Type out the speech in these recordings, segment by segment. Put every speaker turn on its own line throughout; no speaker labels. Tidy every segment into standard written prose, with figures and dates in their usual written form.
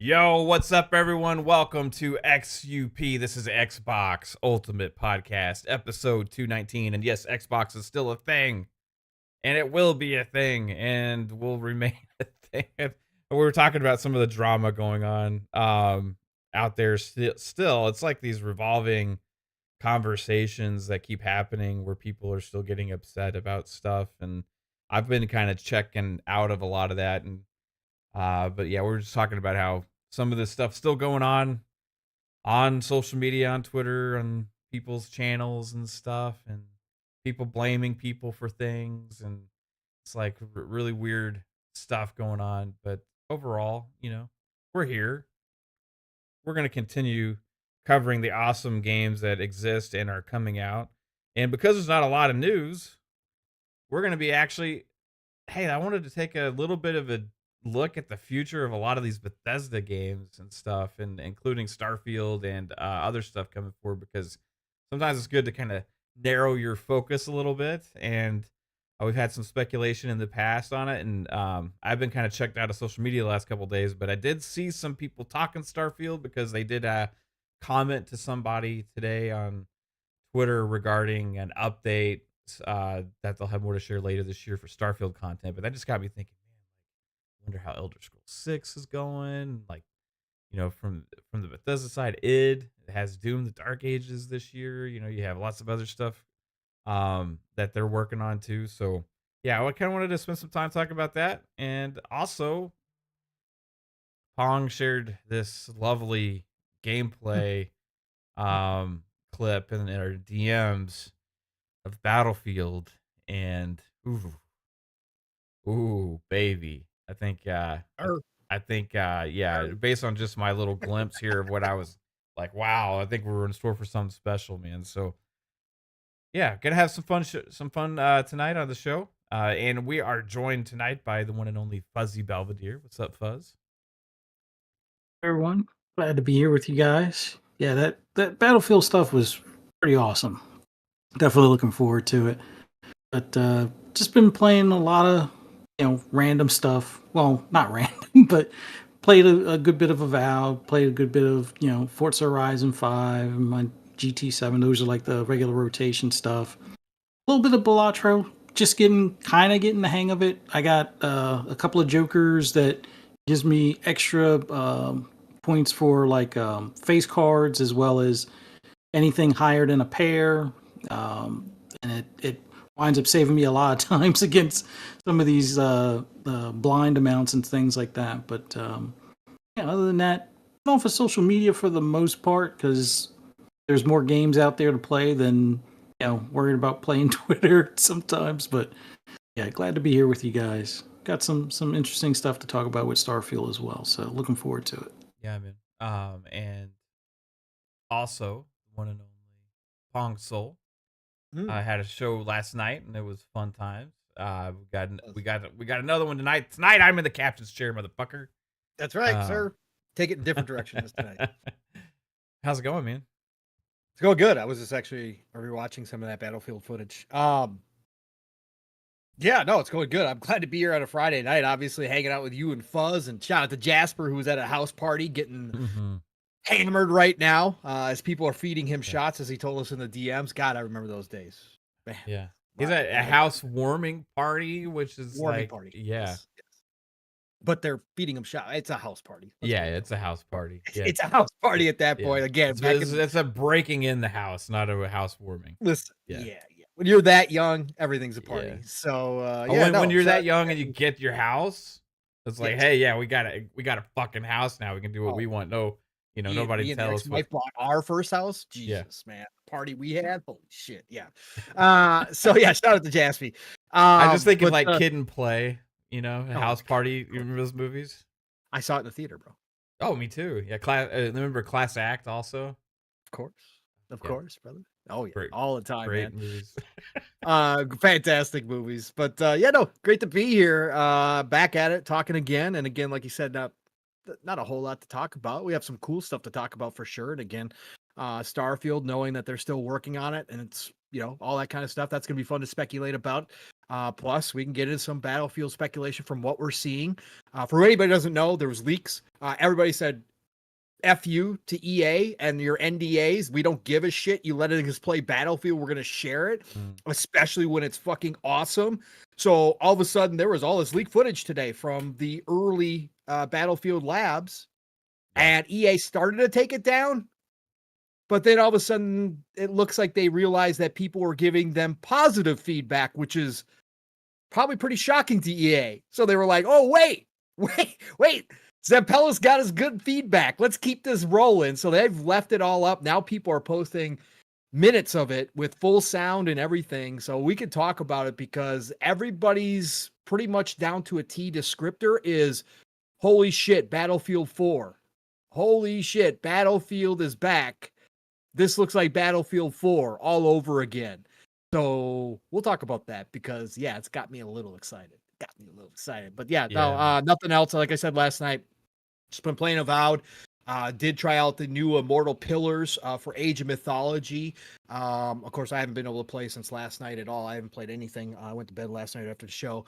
Yo, what's up, everyone? Welcome to XUP. This is Xbox Ultimate Podcast, episode 219. And yes, Xbox is still a thing, and it will be a thing, and will remain a thing. And we were talking about some of the drama going on out there. Still, it's like these revolving conversations that keep happening where people are still getting upset about stuff. And I've been kind of checking out of a lot of that. And but yeah, we're just talking about how some of this stuff still going on social media, on Twitter, on people's channels and stuff, and people blaming people for things, and it's like really weird stuff going on. But overall, we're here. We're going to continue covering the awesome games that exist and are coming out. And because there's not a lot of news, we're going to be actually, hey, I wanted to take a little bit of a look at the future of a lot of these Bethesda games and stuff, and including Starfield and other stuff coming forward, because sometimes it's good to kind of narrow your focus a little bit. And we've had some speculation in the past on it, and I've been kind of checked out of social media the last couple of days, but I did see some people talking Starfield because they did comment to somebody today on Twitter regarding an update that they'll have more to share later this year for Starfield content. But that just got me thinking, man, like, I wonder how Elder Scrolls 6 is going. Like, from the Bethesda side, it has Doom: The Dark Ages this year. You have lots of other stuff that they're working on too. So yeah, I kind of wanted to spend some time talking about that. And also, Pong shared this lovely gameplay clip in our DMs of Battlefield, and ooh, baby. I think based on just my little glimpse here of what I was like, wow, I think we're in store for something special, man. So yeah, gonna have some fun tonight on the show. And we are joined tonight by the one and only Fuzzy Belvedere. What's up, Fuzz?
Everyone. Glad to be here with you guys. Yeah, that Battlefield stuff was pretty awesome. Definitely looking forward to it. But just been playing a lot of random stuff. Well, not random, but played a good bit of Avowed. Played a good bit of Forza Horizon 5 and my GT7. Those are like the regular rotation stuff. A little bit of Balatro. Just getting the hang of it. I got a couple of jokers that gives me extra points for like face cards, as well as anything higher than a pair. And it winds up saving me a lot of times against some of these blind amounts and things like that. But yeah, other than that, I'm off of social media for the most part because there's more games out there to play than worried about playing Twitter sometimes. But yeah, glad to be here with you guys. Got some interesting stuff to talk about with Starfield as well. So looking forward to it.
Yeah, man. And also one and only Pong Soul. I had a show last night, and it was fun times. We got another one tonight. Tonight I'm in the captain's chair, motherfucker.
That's right, sir. Take it in different directions tonight.
How's it going, man?
It's going good. I was just actually rewatching some of that Battlefield footage. Yeah, no, it's going good. I'm glad to be here on a Friday night, obviously hanging out with you and Fuzz, and shout out to Jasper, who was at a house party getting hammered right now as people are feeding him shots, as he told us in the DMs. God, I remember those days. Man.
Yeah. He's at a house warming party, which is
warming party.
Yeah.
Yes. But they're feeding him shots. It's a house party.
It's a house party. Yeah.
It's a house party at that point. Again,
it's a breaking in the house, not a house warming.
Listen, yeah. When you're that young, everything's a party. So
when you're that young and you get your house, it's like, hey, yeah, we got a fucking house now. We can do what we want. No, nobody tell us.
My bought our first house. Jesus, man, the party we had. Holy shit, yeah. So yeah, shout out to Jaspy.
I just think of like Kid and Play. House Party. You remember those movies?
I saw it in the theater, bro.
Oh, me too. Yeah, remember Class Act also?
Of course, brother. Oh yeah, all the time,
great
man.
Movies.
Fantastic movies. But great to be here. Back at it, talking again and again. Like you said, not a whole lot to talk about. We have some cool stuff to talk about for sure. And again, Starfield, knowing that they're still working on it, and it's all that kind of stuff. That's going to be fun to speculate about. Plus, we can get into some Battlefield speculation from what we're seeing. For anybody who doesn't know, there was leaks. Everybody said, F you to EA and your NDAs. We don't give a shit. You let us play Battlefield. We're going to share it, especially when it's fucking awesome. So all of a sudden, there was all this leak footage today from the early Battlefield labs, and EA started to take it down. But then all of a sudden, it looks like they realized that people were giving them positive feedback, which is probably pretty shocking to EA. So they were like, oh, wait. Zampella's got us good feedback. Let's keep this rolling. So they've left it all up. Now people are posting minutes of it with full sound and everything. So we could talk about it because everybody's pretty much down to a T descriptor is, holy shit, Battlefield 4. Holy shit, Battlefield is back. This looks like Battlefield 4 all over again. So we'll talk about that because, yeah, it's got me a little excited. But no, nothing else. Like I said last night, just been playing Avowed. Did try out the new Immortal Pillars for Age of Mythology. Of course, I haven't been able to play since last night at all. I haven't played anything. I went to bed last night after the show.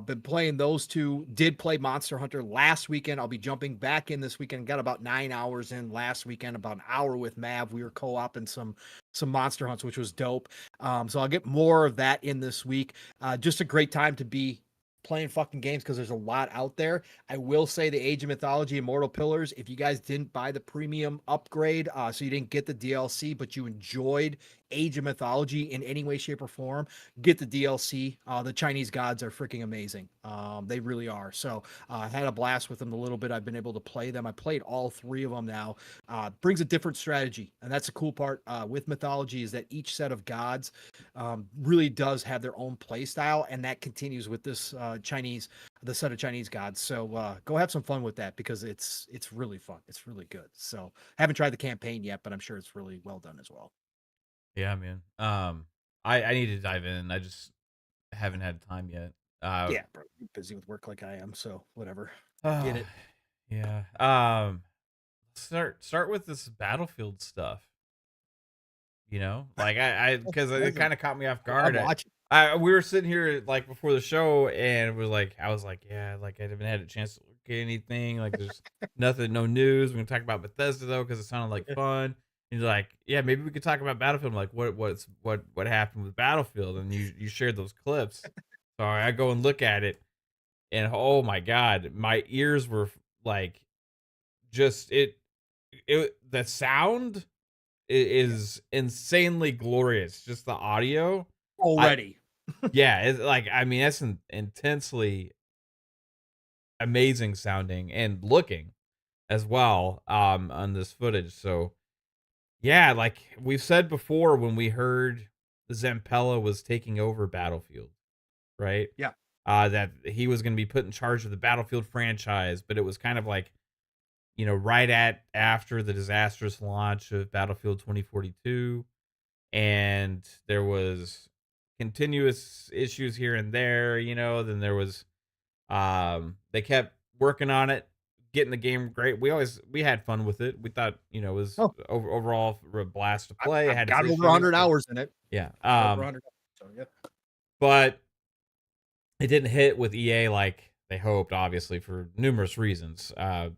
Been playing those two. Did play Monster Hunter last weekend. I'll be jumping back in this weekend. Got about 9 hours in last weekend, about an hour with Mav. We were co-oping some monster hunts, which was dope. So I'll get more of that in this week. Just a great time to be playing fucking games because there's a lot out there. I will say the Age of Mythology Immortal Pillars, if you guys didn't buy the premium upgrade, so you didn't get the DLC, but you enjoyed Age of Mythology in any way, shape, or form, get the DLC. The Chinese gods are freaking amazing. They really are. So I had a blast with them a little bit. I've been able to play them. I played all 3 of them now. Brings a different strategy. And that's the cool part with mythology is that each set of gods really does have their own play style. And that continues with this the set of Chinese gods. So go have some fun with that because it's really fun. It's really good. So haven't tried the campaign yet, but I'm sure it's really well done as well.
Yeah, man. I need to dive in. I just haven't had time yet.
Yeah, bro, you're busy with work like I am, so whatever. Get it.
Yeah. Start with this Battlefield stuff. Like because it kind of caught me off guard. We were sitting here like before the show, and I was like, yeah, like I haven't had a chance to look at anything. Like there's nothing, no news. We're gonna talk about Bethesda though, because it sounded like fun. And you're like, yeah, maybe we could talk about Battlefield. I'm like, what happened with Battlefield? And you shared those clips. So I go and look at it, and oh my god, my ears were like, just the sound is insanely glorious. Just the audio
already.
Yeah, it's like, I mean, that's intensely amazing sounding and looking as well on this footage. So yeah, like we've said before, when we heard Zampella was taking over Battlefield, right?
Yeah.
That he was going to be put in charge of the Battlefield franchise, but it was kind of like, right after the disastrous launch of Battlefield 2042, and there was continuous issues here and there, then there was they kept working on it, getting the game great. We had fun with it. We thought, it was overall a blast to play.
I got over 100 hours in it.
Yeah.
Over 100 hours, so yeah.
But it didn't hit with EA like they hoped, obviously, for numerous reasons. A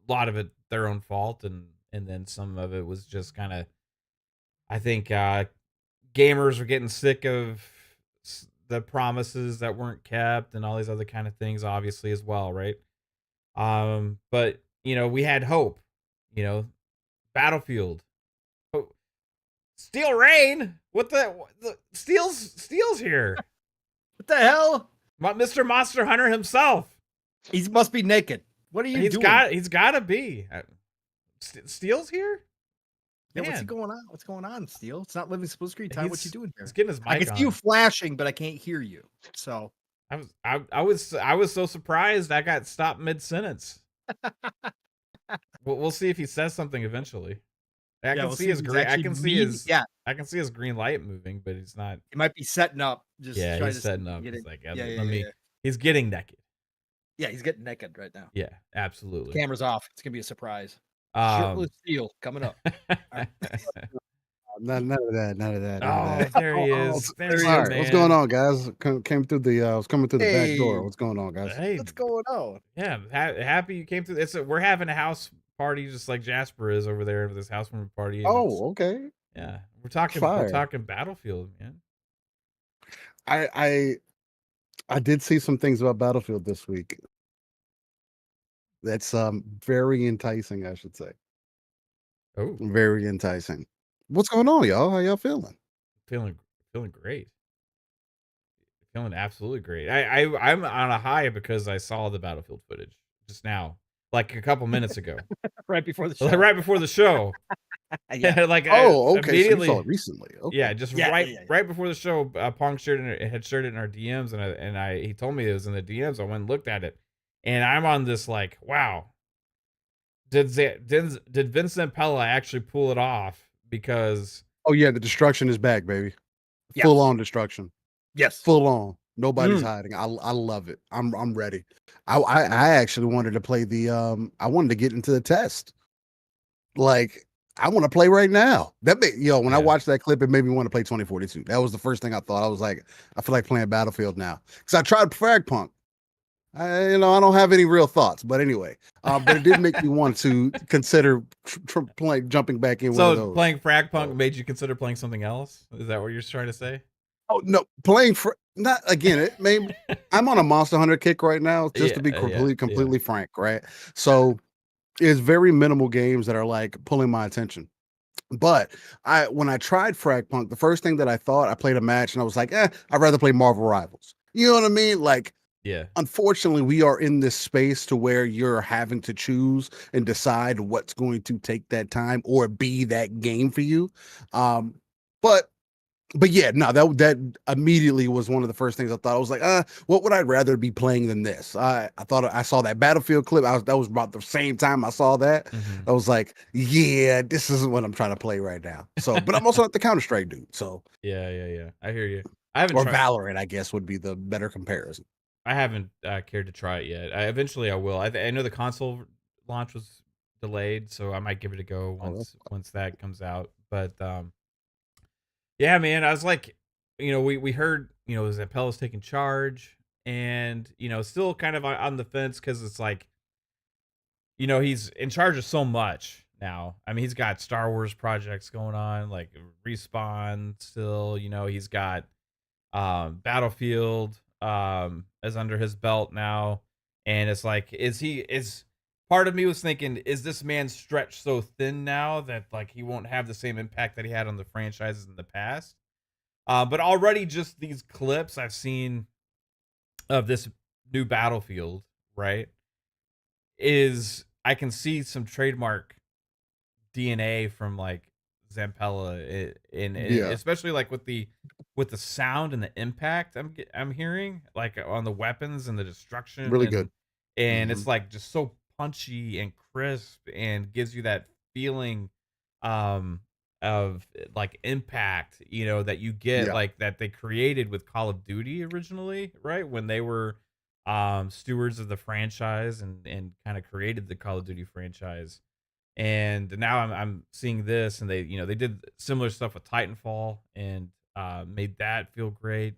lot of it their own fault, and then some of it was just kind of, I think, gamers are getting sick of the promises that weren't kept and all these other kind of things, obviously, as well, right? But we had hope. Battlefield, Steel Rain. What the Steel's here?
What the hell?
Mr. Monster Hunter himself.
He must be naked. What are you doing?
He's got to be. Steel's here.
Yeah, what's going on? What's going on, Steel? It's not living split screen time. What you doing here?
He's getting his mic
I can
on.
see you flashing, but I can't hear you. So
I was so surprised I got stopped mid sentence. We'll see if he says something eventually. I can see his green. I can see his green light moving, but he's not.
He might be setting up.
He's setting up. He's like,
yeah.
He's getting naked.
Yeah, he's getting naked right now.
Yeah, absolutely.
Camera's off. It's gonna be a surprise. Shirtless Steel coming up.
None of that. None of that. None of
Oh,
that.
there he
Oh,
is.
there
There
he
he
All
is,
is.
right, what's going
man.
on, guys? Came through the. I was coming through the back door.
Hey,
What's going on, guys?
Hey,
what's going on?
yeah, happy you came through. We're having a house party just like Jasper is over there with this housewarming party, and it's
Oh, okay.
yeah, we're
Fire.
talking Battlefield, man.
I I I did see some things about Battlefield this week. That's very enticing, I should say.
Oh,
Very enticing. What's going on, y'all? How y'all feeling?
feeling feeling great. Feeling absolutely great. I'm on a high because I saw the Battlefield footage just now, like a couple minutes ago,
Right before the
like
show.
right before the show.
Yeah.
Like
Oh, okay. So you saw
immediately,
it recently.
yeah,
Okay.
just
Yeah,
right
yeah, yeah, yeah.
right before the show, Pong had shared it in our DMs, he told me it was in the DMs. I went and looked at it, and I'm on this like, wow, did Vincent Pella actually pull it off? Because
Oh yeah, the destruction is back, baby.
Yeah.
Full on destruction.
Yes.
Full on. Nobody's
Mm.
hiding. I love it. I'm ready. I actually wanted to play the I wanted to get into the test. Like I want to play right now. When I
Yeah.
watched that clip, it made me want to play 2042. That was the first thing I thought. I was like, I feel like playing Battlefield now. Because I tried Fragpunk. I don't have any real thoughts, but anyway, but it did make me want to consider jumping back in one of
So
those.
playing Fragpunk made you consider playing something else? Is that what you're trying to say?
Oh no, playing for not again. It may I'm on a Monster Hunter kick right now, just to be completely frank, right? So it's very minimal games that are like pulling my attention. But when I tried Fragpunk, the first thing that I thought, I played a match and I was like, I'd rather play Marvel Rivals. You know what I mean? Like,
Yeah.
unfortunately, we are in this space to where you're having to choose and decide what's going to take that time or be that game for you. But yeah, no, that immediately was one of the first things I thought. I was like, what would I rather be playing than this? I thought I saw that Battlefield clip. That was about the same time I saw that.
Mhm.
I was like, yeah, this isn't what I'm trying to play right now. So, but I'm also not the Counter-Strike dude. So,
Yeah. I hear you. I haven't
or
tried.
Valorant, I guess, would be the better comparison.
I haven't cared to try it yet. Eventually I will. I know the console launch was delayed, so I might give it a go
Oh,
once that comes out. But yeah, man, I was like, we heard, Zappella's taking charge, and still kind of on the fence because it's like, he's in charge of so much now. I mean, he's got Star Wars projects going on, like Respawn still. He's got Battlefield is under his belt now, and it's like, is part of me was thinking, is this man stretched so thin now that like he won't have the same impact that he had on the franchises in the past? But already just these clips I've seen of this new Battlefield, right, is I can see some trademark DNA from like Zampella in
Yeah.
especially like with the sound and the impact I'm hearing like on the weapons and the destruction,
Really good.
and it's like just so punchy and crisp and gives you that feeling um of like impact, that you get,
Yeah.
like that they created with Call of Duty originally, right, when they were stewards of the franchise and kind of created the Call of Duty franchise. And now I'm seeing this, and they did similar stuff with Titanfall and made that feel great.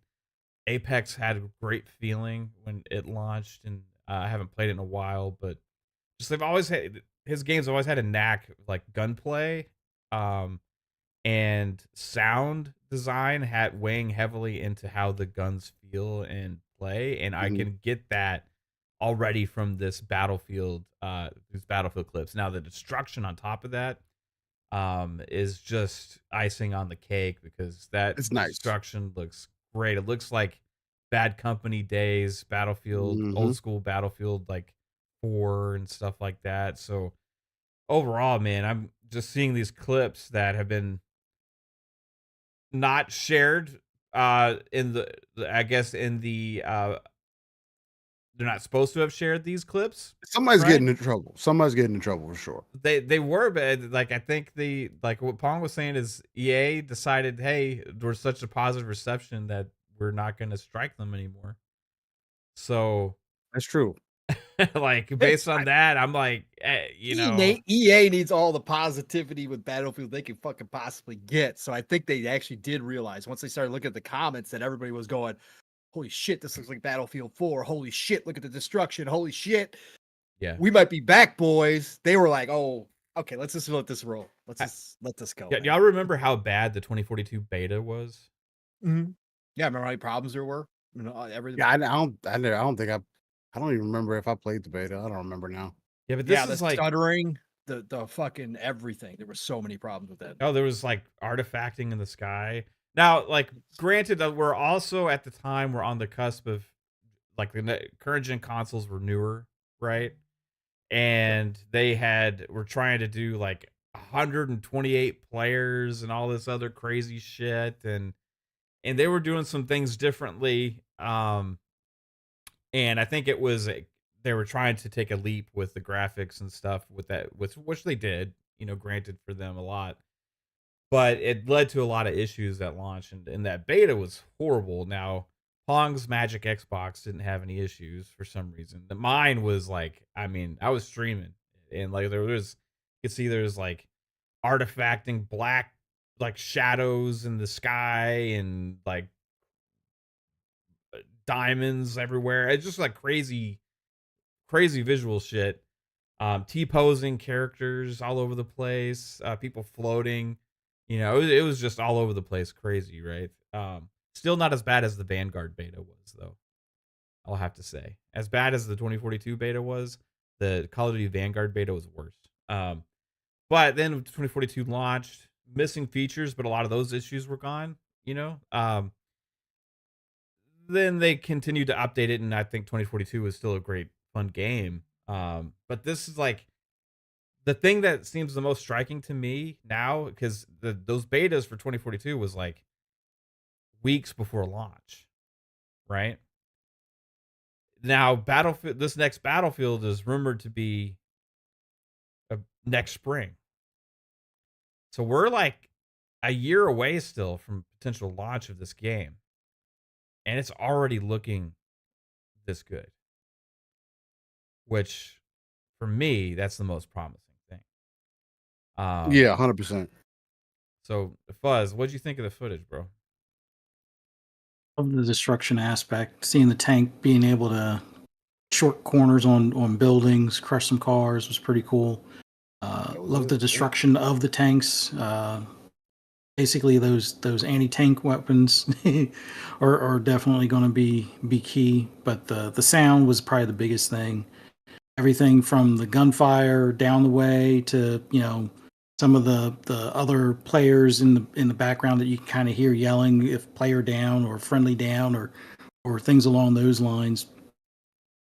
Apex had a great feeling when it launched, and I haven't played it in a while, but just they've always had his games always had a knack like gunplay, um, and sound design had weighing heavily into how the guns feel and play, and I
Mhm.
can get that already from this Battlefield, these Battlefield clips. Now the destruction on top of that is just icing on the cake, because that
It's nice.
destruction looks great. It looks like Bad Company days, Battlefield, old
Mhm.
school Battlefield, like 4 and stuff like that. So overall, man, I'm just seeing these clips that have been not shared in I guess in the they're not supposed to have shared these clips,
Somebody's
right?
getting in trouble. Somebody's getting in trouble for sure.
They were, but like I think like what Pong was saying is EA decided, hey, there's such a positive reception that we're not going to strike them anymore. So
That's true.
Like based on that, I'm like,
EA needs all the positivity with Battlefield they can fucking possibly get. So I think they actually did realize once they started looking at the comments that everybody was going, holy shit, this looks like Battlefield 4. Holy shit, look at the destruction. Holy shit.
Yeah.
We might be back, boys. They were like, oh, okay, let's just let this roll. Let's just let this go.
Yeah, y'all remember how bad the 2042 beta was?
Mm-hmm. Yeah, remember how many problems there were? Everything.
Yeah, I don't think I don't even remember if I played the beta. I don't remember now.
Yeah, but this is
the
like
stuttering, the fucking everything. There were so many problems with that.
Oh, there was like artifacting in the sky. Now, like, granted that we're also at the time we're on the cusp of like the current gen consoles were newer, right? And were trying to do like 128 players and all this other crazy shit, and they were doing some things differently. And I think it was they were trying to take a leap with the graphics and stuff with that, with which they did. Granted for them a lot, but it led to a lot of issues at launch, and that beta was horrible. Now, Pong's Magic Xbox didn't have any issues for some reason. Mine was like, I mean, I was streaming, and like you could see there's like artifacting black like shadows in the sky and like diamonds everywhere. It's just like crazy visual shit. T-posing characters all over the place, people floating. It was just all over the place, crazy, right? Still not as bad as the Vanguard beta was, though. I'll have to say, as bad as the 2042 beta was, the Call of Duty Vanguard beta was worse. But then 2042 launched, missing features, but a lot of those issues were gone. Then they continued to update it, and I think 2042 was still a great, fun game. But this is like the thing that seems the most striking to me now, because those betas for 2042 was like weeks before launch, right? Now, this next Battlefield is rumored to be next spring. So we're like a year away still from potential launch of this game. And it's already looking this good. Which, for me, that's the most promising thing.
Yeah, 100%.
So, Fuzz, what'd you think of the footage, bro?
Of the destruction aspect, seeing the tank being able to short corners on buildings, crush some cars was pretty cool. Love the destruction of the tanks. Basically, those anti-tank weapons are definitely going to be key. But the sound was probably the biggest thing. Everything from the gunfire down the way to some of the other players in the background that you can kind of hear yelling if player down or friendly down or things along those lines.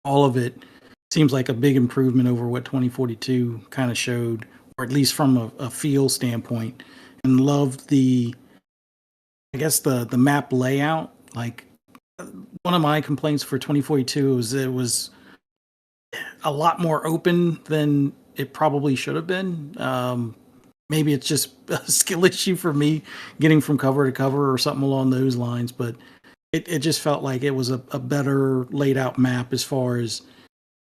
All of it seems like a big improvement over what 2042 kind of showed, or at least from a feel standpoint. And loved the map layout. Like, one of my complaints for 2042 was it was a lot more open than it probably should have been. Maybe it's just a skill issue for me getting from cover to cover or something along those lines, but it just felt like it was a better laid out map as far as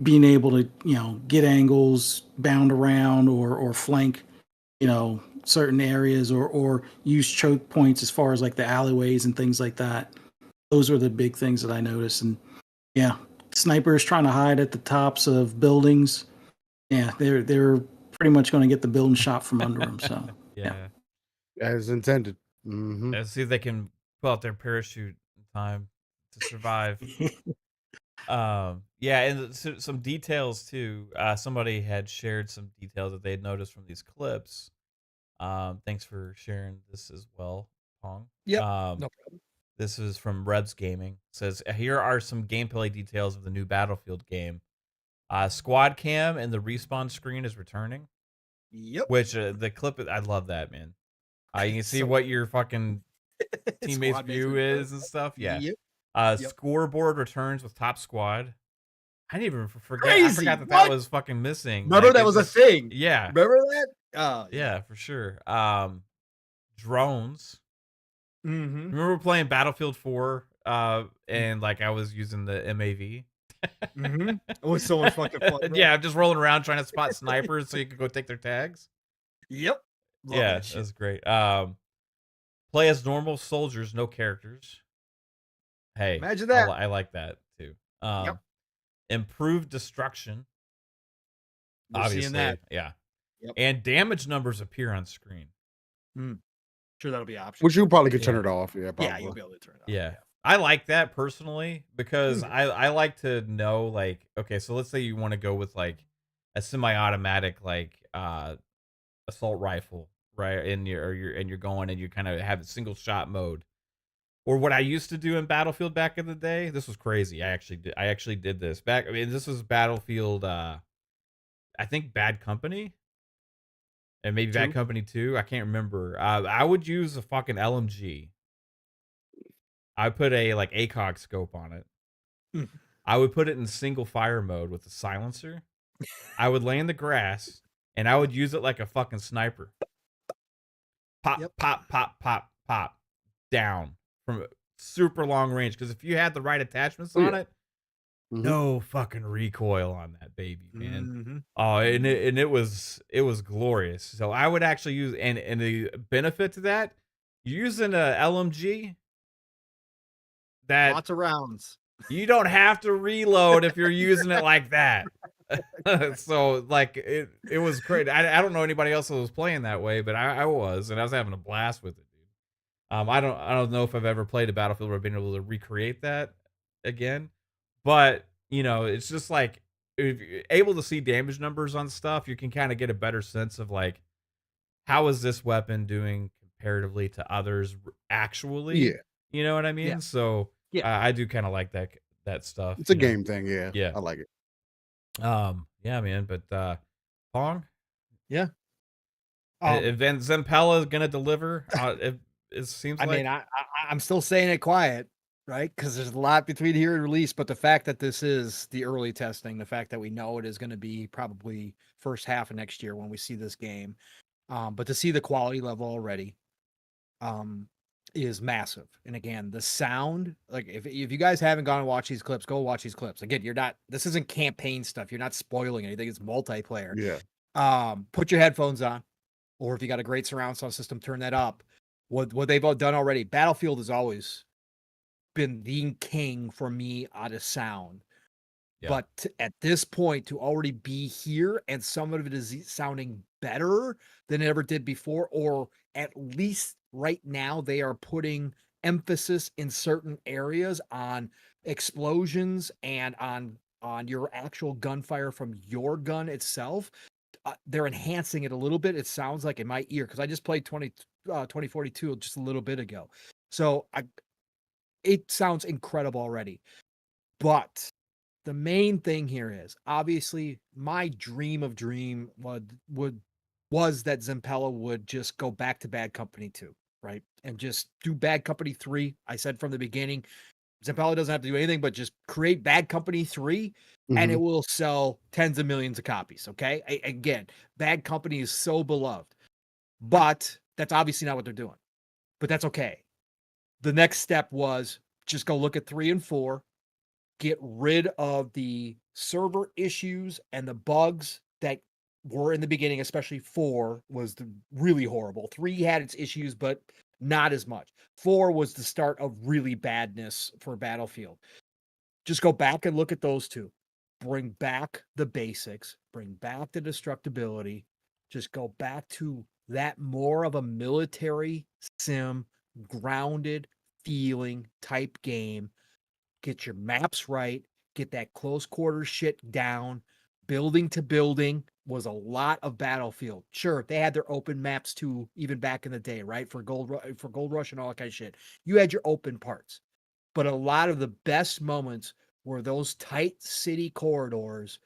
being able to, get angles, bound around or flank, certain areas or use choke points as far as like the alleyways and things like that. Those were the big things that I noticed. And yeah, snipers trying to hide at the tops of buildings. Yeah, they're pretty much going to get the building shot from under them. So
yeah,
as intended.
Let's see if they can pull out their parachute in time to survive. Yeah, and some details too. Somebody had shared some details that they had noticed from these clips. Thanks for sharing this as well, Pong.
Yep. No problem.
This is from Rebs Gaming. It says, here are some gameplay details of the new Battlefield game. Squad cam and the respawn screen is returning.
Yep.
Which the clip, I love that, man. You can see what your fucking teammates' view is and stuff. Yeah. Yep. Scoreboard returns with top squad. I didn't even forget. Crazy. I forgot that was fucking missing.
Remember that was a thing.
Yeah.
Remember that? Oh,
yeah, for sure. Drones.
Mm-hmm.
Remember playing Battlefield 4 and like I was using the MAV?
It was so much fucking fun. Bro.
Yeah, just rolling around trying to spot snipers so you could go take their tags.
Yep. Love
Yeah,
that shit.
that's great. Play as normal soldiers, no characters. Hey,
Imagine that.
I like that too.
Yep.
Improved destruction.
We're
obviously,
seeing that.
yeah.
Yep.
And damage numbers appear on screen.
Sure, that'll be optional.
Which you probably could turn it off. Yeah, probably.
Yeah, you'll be able to turn it off.
Yeah. I like that personally because I like to know, like, okay, so let's say you want to go with like a semi-automatic like assault rifle, right? And you're going and you kind of have a single shot mode. Or what I used to do in Battlefield back in the day, this was crazy. I actually did this back. I mean, this was Battlefield I think Bad Company. And maybe Bad Company 2. I can't remember. I would use a fucking LMG. I put a like ACOG scope on it. I would put it in single fire mode with the silencer. I would lay in the grass and I would use it like a fucking sniper. Pop, pop, pop, pop, pop, down from super long range. Because if you had the right attachments on it, no fucking recoil on that baby, man. Oh, and it was glorious. So I would actually use and the benefit to that, using a LMG. That
lots of rounds.
You don't have to reload if you're using it like that. So like it was great. I don't know anybody else that was playing that way, but I was, and I was having a blast with it, dude. I don't know if I've ever played a Battlefield where I've been able to recreate that again, but you know, it's just like if you're able to see damage numbers on stuff, you can kind of get a better sense of like how is this weapon doing comparatively to others actually.
Yeah.
You know what I mean?
Yeah.
So I do kind of like that stuff.
It's a game thing, yeah.
Yeah.
I like it.
Yeah, man. But Pong?
Yeah.
Event Zempella is gonna deliver. It seems like.
I mean, I'm still saying it quiet, right? Because there's a lot between here and release. But the fact that this is the early testing, the fact that we know it is going to be probably first half of next year when we see this game, but to see the quality level already, is massive. And again, the sound, like if you guys haven't gone and watched these clips, go watch these clips. Again, this isn't campaign stuff. You're not spoiling anything. It's multiplayer.
Yeah.
Put your headphones on, or if you got a great surround sound system, turn that up. What they've all done already, Battlefield has always been the king for me out of sound. Yeah. But at this point, to already be here and some of it is sounding better than it ever did before, or at least right now they are putting emphasis in certain areas on explosions and on your actual gunfire from your gun itself. They're enhancing it a little bit. It sounds like in my ear, because I just played 2042 just a little bit ago. So it sounds incredible already. But the main thing here is obviously my dream of dream was that Zempella would just go back to Bad Company 2, right? And just do Bad Company 3. I said from the beginning, Zempella doesn't have to do anything but just create Bad Company 3 and it will sell tens of millions of copies, okay? Again, Bad Company is so beloved. But that's obviously not what they're doing. But that's okay. The next step was just go look at 3 and 4, get rid of the server issues and the bugs that were in the beginning, especially 4 was really horrible. 3 had its issues, but not as much. 4 was the start of really badness for Battlefield. Just go back and look at those 2. Bring back the basics, bring back the destructibility, just go back to that more of a military sim, grounded feeling type game. Get your maps right, get that close quarter shit down. Building to building was a lot of Battlefield. Sure, they had their open maps too, even back in the day, right? For Gold Rush and all that kind of shit. You had your open parts. But a lot of the best moments were those tight city corridors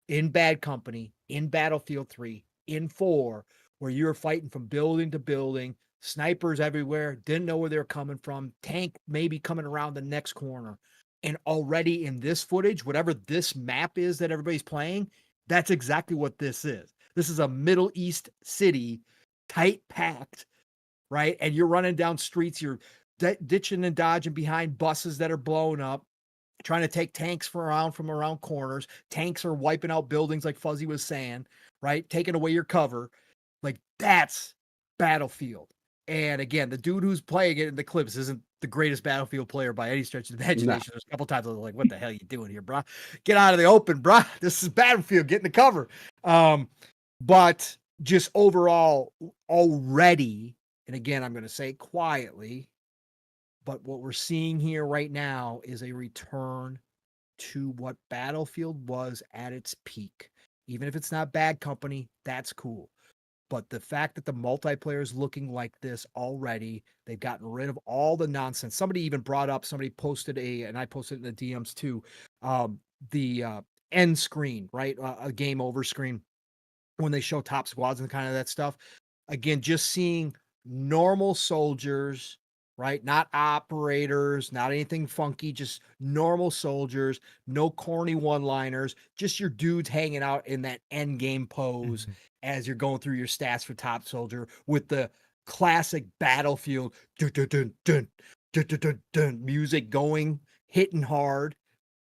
in Bad Company, in Battlefield 3, in 4, where you were fighting from building to building, snipers everywhere, didn't know where they were coming from, tank maybe coming around the next corner. And already in this footage, whatever this map is that everybody's playing, that's exactly what this is. This is a Middle East city, tight packed, right? And you're running down streets, you're ditching and dodging behind buses that are blown up. trying to take tanks from around corners. Tanks are wiping out buildings like Fuzzy was saying, right? Taking away your cover. Like, that's Battlefield. And again, the dude who's playing it in the clips isn't the greatest Battlefield player by any stretch of the imagination. There's a couple times I was like, what the hell are you doing here, bro? Get out of the open, bro. This is Battlefield. Get in the cover. But just overall, already, and again, I'm going to say quietly, but what we're seeing here right now is a return to what Battlefield was at its peak. Even if it's not Bad Company, that's cool. But the fact that the multiplayer is looking like this already, they've gotten rid of all the nonsense. Somebody even brought up, somebody posted and I posted in the DMs too, the end screen, right? A game over screen when they show top squads and kind of that stuff. Again, just seeing normal soldiers, right? Not operators, not anything funky, just normal soldiers, no corny one-liners, just your dudes hanging out in that end game pose as you're going through your stats for top soldier with the classic Battlefield dun, dun, dun, dun, dun, dun, dun, dun, music going, hitting hard.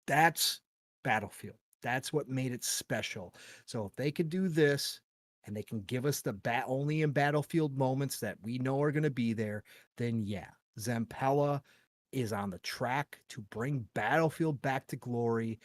That's Battlefield. That's what made it special. So if they could do this and they can give us the only in Battlefield moments that we know are going to be there, then yeah, Zampella is on the track to bring Battlefield back to glory.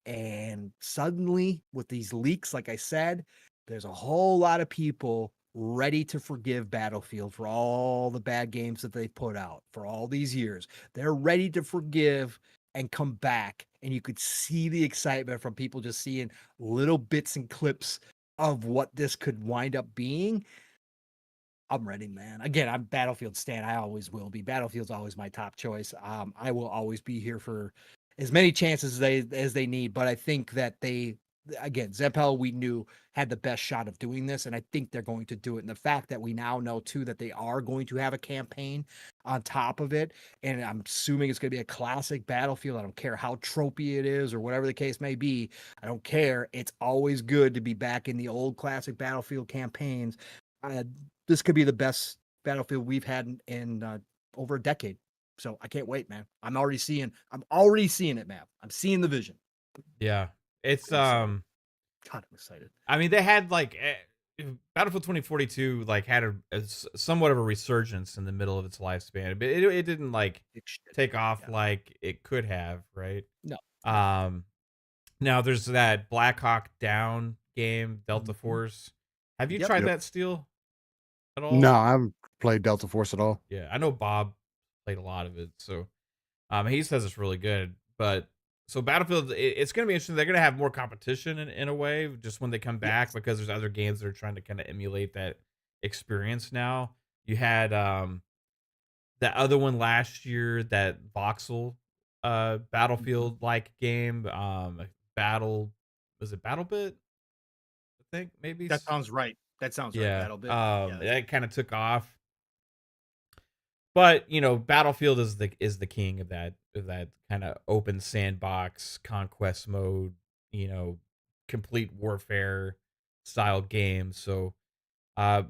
And suddenly, with these leaks, like I said, there's a whole lot of people ready to forgive Battlefield for all the bad games that they put out for all these years. They're ready to forgive and come back. And you could see the excitement from people just seeing little bits and clips of what this could wind up being. I'm ready, man. Again, I'm Battlefield stan. I always will be. Battlefield's always my top choice. I will always be here for as many chances as they need. But I think that Zampella, we knew, had the best shot of doing this, and I think they're going to do it. And the fact that we now know too that they are going to have a campaign on top of it, and I'm assuming it's going to be a classic Battlefield. I don't care how tropey it is or whatever the case may be. I don't care. It's always good to be back in the old classic Battlefield campaigns. This could be the best Battlefield we've had in over a decade. So I can't wait, man. I'm already seeing it, man. I'm seeing the vision.
Yeah. It's
God, I'm excited.
I mean, they had like Battlefield 2042 like had a somewhat of a resurgence in the middle of its lifespan, but it didn't like take off like it could have, right?
No.
Now there's that Black Hawk Down game, Delta Force. Have you tried that, Steel, at all?
No, I haven't played Delta Force at all.
Yeah, I know Bob played a lot of it, so he says it's really good. But so Battlefield, it's going to be interesting. They're going to have more competition in a way, just when they come back, because there's other games that are trying to kind of emulate that experience now. You had that other one last year, that voxel Battlefield-like game, was it BattleBit? I think maybe
that sounds right. That sounds right. BattleBit.
That kind of took off. But Battlefield is the king of that kind of open sandbox conquest mode, complete warfare style game. So, so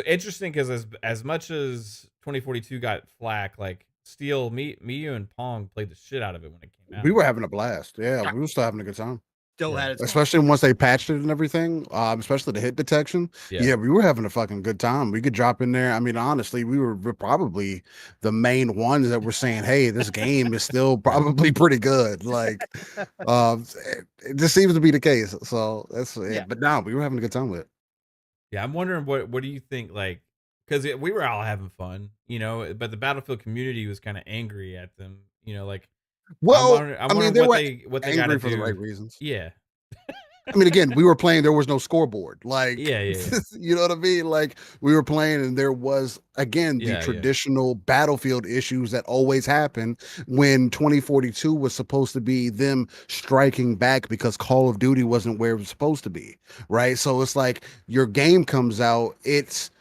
interesting, because as much as 2042 got flack, like Steel, me, you, and Pong played the shit out of it when it came out.
We were having a blast. Yeah, we were still having a good time.
Still had it,
especially once they patched it and everything, especially the hit detection. Yeah, we were having a fucking good time. We could drop in there. I mean, honestly, we were probably the main ones that were saying, "Hey, this game is still probably pretty good." Like, it just seems to be the case. So that's it. But no, we were having a good time with it.
Yeah, I'm wondering what do you think? Like, because we were all having fun, but the Battlefield community was kind of angry at them, like.
Well,
I'm wondering what they got to do
for the right reasons.
Yeah.
I mean, again, we were playing. There was no scoreboard. Like,
yeah.
You know what I mean? Like, we were playing, and there was the traditional Battlefield issues that always happen when 2042 was supposed to be them striking back because Call of Duty wasn't where it was supposed to be, right? So it's like your game comes out, it's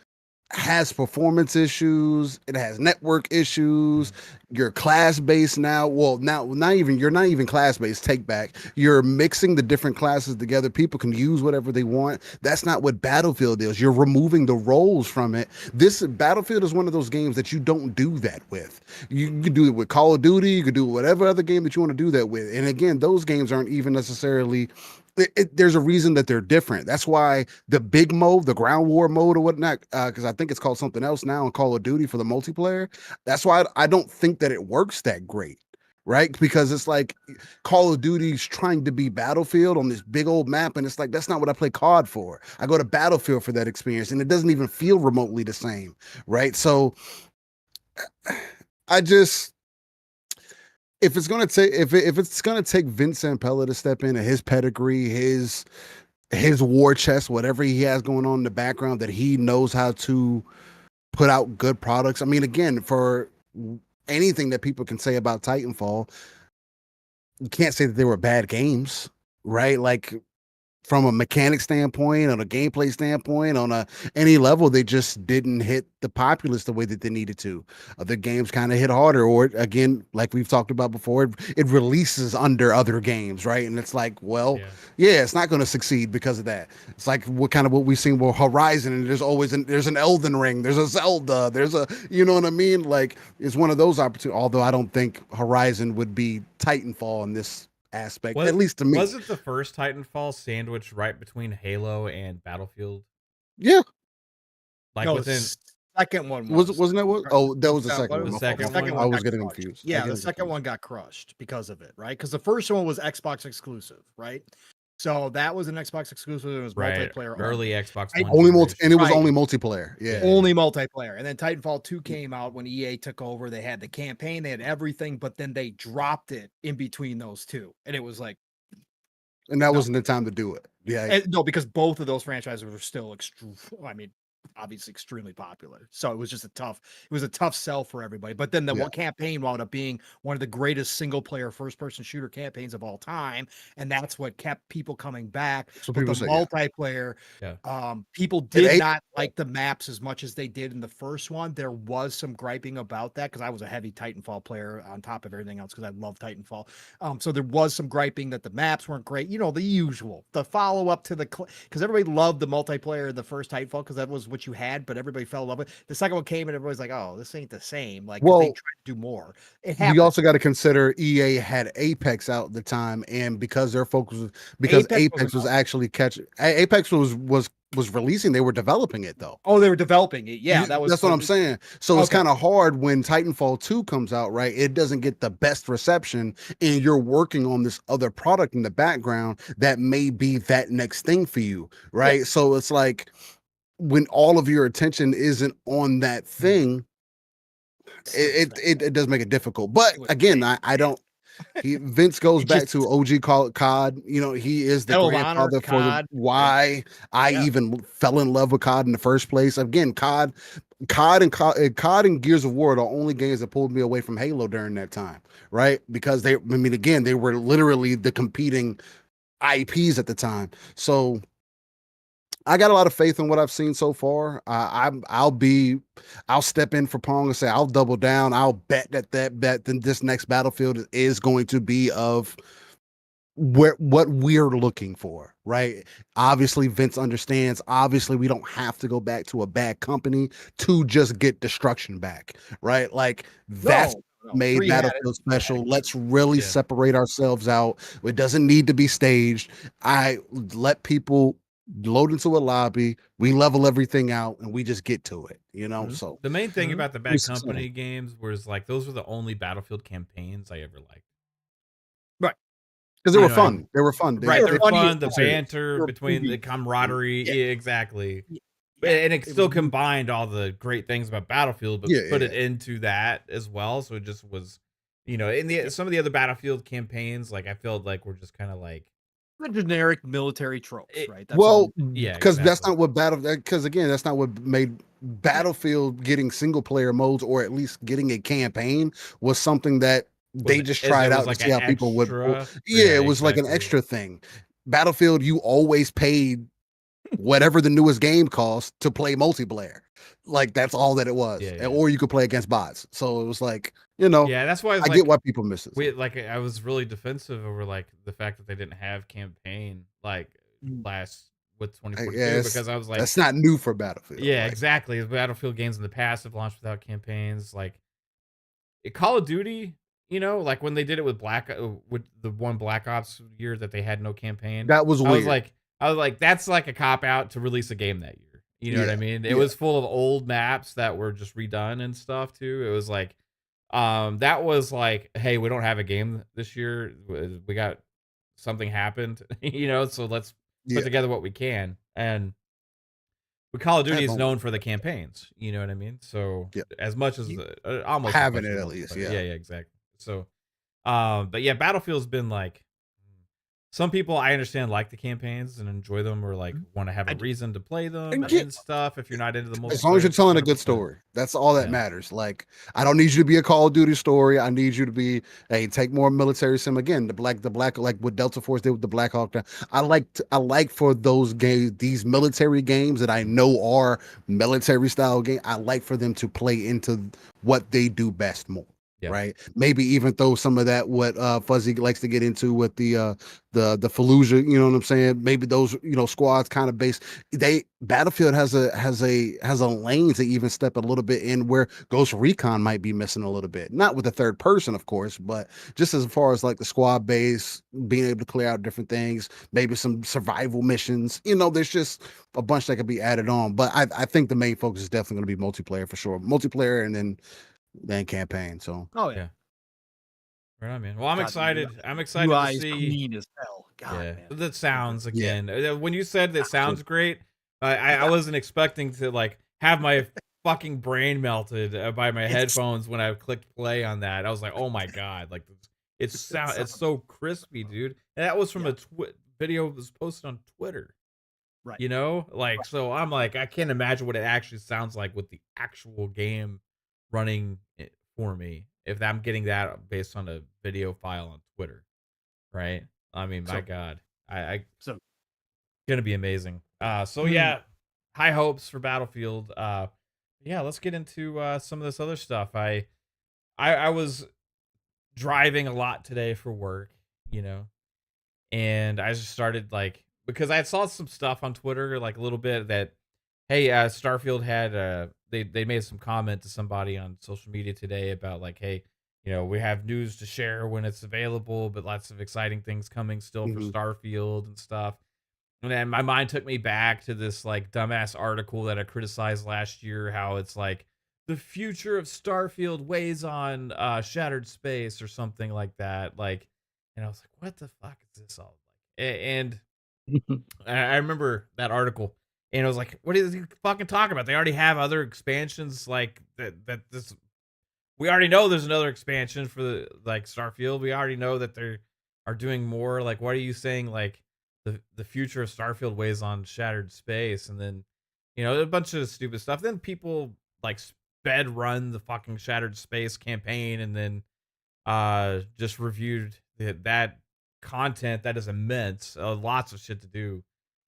has performance issues. It has network issues. You're class based now. Well, now you're not even class based. Take back. You're mixing the different classes together. People can use whatever they want. That's not what Battlefield is. You're removing the roles from it. This Battlefield is one of those games that you don't do that with. You can do it with Call of Duty. You can do it with whatever other game that you want to do that with. And again, those games aren't even necessarily. There's a reason that they're different. That's why the big mode, the ground war mode or whatnot, because I think it's called something else now in Call of Duty for the multiplayer. That's why I don't think that it works that great, right? Because it's like Call of Duty's trying to be Battlefield on this big old map, and it's like, that's not what I play COD for. I go to Battlefield for that experience, and it doesn't even feel remotely the same, right? So I just... If it's gonna take Vince Zampella to step in and his pedigree, his war chest, whatever he has going on in the background, that he knows how to put out good products. I mean, again, for anything that people can say about Titanfall, you can't say that they were bad games, right? Like, from a mechanic standpoint, on a gameplay standpoint, on any level, they just didn't hit the populace the way that they needed to. Other games kind of hit harder, or again, like we've talked about before, it releases under other games, right? And it's like, well, yeah, it's not going to succeed because of that. It's like what we've seen with Horizon, and there's an Elden Ring, there's a Zelda, there's a, you know what I mean? Like, it's one of those opportunities. Although I don't think Horizon would be Titanfall in this aspect, at least to me.
Was it the first Titanfall sandwiched right between Halo and Battlefield?
Yeah.
Like, no, within second one wasn't
that what? Oh, that was the second one.
The second one.
I was getting confused.
Yeah, the second one got crushed because of it, right? Because the first one was Xbox exclusive, right? So that was an Xbox exclusive. It was multiplayer.
Early Xbox One.
And it was only multiplayer. Yeah.
Only multiplayer. And then Titanfall 2 came out when EA took over. They had the campaign, they had everything, but then they dropped it in between those two. And it was like,
and that wasn't the time to do it. Yeah.
No, because both of those franchises were still obviously extremely popular. So it was a tough sell for everybody. But then the campaign wound up being one of the greatest single player first person shooter campaigns of all time. And that's what kept people coming back.
So
but the multiplayer, people did not like the maps as much as they did in the first one. There was some griping about that because I was a heavy Titanfall player on top of everything else because I love Titanfall. So there was some griping that the maps weren't great. You know, the usual, the follow up to because everybody loved the multiplayer in the first Titanfall because that was what you had, but everybody fell in love with it. The second one came and everybody's like, oh, this ain't the same. Like, they tried to do more.
You also got to consider EA had Apex out at the time, and because their focus was because Apex was actually catching. Apex was releasing, they were developing it though.
Oh, they were developing it. Yeah,
that's what I'm saying. So it's kind of hard when Titanfall 2 comes out, right? It doesn't get the best reception, and you're working on this other product in the background that may be that next thing for you, right? Yeah. So it's like when all of your attention isn't on that thing, it does make it difficult. But again, I don't. Vince goes back to OG COD. You know, he is the grandfather for why I even fell in love with COD in the first place. Again, COD and Gears of War are the only games that pulled me away from Halo during that time, right? Because they were literally the competing IPs at the time. So I got a lot of faith in what I've seen so far. I'll step in for Pong and say I'll double down. I'll bet that this next Battlefield is going to be of what we're looking for, right? Obviously, Vince understands. Obviously, we don't have to go back to a bad company to just get destruction back, right? Like that's made Battlefield special. Let's really separate ourselves out. It doesn't need to be staged. I let people load into a lobby, we level everything out, and we just get to it, you know. So
the main thing about the Bad Company games was like those were the only Battlefield campaigns I ever liked,
right? Because they were fun. They were fun.
They were fun. The banter between the camaraderie, exactly. And it still combined all the great things about Battlefield, but put it into that as well. So it just was, you know, in some of the other Battlefield campaigns, like I felt like we're just kind of like
generic military tropes, right?
Because that's not what because again, that's not what made Battlefield getting single player modes, or at least getting a campaign, was something that they just tried out to see how people would. Yeah, it was like an extra thing. Battlefield, you always paid whatever the newest game cost to play multiplayer. Like that's all that it was.
Yeah, yeah.
Or you could play against bots. So it was like, you know,
Yeah, that's why
I get why people miss it.
I was really defensive over like the fact that they didn't have campaign like last with 2042 because I was like,
that's not new for Battlefield.
yeah,
like,
exactly. Battlefield games in the past have launched without campaigns. Like Call of Duty, you know, like when they did it with with the one Black Ops year that they had no campaign.
that was weird.
I was like, that's like a cop out to release a game that year. You know what I mean? It was full of old maps that were just redone and stuff too. It was like, that was like, hey, we don't have a game this year. We got something happened, you know, so let's put together what we can. And Call of Duty is known for the campaigns, you know what I mean? So as much as almost
having it at least,
yeah, exactly. So, but yeah, Battlefield's been like, some people I understand like the campaigns and enjoy them or like want to have a reason to play them and stuff. If you're not into the multiplayer,
as long as you're telling a good story, that's all that matters. Like, I don't need you to be a Call of Duty story. I need you to be, hey, take more military sim again. The black, like what Delta Force did with the Black Hawk. I like for those games, these military games that I know are military style game. I like for them to play into what they do best more. Yeah. Right. Maybe even throw some of that what Fuzzy likes to get into with the Fallujah, you know what I'm saying? Maybe those, you know, squads kind of based. Battlefield has a lane to even step a little bit in where Ghost Recon might be missing a little bit. Not with the third person, of course, but just as far as like the squad base, being able to clear out different things, maybe some survival missions. You know, there's just a bunch that could be added on. But I think the main focus is definitely going to be multiplayer for sure. Multiplayer and then campaign. So
yeah. Right on, man. Well, I'm excited. I'm excited
UI
to see.
Clean as hell. God, man.
That sounds again. When you said that sounds great, I wasn't expecting to like have my fucking brain melted by my headphones when I clicked play on that. I was like, oh my god, like it's so crispy, dude. And that was from a video that was posted on Twitter.
Right.
You know, like so. I'm like, I can't imagine what it actually sounds like with the actual game running for me if I'm getting that based on a video file on Twitter, right? I mean, my God, I gonna be amazing. So yeah, high hopes for Battlefield. Yeah, let's get into some of this other stuff. I was driving a lot today for work, you know, and I just started like because I saw some stuff on Twitter like a little bit that hey, Starfield had they made some comment to somebody on social media today about like, hey, you know, we have news to share when it's available, but lots of exciting things coming still for Starfield and stuff. And then my mind took me back to this like dumbass article that I criticized last year, how it's like the future of Starfield weighs on Shattered Space or something like that. Like, and I was like, what the fuck is this all like? And I remember that article. And I was like, what is he fucking talking about? They already have other expansions like that this we already know there's another expansion for the like Starfield. We already know that they are doing more. Like, what are you saying like the future of Starfield weighs on Shattered Space? And then, you know, a bunch of stupid stuff. Then people like sped run the fucking Shattered Space campaign and then just reviewed that content that is immense. Lots of shit to do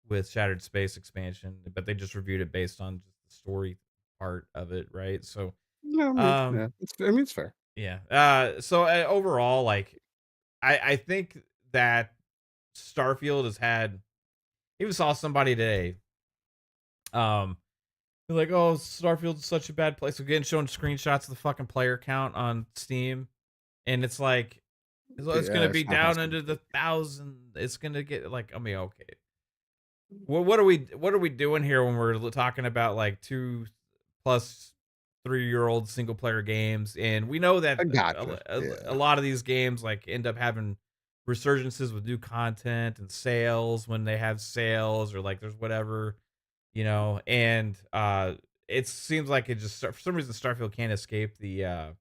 with Shattered Space expansion, but they just reviewed it based on just the story part of it, right? So,
I mean, it's fair.
Yeah. So overall, like, I think that Starfield has had. Even saw somebody today. They're like, oh, Starfield's such a bad place. Again, showing screenshots of the fucking player count on Steam, and it's like, it's gonna be down under the 1,000. It's gonna get like, I mean, okay. What are we doing here when we're talking about like 2+ 3-year-old single player games? And we know that a lot of these games like end up having resurgences with new content and sales when they have sales or like there's whatever, you know. And it seems like it just for some reason Starfield can't escape the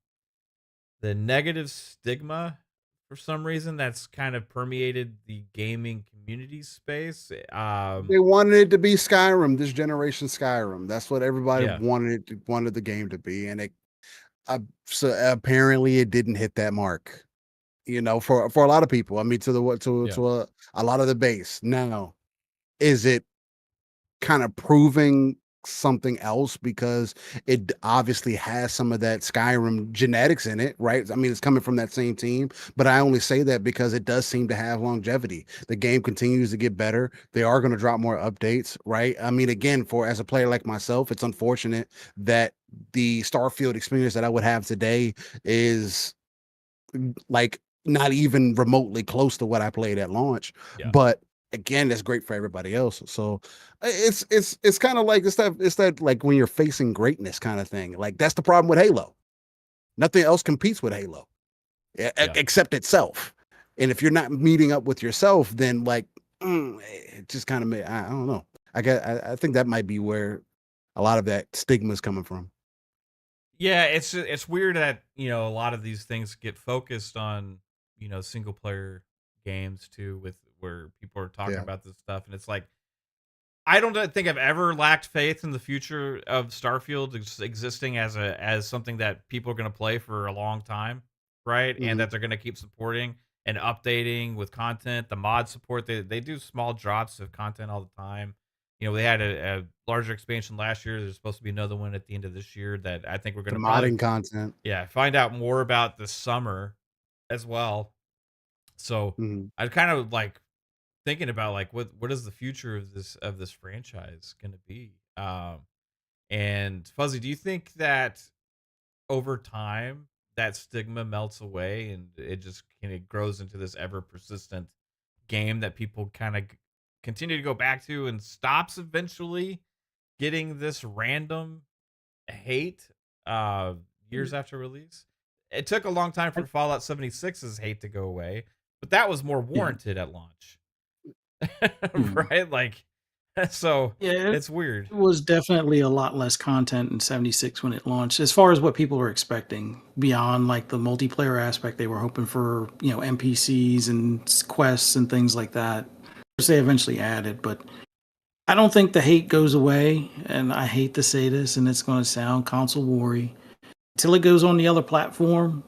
negative stigma. For some reason, that's kind of permeated the gaming community space.
They wanted it to be Skyrim, this generation Skyrim. That's what everybody wanted the game to be, and so apparently it didn't hit that mark. You know, for a lot of people. I mean, to a lot of the base. Now, is it kind of proving something else because it obviously has some of that Skyrim genetics in it, right? I mean, it's coming from that same team, but I only say that because it does seem to have longevity. The game continues to get better. They are going to drop more updates, right? I mean, again, for as a player like myself, it's unfortunate that the Starfield experience that I would have today is like not even remotely close to what I played at launch.
Yeah.
But again, that's great for everybody else. So it's kind of like it's that like when you're facing greatness kind of thing. Like that's the problem with Halo. Nothing else competes with Halo except itself. And if you're not meeting up with yourself, then like it just kind of I don't know. I think that might be where a lot of that stigma is coming from.
Yeah, it's weird that, a lot of these things get focused on, single player games too, with where people are talking
Yeah.
about this stuff, and it's like I don't think I've ever lacked faith in the future of Starfield existing as something that people are going to play for a long time, right? And that they're going to keep supporting and updating with content. The mod support, they do small drops of content all the time. They had a larger expansion last year. There's supposed to be another one at the end of this year that I think we're going
The
to
modding content.
find out more about this summer as well. So I'd kind of like thinking about like what is the future of this franchise going to be? And Fuzzy, do you think that over time that stigma melts away and it just kind of grows into this ever persistent game that people kind of continue to go back to and stops eventually getting this random hate years after release? It took a long time for Fallout 76's hate to go away, but that was more warranted at launch. Right? Like, so it's weird.
It was definitely a lot less content in 76 when it launched, as far as what people were expecting beyond like the multiplayer aspect. They were hoping for, NPCs and quests and things like that, which they eventually added. But I don't think the hate goes away. And I hate to say this, and it's going to sound console war-y. Until it goes on the other platform,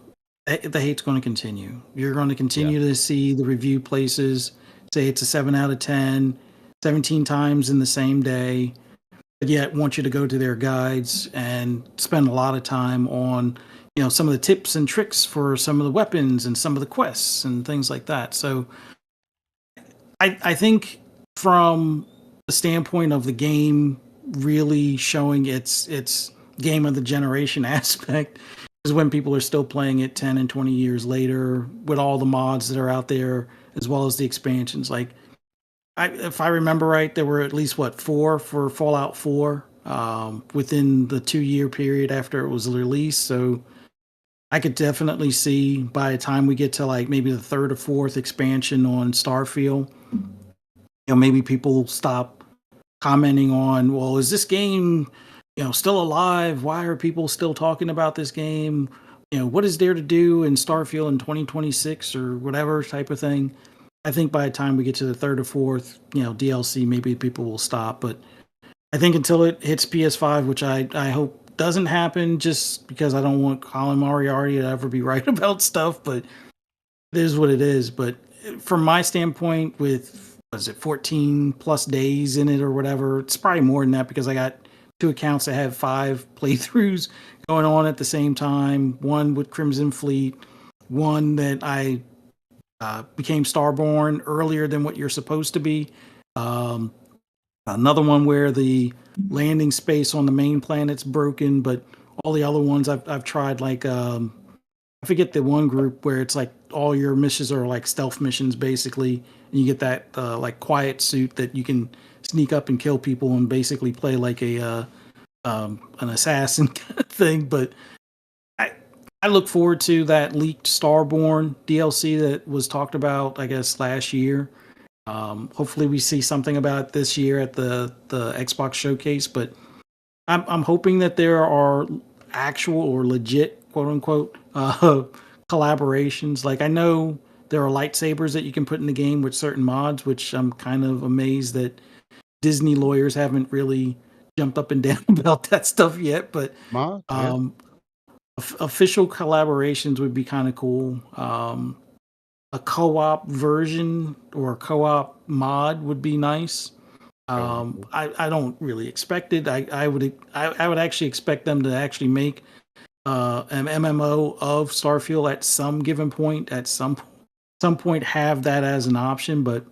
the hate's going to continue. You're going to continue to see the review places say it's a 7 out of 10, 17 times in the same day, but yet want you to go to their guides and spend a lot of time on, some of the tips and tricks for some of the weapons and some of the quests and things like that. So I think from the standpoint of the game really showing its game of the generation aspect is when people are still playing it 10 and 20 years later with all the mods that are out there, as well as the expansions. Like, if I remember right, there were at least 4 for Fallout 4 within the 2-year period after it was released. So I could definitely see by the time we get to like maybe the 3rd or 4th expansion on Starfield, maybe people stop commenting on, well, is this game, still alive? Why are people still talking about this game? What is there to do in Starfield in 2026 or whatever type of thing? I think by the time we get to the 3rd or 4th, DLC, maybe people will stop. But I think until it hits PS5, which I hope doesn't happen, just because I don't want Colin Moriarty to ever be right about stuff, but it is what it is. But from my standpoint, with, 14 plus days in it or whatever, it's probably more than that because I got 2 accounts that have 5 playthroughs going on at the same time. One with Crimson Fleet, one that I became Starborn earlier than what you're supposed to be. Another one where the landing space on the main planet's broken, but all the other ones I've tried, like I forget the one group where it's like all your missions are like stealth missions basically, and you get that like quiet suit that you can sneak up and kill people and basically play like a an assassin kind of thing. But I look forward to that leaked Starborn DLC that was talked about, I guess, last year. Hopefully we see something about it this year at the Xbox showcase, but I'm hoping that there are actual or legit, quote unquote, collaborations. Like, I know there are lightsabers that you can put in the game with certain mods, which I'm kind of amazed that Disney lawyers haven't really jumped up and down about that stuff yet. But official collaborations would be kind of cool. A co-op version or a co-op mod would be nice. I don't really expect it. I would actually expect them to actually make an MMO of Starfield at some given point. At some point, have that as an option. But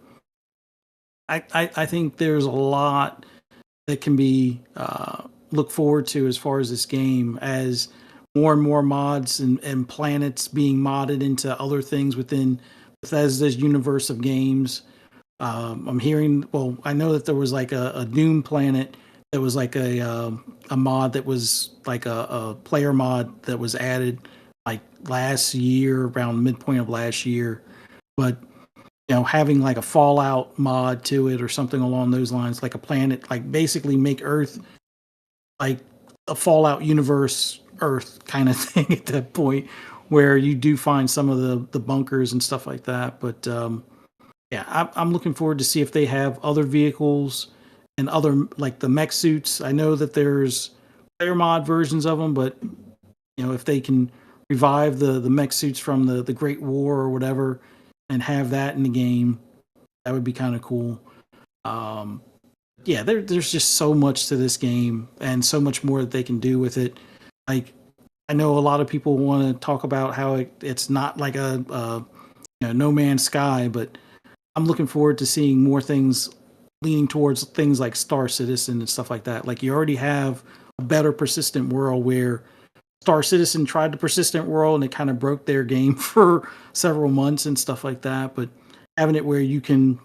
I think there's a lot that can be look forward to as far as this game, as more and more mods and planets being modded into other things within Bethesda's universe of games. I'm hearing, well, I know that there was like a Doom planet that was like a mod that was like a player mod that was added like last year, around midpoint of last year. But having like a Fallout mod to it or something along those lines, like a planet, like basically make Earth like a Fallout universe Earth kind of thing at that point, where you do find some of the bunkers and stuff like that. But yeah, I'm looking forward to see if they have other vehicles and other like the mech suits. I know that there's player mod versions of them, but if they can revive the mech suits from the Great War or whatever and have that in the game, that would be kind of cool. Yeah, there's just so much to this game and so much more that they can do with it. Like, I know a lot of people want to talk about how it's not like a No Man's Sky, but I'm looking forward to seeing more things leaning towards things like Star Citizen and stuff like that. Like, you already have a better persistent world, where Star Citizen tried the persistent world and it kind of broke their game for several months and stuff like that. But having it where you can,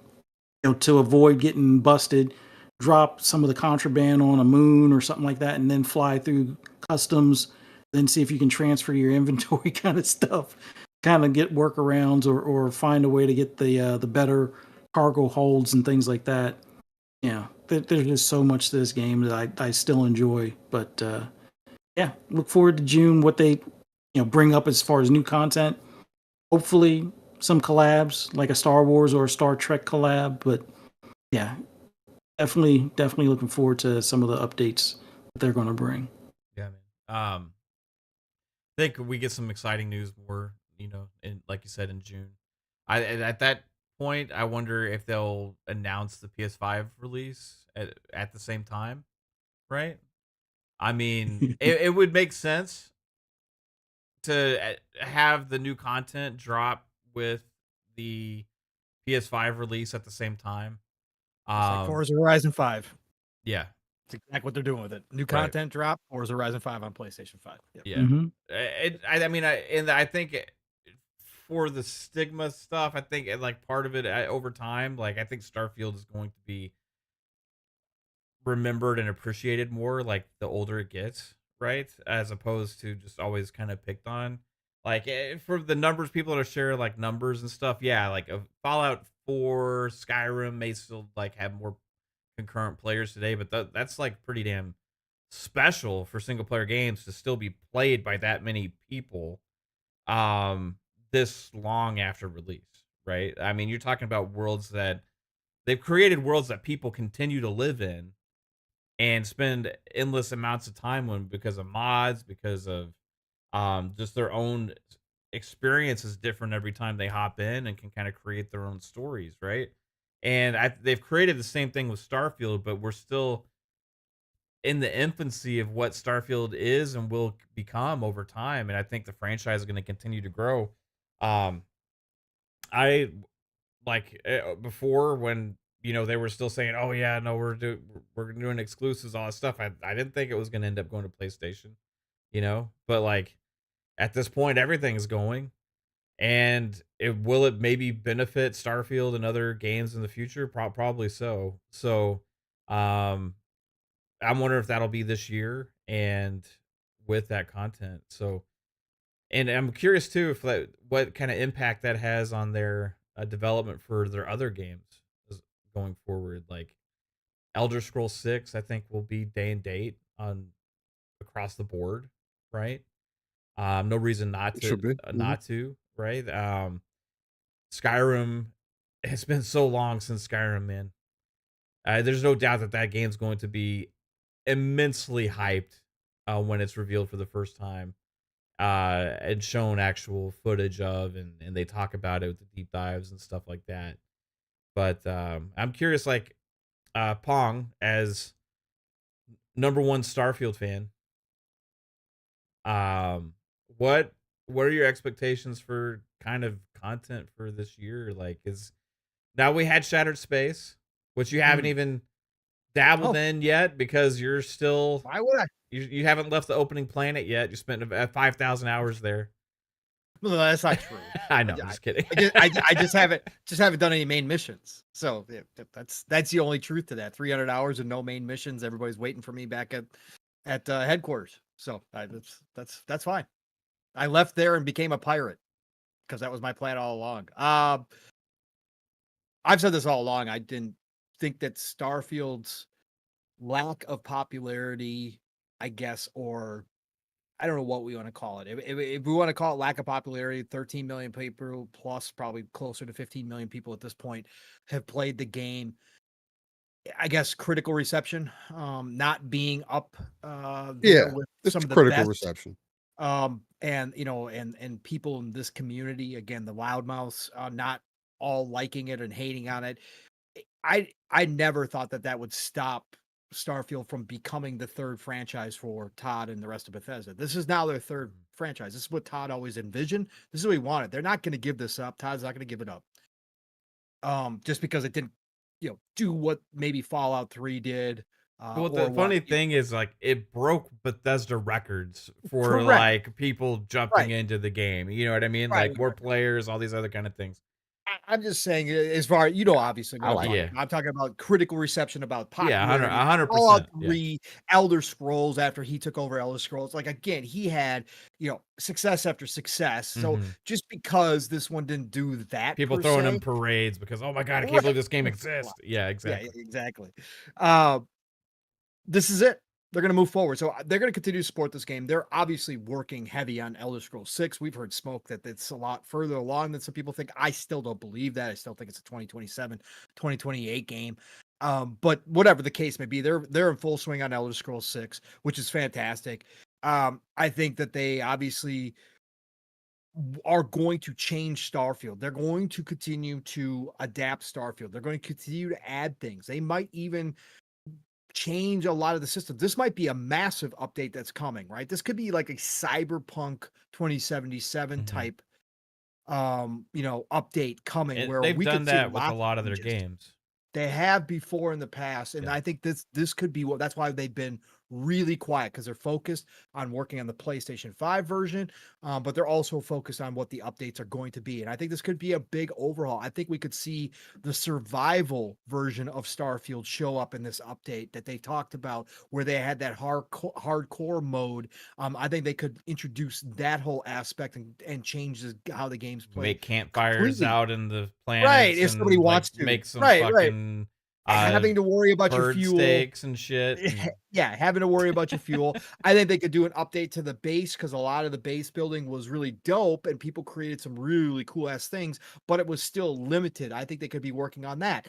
to avoid getting busted, drop some of the contraband on a moon or something like that, and then fly through customs, then see if you can transfer your inventory kind of stuff, kind of get workarounds or find a way to get the better cargo holds and things like that. There's just so much to this game that I still enjoy. But yeah, look forward to June, what they bring up as far as new content. Hopefully some collabs like a Star Wars or a Star Trek collab. But yeah, definitely looking forward to some of the updates that they're going to bring.
Yeah, man. I think we get some exciting news more, in, like you said, in June. At that point, I wonder if they'll announce the PS5 release at the same time, right? I mean, it would make sense to have the new content drop with the PS5 release at the same time.
Like Forza Horizon 5.
Yeah.
That's exactly what they're doing with it. New
Right.
content drop, Forza Horizon 5 on PlayStation 5. Yep.
Yeah.
Mm-hmm.
I think for the stigma stuff, I think like part of it over time, like I think Starfield is going to be remembered and appreciated more like the older it gets, right? As opposed to just always kind of picked on. Like for the numbers, people that are sharing like numbers and stuff, yeah, like Fallout 4, Skyrim may still like have more concurrent players today, but that's like pretty damn special for single player games to still be played by that many people this long after release, right? I mean, you're talking about worlds that they've created, worlds that people continue to live in and spend endless amounts of time on because of mods, because of just their own experience is different every time they hop in and can kind of create their own stories, right? And they've created the same thing with Starfield, but we're still in the infancy of what Starfield is and will become over time. And I think the franchise is going to continue to grow. I like before when they were still saying, "Oh yeah, no, we're doing exclusives, all that stuff." I didn't think it was going to end up going to PlayStation, but like at this point, everything is going. And will it maybe benefit Starfield and other games in the future? Probably so. So, I'm wondering if that'll be this year and with that content. So, and I'm curious too if what kind of impact that has on their development for their other games going forward. Like Elder Scrolls 6, I think will be day and date on across the board, right? No reason not
It
to,
should be. Mm-hmm.
not to, right? Skyrim, it's been so long since Skyrim, man. There's no doubt that that game's going to be immensely hyped when it's revealed for the first time and shown actual footage of, and they talk about it with the deep dives and stuff like that. But I'm curious, like, Pong, as #1 Starfield fan, um, what are your expectations for kind of content for this year? Like, is now we had Shattered Space, which you haven't even dabbled
Oh,
in yet because you're still
why would I?
you haven't left the opening planet yet. You spent 5,000 hours there.
No, that's not true.
I know, I'm just kidding.
I just haven't done any main missions. So yeah, that's the only truth to that. 300 hours and no main missions. Everybody's waiting for me back at headquarters. So that's fine. I left there and became a pirate because that was my plan all along. I've said this all along. I didn't think that Starfield's lack of popularity, I guess, or I don't know what we want to call it. If we want to call it lack of popularity, 13 million people plus, probably closer to 15 million people at this point, have played the game. I guess critical reception, not being up there with
It's
some of the
critical
best.
reception.
And and people in this community, again, the loudmouths, not all liking it and hating on it. I never thought that would stop Starfield from becoming the third franchise for Todd and the rest of Bethesda. This is now their third franchise. This is what Todd always envisioned. This is what he wanted. They're not going to give this up. Todd's not going to give it up. Just because it didn't, do what maybe Fallout 3 did.
Well, the funny thing is, like, it broke Bethesda records for
Correct.
like people jumping
Right.
into the game. You know what I mean?
Right,
Like more players, all these other kind of things.
I'm just saying, as far obviously, what
I
I'm
like
talking
it.
about. I'm talking about critical reception about
Yeah,
popularity.
100%.
Fallout
Yeah.
3, Elder Scrolls, after he took over Elder Scrolls, like again, he had success after success. So just because this one didn't do that,
People
per
throwing
se,
in parades because, oh my god, I can't believe this game exists. Yeah, exactly.
Yeah, exactly. This is it. They're going to move forward. So they're going to continue to support this game. They're obviously working heavy on Elder Scrolls 6. We've heard smoke that it's a lot further along than some people think. I still don't believe that. I still think it's a 2027, 2028 game. But whatever the case may be, they're in full swing on Elder Scrolls 6, which is fantastic. I think that they obviously are going to change Starfield. They're going to continue to adapt Starfield. They're going to continue to add things. They might even change a lot of the system. This might be a massive update that's coming, right? This could be like a Cyberpunk 2077 type update coming,
And
where
they've
we
done
could see
that with a
lots
lot of their
changes.
games.
They have before in the past, and
Yeah.
I think this could be that's why they've been really quiet, because they're focused on working on the PlayStation 5 version, but they're also focused on what the updates are going to be. And I think this could be a big overhaul. I think we could see the survival version of Starfield show up in this update that they talked about, where they had that hardcore mode. I think they could introduce that whole aspect and change how the game's played.
Make campfires
completely.
out in the planets,
Right, if somebody
and,
wants
like,
to.
make some
Right.
fucking
Having to worry about your
bird
fuel.
steaks and shit. And
Yeah, having to worry about your fuel. I think they could do an update to the base, because a lot of the base building was really dope and people created some really cool ass things, but it was still limited. I think they could be working on that.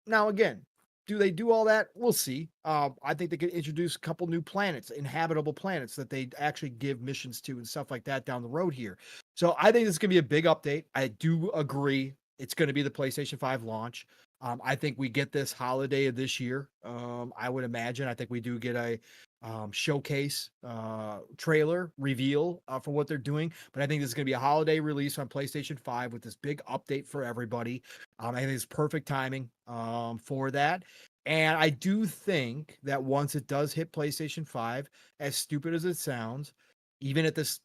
Now, again, do they do all that? We'll see. I think they could introduce a couple new planets, inhabitable planets that they actually give missions to and stuff like that down the road here. So I think this is going to be a big update. I do agree it's going to be the PlayStation 5 launch. I think we get this holiday of this year. I would imagine. I think we do get a showcase trailer reveal for what they're doing. But I think this is going to be a holiday release on PlayStation 5 with this big update for everybody. I think it's perfect timing for that. And I do think that once it does hit PlayStation 5, as stupid as it sounds, even at this,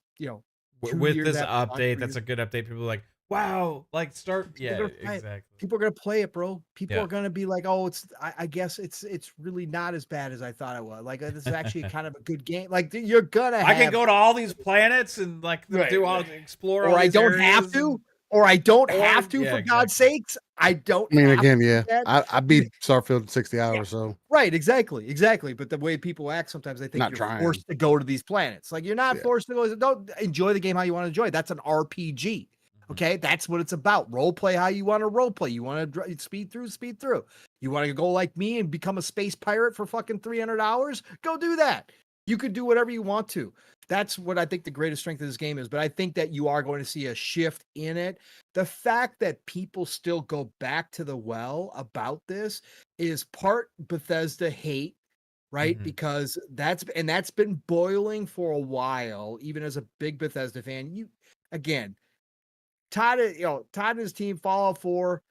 with this update, that's a good update. People are like, wow, like exactly.
People are gonna play it, bro. People are gonna be like, oh, I guess it's really not as bad as I thought it was. Like, this is actually kind of a good game. Like, you're gonna
I can go to all these planets and like explore,
or I don't have to, or I don't have to, for God's sakes. I don't.
I mean,
have
again,
to
I beat Starfield in 60 hours, so
right, exactly. But the way people act, sometimes they think
Not
you're
trying.
forced to go to these planets. Like, you're not forced to go. Don't enjoy the game how you want to enjoy it. That's an RPG. Okay, that's what it's about. Role play how you want to role play. You want to speed through. You want to go like me and become a space pirate for fucking 300 hours? Go do that. You could do whatever you want to. That's what I think the greatest strength of this game is. But I think that you are going to see a shift in it. The fact that people still go back to the well about this is part Bethesda hate, right? Because that's been boiling for a while, even as a big Bethesda fan. Todd and his team, Fallout 4,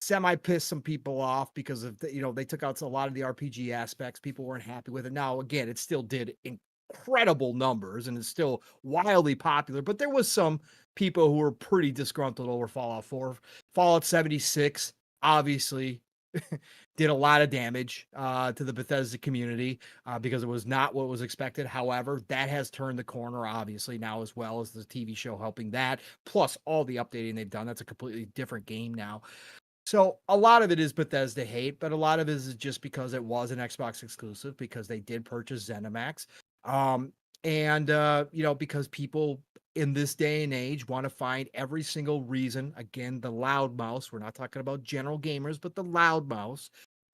semi-pissed some people off because of they took out a lot of the RPG aspects. People weren't happy with it. Now, again, it still did incredible numbers and it's still wildly popular, but there was some people who were pretty disgruntled over Fallout 4. Fallout 76, obviously, did a lot of damage to the Bethesda community because it was not what was expected. However, that has turned the corner, obviously, now, as well as the TV show helping that, plus all the updating they've done. That's a completely different game now. So a lot of it is Bethesda hate, but a lot of it is just because it was an Xbox exclusive, because they did purchase Zenimax. Because people in this day and age want to find every single reason. Again, the loudmouths, we're not talking about general gamers, but the loudmouths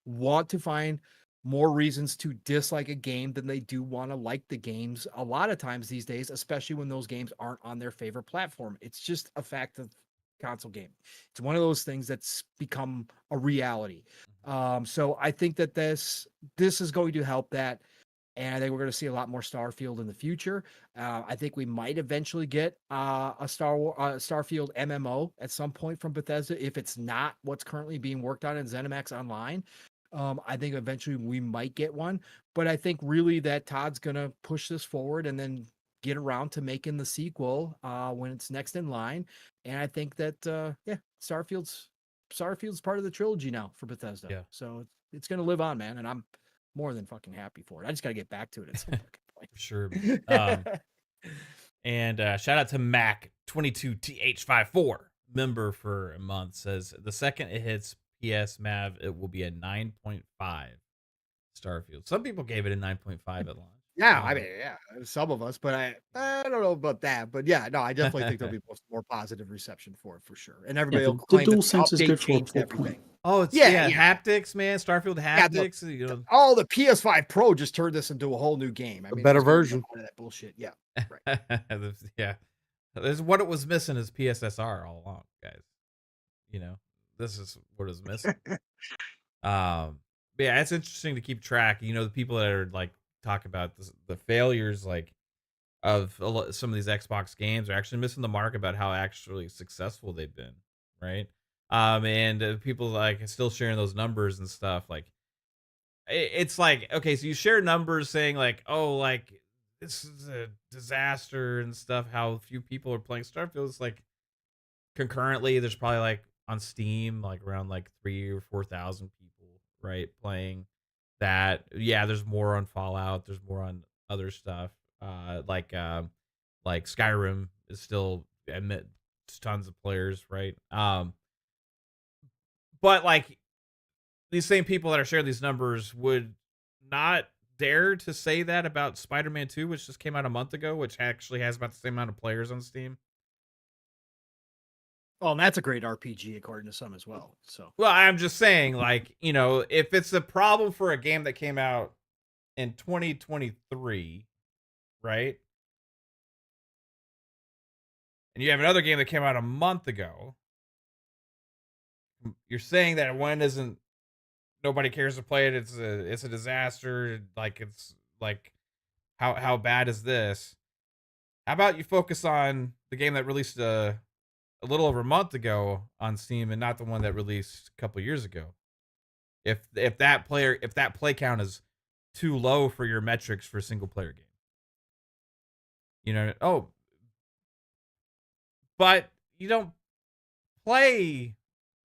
want to find more reasons to dislike a game than they do want to like the games a lot of times these days, especially when those games aren't on their favorite platform. It's just a fact of console game. It's one of those things that's become a reality. So I think that this is going to help that. And I think we're going to see a lot more Starfield in the future. I think we might eventually get a Starfield MMO at some point from Bethesda, if it's not what's currently being worked on in ZeniMax Online. I think eventually we might get one. But I think really that Todd's going to push this forward and then get around to making the sequel when it's next in line. And I think that Starfield's part of the trilogy now for Bethesda.
Yeah.
So it's going to live on, man. And I'm more than fucking happy for it. I just got to get back to it at some fucking point.
Sure. And shout out to Mac22TH54, member for a month, says the second it hits PS Mav, it will be a 9.5 Starfield. Some people gave it a 9.5 at launch.
Yeah, I mean, yeah, some of us, but I don't know about that. But yeah, no, I definitely think there'll be more positive reception for it for sure. And everybody will claim
the
that
DualSense is good for a
changed
full
everything.
point.
Oh, it's haptics, man. Starfield haptics.
The PS5 Pro just turned this into a whole new game. I mean,
a better version
of that bullshit. Yeah,
right. Yeah, this is what it was missing is PSSR all along, guys. This is what is missing. Yeah, it's interesting to keep track. The people that are like talk about the failures of some of these Xbox games are actually missing the mark about how actually successful they've been, right? And people still sharing those numbers and stuff. Like it's like, okay, so you share numbers saying this is a disaster and stuff, how few people are playing Starfield. It's like concurrently there's probably on Steam around 3,000 or 4,000 people, right, playing that. Yeah, there's more on Fallout, there's more on other stuff. Like Skyrim is still tons of players, right? But these same people that are sharing these numbers would not dare to say that about Spider-Man 2, which just came out a month ago, which actually has about the same amount of players on Steam.
Oh, and that's a great RPG according to some as well. So,
well, I'm just saying, if it's a problem for a game that came out in 2023, right? And you have another game that came out a month ago, you're saying that one isn't, nobody cares to play it. It's a disaster. How bad is this? How about you focus on the game that released a little over a month ago on Steam and not the one that released a couple years ago? If that play count is too low for your metrics for a single player game, but you don't play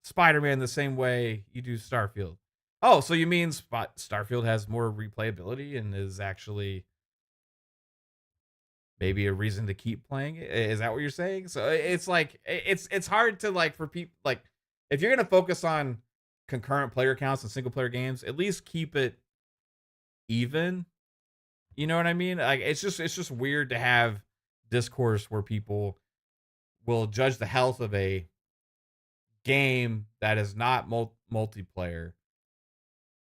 Spider-Man the same way you do Starfield. Oh, so you mean Starfield has more replayability and is actually maybe a reason to keep playing it? Is that what you're saying? So it's it's hard to for people, if you're going to focus on concurrent player counts in single player games, at least keep it even. You know what I mean? It's just weird to have discourse where people will judge the health of a game that is not multiplayer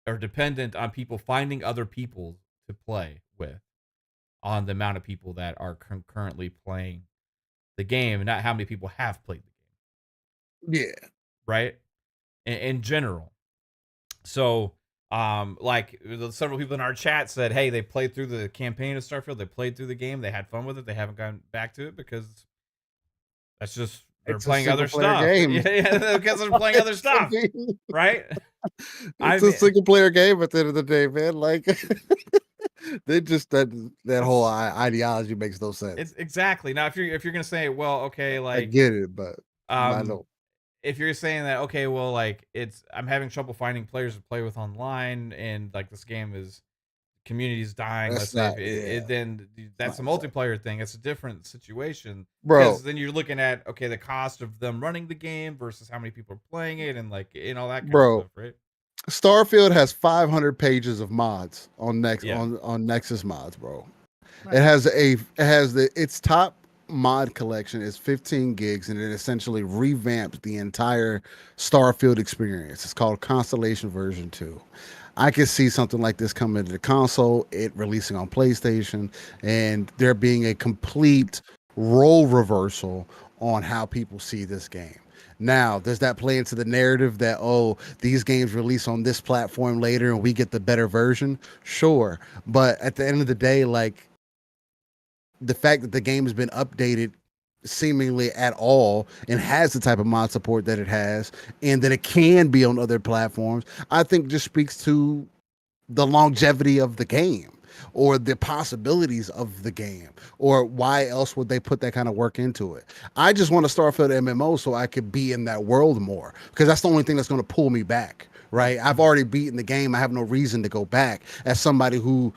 or dependent on people finding other people to play with. on the amount of people that are currently playing the game, and not how many people have played the game.
Yeah.
Right? In general. So, like several people in our chat said, hey, they played through the campaign of Starfield, they played through the game, they had fun with it, they haven't gone back to it because that's just they're playing other stuff.
Game.
Yeah, because they're playing other stuff, right?
It's a single player game at the end of the day, man. Like they just that whole ideology makes no sense.
It's exactly. Now, if you're gonna say, well, okay, like
I get it, but I don't.
If you're saying that, okay, well, like I'm having trouble finding players to play with online, and like this game is community's dying.
That's
let's
not,
say, then that's a multiplayer thing. It's a different situation,
bro.
Because then you're looking at the cost of them running the game versus how many people are playing it, and like all that kind of stuff, right?
Starfield has 500 pages of mods on on Nexus mods, bro. Nice. It has its top mod collection is 15 gigs, and it essentially revamps the entire Starfield experience. It's called Constellation version 2. I could see something like this coming to the console, it releasing on PlayStation, and there being a complete role reversal on how people see this game. Now, does that play into the narrative that, these games release on this platform later and we get the better version? Sure. But at the end of the day, like, the fact that the game has been updated seemingly at all and has the type of mod support that it has, and that it can be on other platforms, I think just speaks to the longevity of the game, or the possibilities of the game, or why else would they put that kind of work into it. I just want a Starfield MMO so I could be in that world more, because that's the only thing that's going to pull me back, right? I've already beaten the game. I have no reason to go back. As somebody who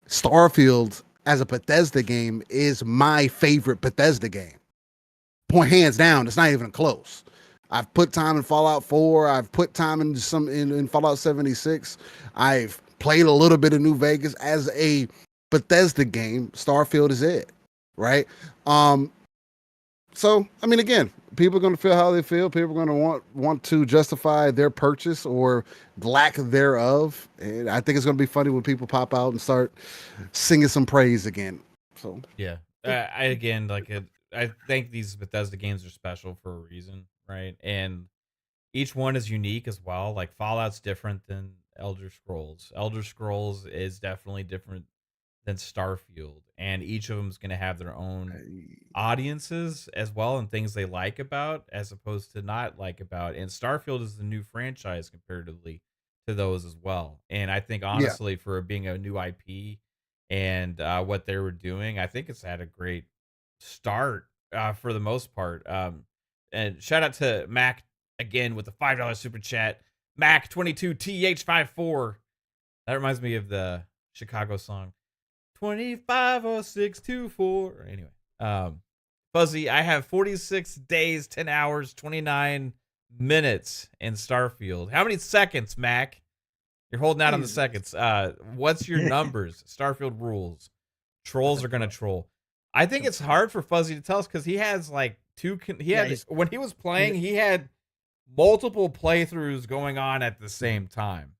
Starfield as a Bethesda game is my favorite Bethesda game. Point hands down, it's not even close. I've put time in Fallout 4. I've put time in in Fallout 76. I've played a little bit of New Vegas. As a Bethesda game, Starfield is it, right? So, I mean, again, people are going to feel how they feel. People are going to want to justify their purchase or lack thereof. And I think it's going to be funny when people pop out and start singing some praise again. So,
yeah, I think these Bethesda games are special for a reason, right? And each one is unique as well. Like Fallout's different than Elder Scrolls. Elder Scrolls is definitely different than Starfield, and each of them is going to have their own audiences as well, and things they like about as opposed to not like about. And Starfield is the new franchise comparatively to those as well. And I think honestly, for being a new IP and what they were doing, I think it's had a great start for the most part. And shout out to Mac again with the $5 super chat. Mac 22TH54. That reminds me of the Chicago song 250624. Anyway, Fuzzy, I have 46 days, 10 hours, 29 minutes in Starfield. How many seconds, Mac? You're holding out on the seconds. What's your numbers? Starfield rules. Trolls are gonna troll. I think it's hard for Fuzzy to tell us because he has like when he was playing, he had multiple playthroughs going on at the same time.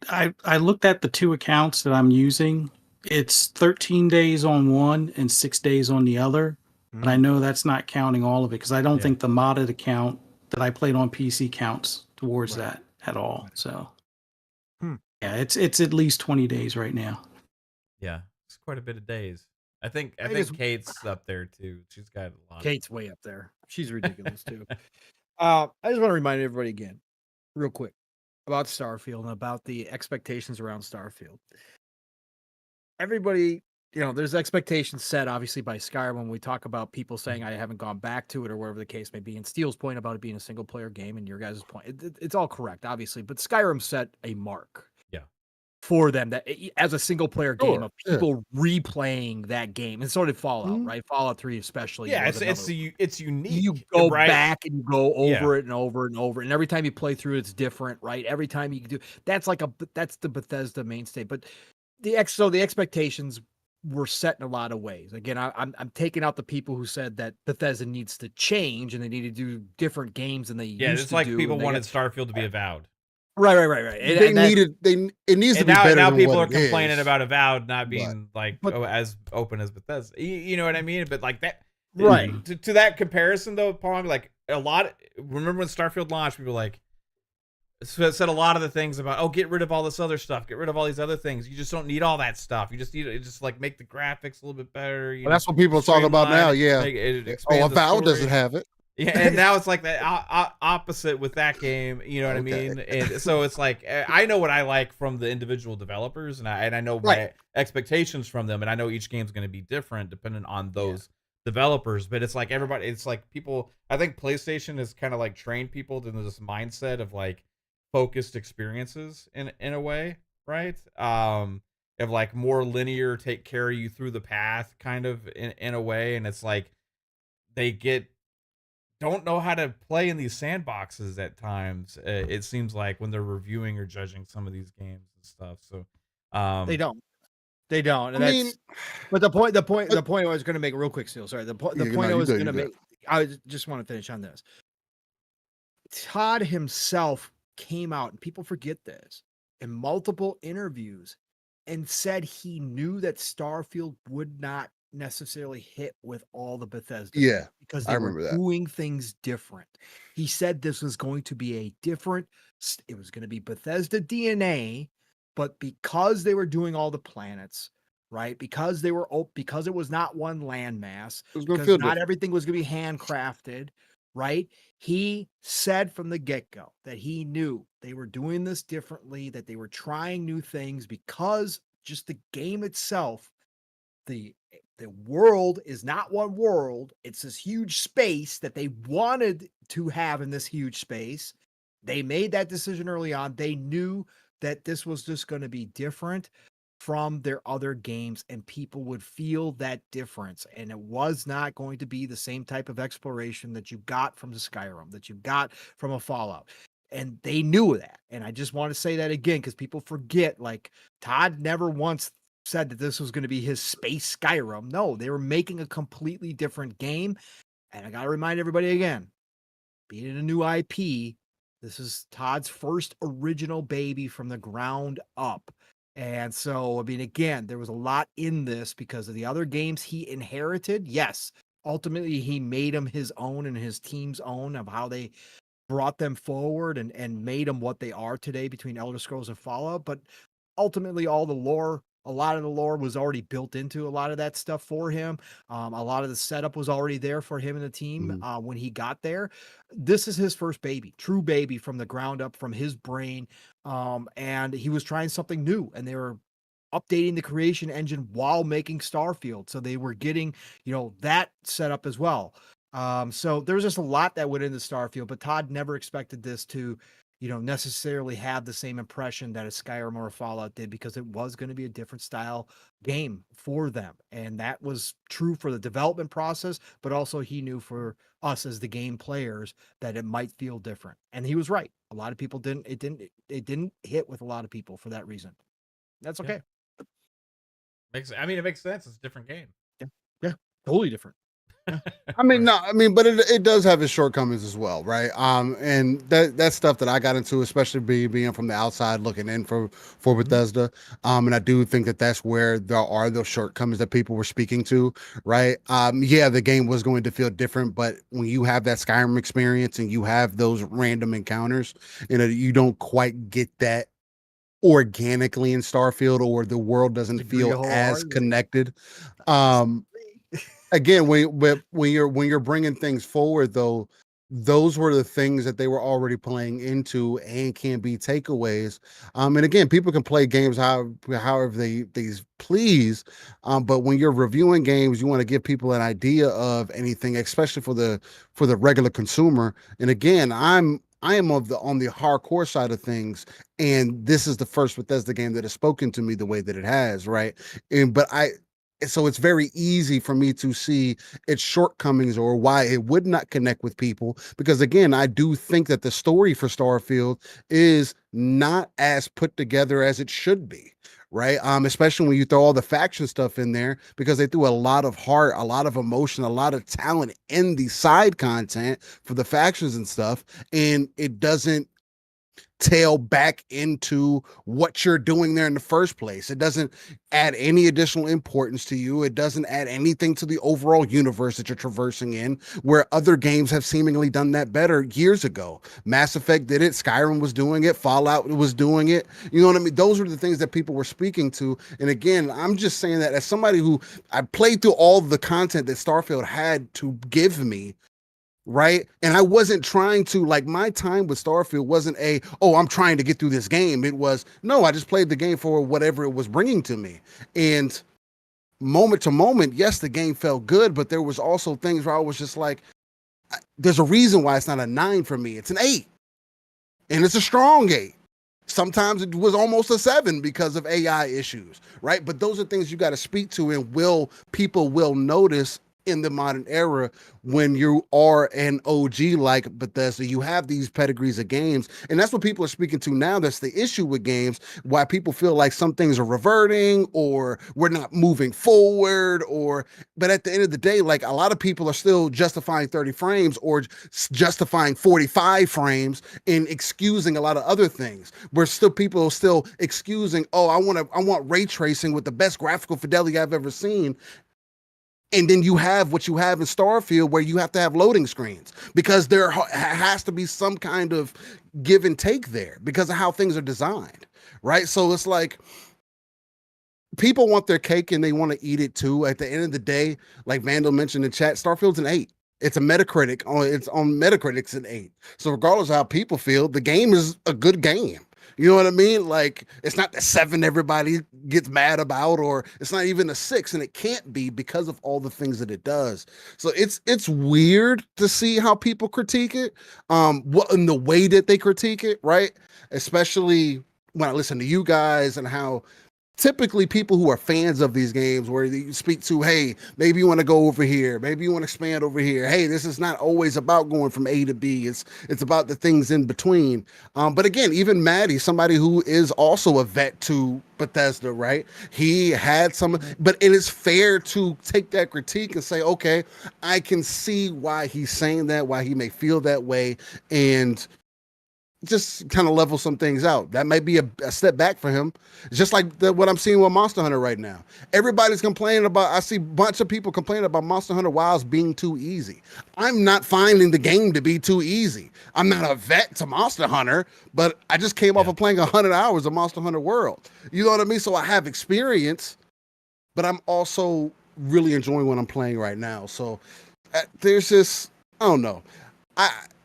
I looked at the two accounts that I'm using. It's 13 days on one and 6 days on the other. But I know that's not counting all of it, because I don't think the modded account that I played on PC counts towards that at all. So yeah, it's at least 20 days right now.
Yeah, it's quite a bit of days. I think Kate's up there too. She's got a lot.
Kate's way up there. She's ridiculous too. I just want to remind everybody again, real quick, about Starfield and about the expectations around Starfield. Everybody, there's expectations set obviously by Skyrim when we talk about people saying I haven't gone back to it or whatever the case may be. And Steele's point about it being a single player game and your guys' point, it's all correct, obviously. But Skyrim set a mark. For them, that as a single player game of people replaying that game, and so did Fallout, right? Fallout 3 especially.
Yeah, it's unique.
You go back and you go over it and over and over, and every time you play through, it's different, right? Every time you do, that's the Bethesda mainstay. But the expectations were set in a lot of ways. Again, I'm taking out the people who said that Bethesda needs to change and they need to do different games than they used to do.
Yeah, it's like people wanted Starfield to be Avowed.
Right.
It needs to be
now,
better
now
than
people
what
are
it
complaining
is.
about Avowed not being
but
as open as Bethesda. You know what I mean? But like that,
right.
to that comparison though, Paul, I'm like remember when Starfield launched, people were like said a lot of the things about, oh, get rid of all this other stuff, get rid of all these other things. You just don't need all that stuff. You just need it. Just like make the graphics a little bit better.
Well, that's what people are talking about now. Yeah.
Avowed
doesn't have it.
Yeah, and now it's like the opposite with that game. You know what I mean? And so it's like I know what I like from the individual developers, and I know my expectations from them, and I know each game's going to be different depending on those developers. But it's like everybody, it's like people. I think PlayStation has kind of like trained people to this mindset of like focused experiences in a way, right? Of like more linear, take care of you through the path kind of in a way, and it's like they don't know how to play in these sandboxes at times. It seems like when they're reviewing or judging some of these games and stuff. So
they don't. And but the point I was going to make real quick, Steel. Sorry. The point I was going to make. I just want to finish on this. Todd himself came out, and people forget this, in multiple interviews, and said he knew that Starfield would not necessarily hit with all the Bethesda because they were doing things different. He said this was going to be a different, it was going to be Bethesda DNA, but because they were doing all the planets, right? Because because it was not one landmass, because not everything was going to be handcrafted, right? He said from the get-go that he knew they were doing this differently, that they were trying new things because just the game itself, the world is not one world. It's this huge space that they wanted to have in this huge space. They made that decision early on. They knew that this was just going to be different from their other games, and people would feel that difference. And it was not going to be the same type of exploration that you got from the Skyrim, that you got from a Fallout. And they knew that. And I just want to say that again, because people forget, like, Todd never once said that this was going to be his space Skyrim. No, they were making a completely different game. And I got to remind everybody again, being a new IP, this is Todd's first original baby from the ground up. And so, I mean, again, there was a lot in this because of the other games he inherited. Yes, ultimately he made them his own and his team's own of how they brought them forward and made them what they are today between Elder Scrolls and Fallout. But ultimately, all the lore, a lot of the lore was already built into a lot of that stuff for him. A lot of the setup was already there for him and the team when he got there. This is his first baby, true baby from the ground up, from his brain. And he was trying something new, and they were updating the creation engine while making Starfield. So they were getting, that set up as well. So there was just a lot that went into Starfield, but Todd never expected this to necessarily have the same impression that a Skyrim or a Fallout did, because it was going to be a different style game for them. And that was true for the development process, but also he knew for us as the game players that it might feel different. And he was right. A lot of people it didn't hit with a lot of people for that reason. That's okay.
Yeah. It makes sense. It's a different game.
Yeah. Totally different.
But it does have its shortcomings as well, right? And that's stuff that I got into, especially being from the outside looking in for Bethesda. And I do think that that's where there are those shortcomings that people were speaking to, right? The game was going to feel different, but when you have that Skyrim experience and you have those random encounters, you don't quite get that organically in Starfield, or the world doesn't feel as connected. Again, when you're bringing things forward, though, those were the things that they were already playing into and can be takeaways. And again, people can play games however they please. But when you're reviewing games, you want to give people an idea of anything, especially for the regular consumer. And again, I am on the hardcore side of things, and this is the first Bethesda game that has spoken to me the way that it has, right? So it's very easy for me to see its shortcomings or why it would not connect with people. Because again, I do think that the story for Starfield is not as put together as it should be, right? Especially when you throw all the faction stuff in there, because they threw a lot of heart, a lot of emotion, a lot of talent in the side content for the factions and stuff. And it doesn't tail back into what you're doing there in the first place. It doesn't add any additional importance to you. It doesn't add anything to the overall universe that you're traversing in, where other games have seemingly done that better years ago. Mass Effect did it. Skyrim was doing it. Fallout was doing it. You know what I mean? Those were the things that people were speaking to. And again, I'm just saying that as somebody who I played through all the content that Starfield had to give me, right? And I wasn't trying to, like, my time with Starfield wasn't I'm trying to get through this game. It was, no, I just played the game for whatever it was bringing to me. And moment to moment, yes, the game felt good, but there was also things where I was just like, there's a reason why it's not a 9 for me. It's an 8. And it's a strong 8. Sometimes it was almost a 7 because of AI issues, right? But those are things you got to speak to, and people will notice in the modern era when you are an OG like Bethesda. You have these pedigrees of games, and that's what people are speaking to now. That's the issue with games, why people feel like some things are reverting or we're not moving forward, but at the end of the day, like, a lot of people are still justifying 30 frames or justifying 45 frames and excusing a lot of other things. People are still excusing, I want ray tracing with the best graphical fidelity I've ever seen. And then you have what you have in Starfield, where you have to have loading screens because there has to be some kind of give and take there because of how things are designed, right? So it's like people want their cake and they want to eat it too. At the end of the day, like Vandal mentioned in chat, Starfield's an 8. It's a Metacritic. It's on Metacritic's an 8. So regardless of how people feel, the game is a good game. You know what I mean? Like, it's not the 7 everybody gets mad about, or it's not even a 6, and it can't be because of all the things that it does. So it's weird to see how people critique it, in the way that they critique it, right? Especially when I listen to you guys and how typically people who are fans of these games, where you speak to, hey, maybe you want to go over here, maybe you want to expand over here. Hey, this is not always about going from A to B. It's about the things in between. But again, even Maddie, somebody who is also a vet to Bethesda, right? He had but it is fair to take that critique and say, okay, I can see why he's saying that, why he may feel that way, and just kind of level some things out. That might be a step back for him. It's just like what I'm seeing with Monster Hunter right now. Everybody's complaining about, I see a bunch of people complaining about Monster Hunter Wilds being too easy. I'm not finding the game to be too easy. I'm not a vet to Monster Hunter, but I just came off of playing 100 hours of Monster Hunter World. You know what I mean? So I have experience, but I'm also really enjoying what I'm playing right now. So there's just, I don't know.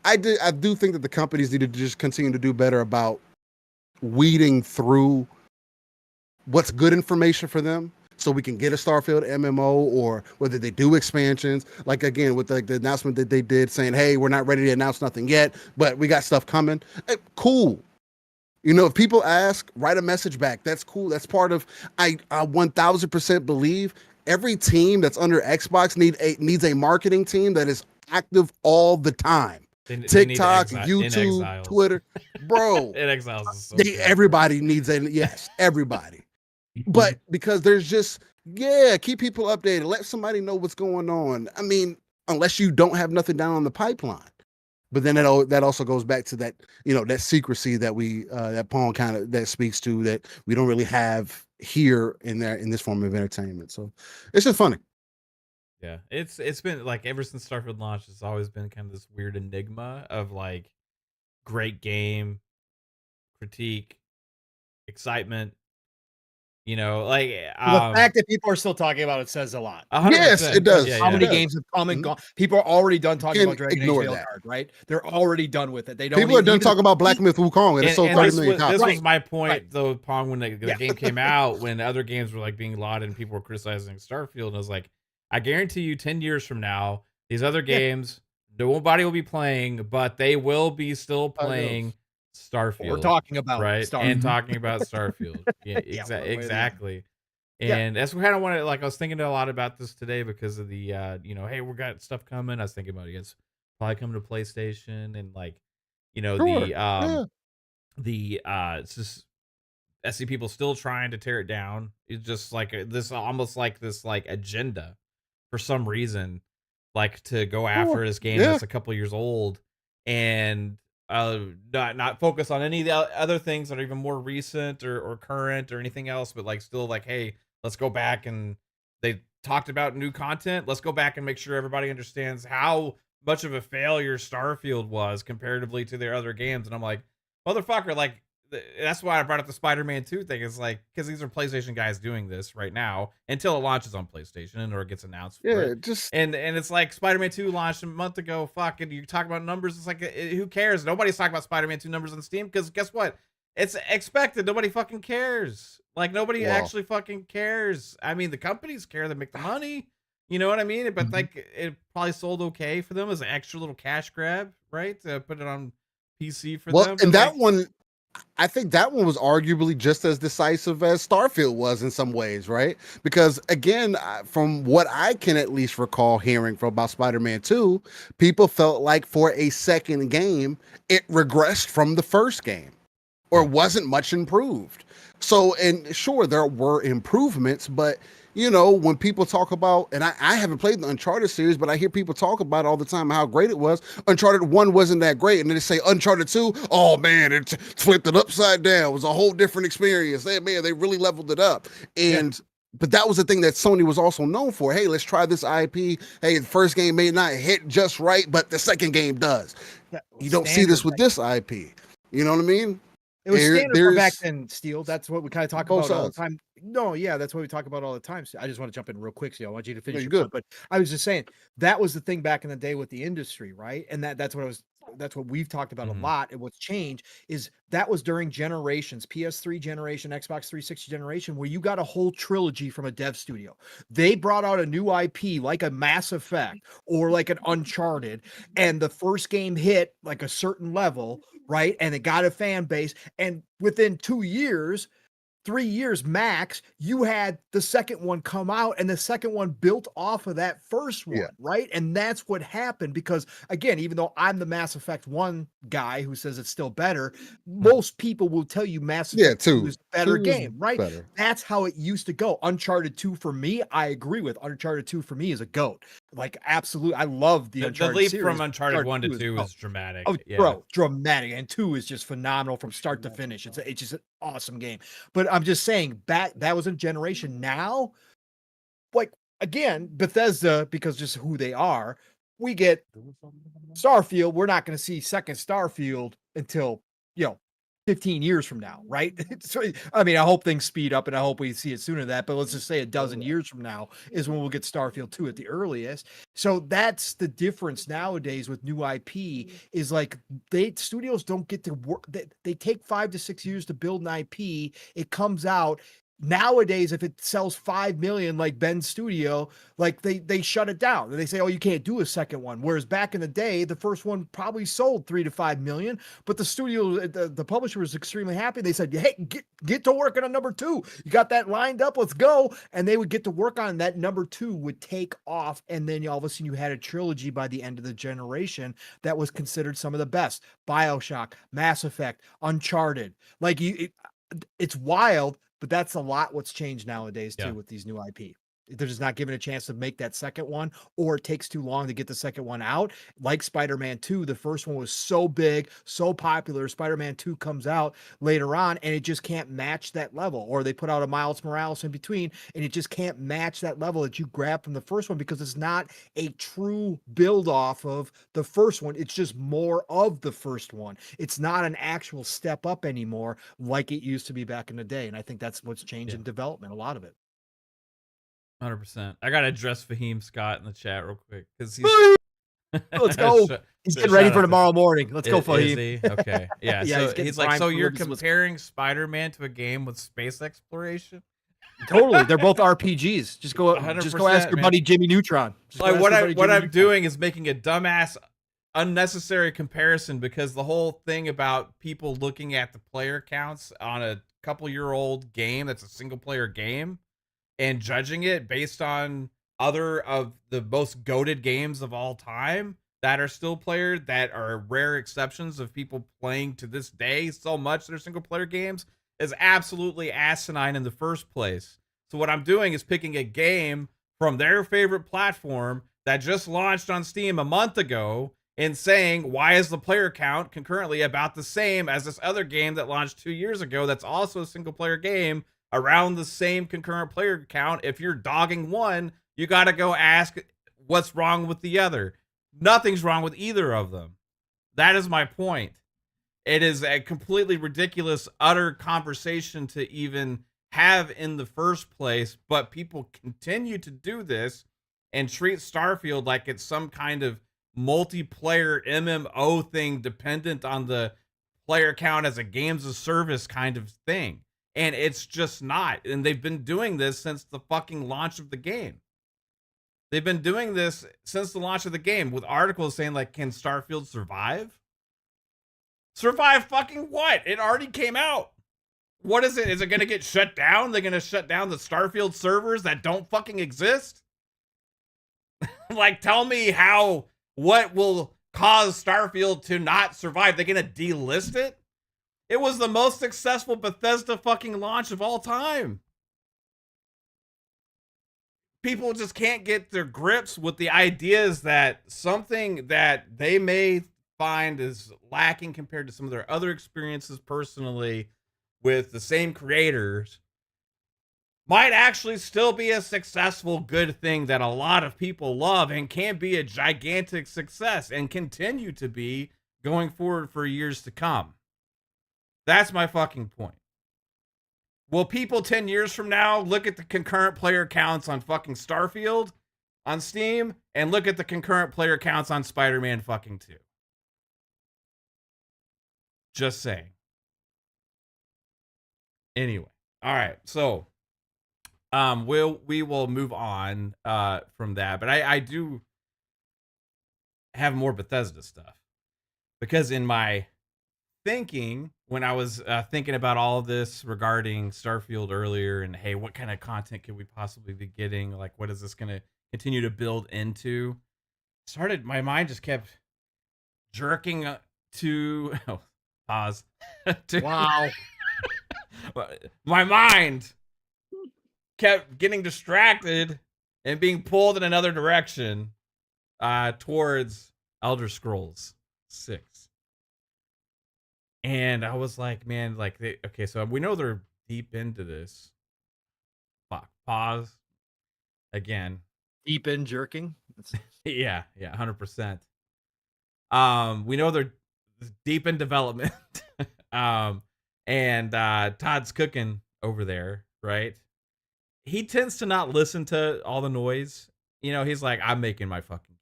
I do think that the companies need to just continue to do better about weeding through what's good information for them, so we can get a Starfield MMO, or whether they do expansions. Like, again, with the announcement that they did saying, hey, we're not ready to announce nothing yet, but we got stuff coming. Cool. You know, if people ask, write a message back. That's cool. That's part of, I 1000% believe every team that's under Xbox needs a marketing team that is active all the time. TikTok, YouTube, Twitter, bro.
In Exiles is so
everybody needs everybody. But because there's just, keep people updated. Let somebody know what's going on. I mean, unless you don't have nothing down on the pipeline. But then that also goes back to that, that secrecy that that Paul kind of that speaks to, that we don't really have here in this form of entertainment. So it's just funny.
Yeah, it's been like, ever since Starfield launched, it's always been kind of this weird enigma of like great game, critique, excitement. Like
the fact that people are still talking about it says a lot.
100%.
Yes, it does.
How many games have come and gone? People are already done talking about Dragon Age
Veilguard,
right? They're already done with it. They don't.
People are done talking about Black Myth Wukong, and it's sold 30 million copies.
This was my point, though, Pong, when the game came out, when other games were like being lauded and people were criticizing Starfield, and I was like, I guarantee you 10 years from now, these other games, nobody will be playing, but they will be still playing Starfield.
We're talking about
Starfield. And talking about Starfield. Yeah, exactly. And that's what kind of wanted, like, I was thinking a lot about this today because of the hey, we got stuff coming. I was thinking about it's probably coming to PlayStation, and like, it's just, I see people still trying to tear it down. It's just like this, almost like this like agenda for some reason, like to go after this game that's a couple years old. And not focus on any of the other things that are even more recent or current or anything else, but like still like, hey, let's go back, and they talked about new content. Let's go back and make sure everybody understands how much of a failure Starfield was comparatively to their other games. And I'm like, motherfucker, like that's why I brought up the Spider-Man 2 thing. Is like, because these are PlayStation guys doing this right now until it launches on PlayStation or it gets announced for it. And it's like Spider-Man 2 launched a month ago. Fuck, and you talk about numbers. It's like, who cares? Nobody's talking about Spider-Man 2 numbers on Steam because guess what? It's expected. Nobody fucking cares. Like nobody actually fucking cares. I mean, the companies care. They make the money. You know what I mean? But like, it probably sold okay for them as an extra little cash grab, right? To put it on PC for them.
And that one, I think that one was arguably just as decisive as Starfield was in some ways, right? Because again, from what I can at least recall hearing from about Spider-Man 2, people felt like for a second game, it regressed from the first game or wasn't much improved. So, and sure, there were improvements, but you know, when people talk about, and I haven't played the Uncharted series, but I hear people talk about it all the time how great it was. Uncharted 1 wasn't that great. And then they say Uncharted 2, oh man, it flipped it upside down. It was a whole different experience. They really leveled it up. And but that was the thing that Sony was also known for. Hey, let's try this IP. Hey, the first game may not hit just right, but the second game does. You don't see this with this IP. You know what I mean?
It was standard for back then, Steel. That's what we kind of talk about all the time. No, yeah, that's what we talk about all the time. So I just want to jump in real quick, Steel. I want you to finish your point, but I was just saying that was the thing back in the day with the industry, right? And that's what we've talked about a lot. And what's changed is that was during generations, PS3 generation, Xbox 360 generation, where you got a whole trilogy from a dev studio. They brought out a new IP like a Mass Effect or like an Uncharted, and the first game hit like a certain level, right? And it got a fan base. And within 2 years, 3 years max, you had the second one come out, and the second one built off of that first one, right? And that's what happened because, again, even though I'm the Mass Effect 1 guy who says it's still better, most people will tell you Mass Effect 2 is a better game, right? Better. That's how it used to go. Uncharted 2 for me, I agree with. Uncharted 2 for me is a GOAT. Like, absolutely. I love the Uncharted
leap
series.
from Uncharted 1 to 2 is dramatic.
Oh, bro, dramatic. And 2 is just phenomenal from start to finish. It's just an awesome game. But I'm just saying, back that was a generation. Now, like, again, Bethesda, because just who they are, we get Starfield. We're not going to see second Starfield until, 15 years from now, right? So, I mean, I hope things speed up and I hope we see it sooner than that, but let's just say a dozen years from now is when we'll get Starfield 2 at the earliest. So that's the difference nowadays with new IP is like studios don't get to work. They take 5 to 6 years to build an IP. It comes out. Nowadays, if it sells 5 million like Ben's studio, like they shut it down. They say, oh, you can't do a second one. Whereas back in the day, the first one probably sold 3 to 5 million, but the studio, the publisher was extremely happy. They said, hey, get to work on a number 2. You got that lined up, let's go. And they would get to work on that. Number 2 would take off. And then all of a sudden you had a trilogy by the end of the generation that was considered some of the best. BioShock, Mass Effect, Uncharted. Like it's wild. But that's a lot what's changed nowadays, too, with these new IP. They're just not given a chance to make that second one, or it takes too long to get the second one out. Like Spider-Man 2, the first one was so big, so popular. Spider-Man 2 comes out later on, and it just can't match that level. Or they put out a Miles Morales in between, and it just can't match that level that you grab from the first one because it's not a true build off of the first one. It's just more of the first one. It's not an actual step up anymore like it used to be back in the day. And I think that's what's changed in development, a lot of it.
100%. I gotta address Fahim Scott in the chat real quick because he's
let's go. He's getting ready for tomorrow morning. Let's go, Fahim.
Okay, yeah. So he's like, so you're comparing Spider-Man to a game with space exploration?
Totally, they're both RPGs. Just go ask your buddy Jimmy Neutron.
Like what I'm doing is making a dumbass, unnecessary comparison because the whole thing about people looking at the player counts on a couple-year-old game that's a single-player game and judging it based on other of the most goated games of all time that are still played, that are rare exceptions of people playing to this day so much their single player games, is absolutely asinine in the first place. So what I'm doing is picking a game from their favorite platform that just launched on Steam a month ago and saying, why is the player count concurrently about the same as this other game that launched 2 years ago that's also a single player game around the same concurrent player count? If you're dogging one, you got to go ask what's wrong with the other. Nothing's wrong with either of them. That is my point. It is a completely ridiculous, utter conversation to even have in the first place, but people continue to do this and treat Starfield like it's some kind of multiplayer MMO thing dependent on the player count as a games of service kind of thing. And it's just not. And they've been doing this since the fucking launch of the game. They've been doing this since the launch of the game with articles saying, like, can Starfield survive? Survive fucking what? It already came out. What is it? Is it going to get shut down? They're going to shut down the Starfield servers that don't fucking exist? Like, tell me what will cause Starfield to not survive? They're going to delist it? It was the most successful Bethesda fucking launch of all time. People just can't get their grips with the ideas that something that they may find is lacking compared to some of their other experiences personally with the same creators might actually still be a successful, good thing that a lot of people love and can be a gigantic success and continue to be going forward for years to come. That's my fucking point. Will people 10 years from now look at the concurrent player counts on fucking Starfield on Steam and look at the concurrent player counts on Spider-Man fucking 2? Just saying. Anyway, all right. So, we will move on from that, but I do have more Bethesda stuff because in my thinking, when I was thinking about all of this regarding Starfield earlier, and hey, what kind of content could we possibly be getting? Like, what is this going to continue to build into? My mind just kept jerking to pause.
Wow.
My mind kept getting distracted and being pulled in another direction towards Elder Scrolls 6. And I was like, man, like, okay, so we know they're deep into this. Pause. Again.
Deep in jerking?
Yeah, 100%. We know they're deep in development. And Todd's cooking over there, right? He tends to not listen to all the noise. You know, he's like, I'm making my fucking game.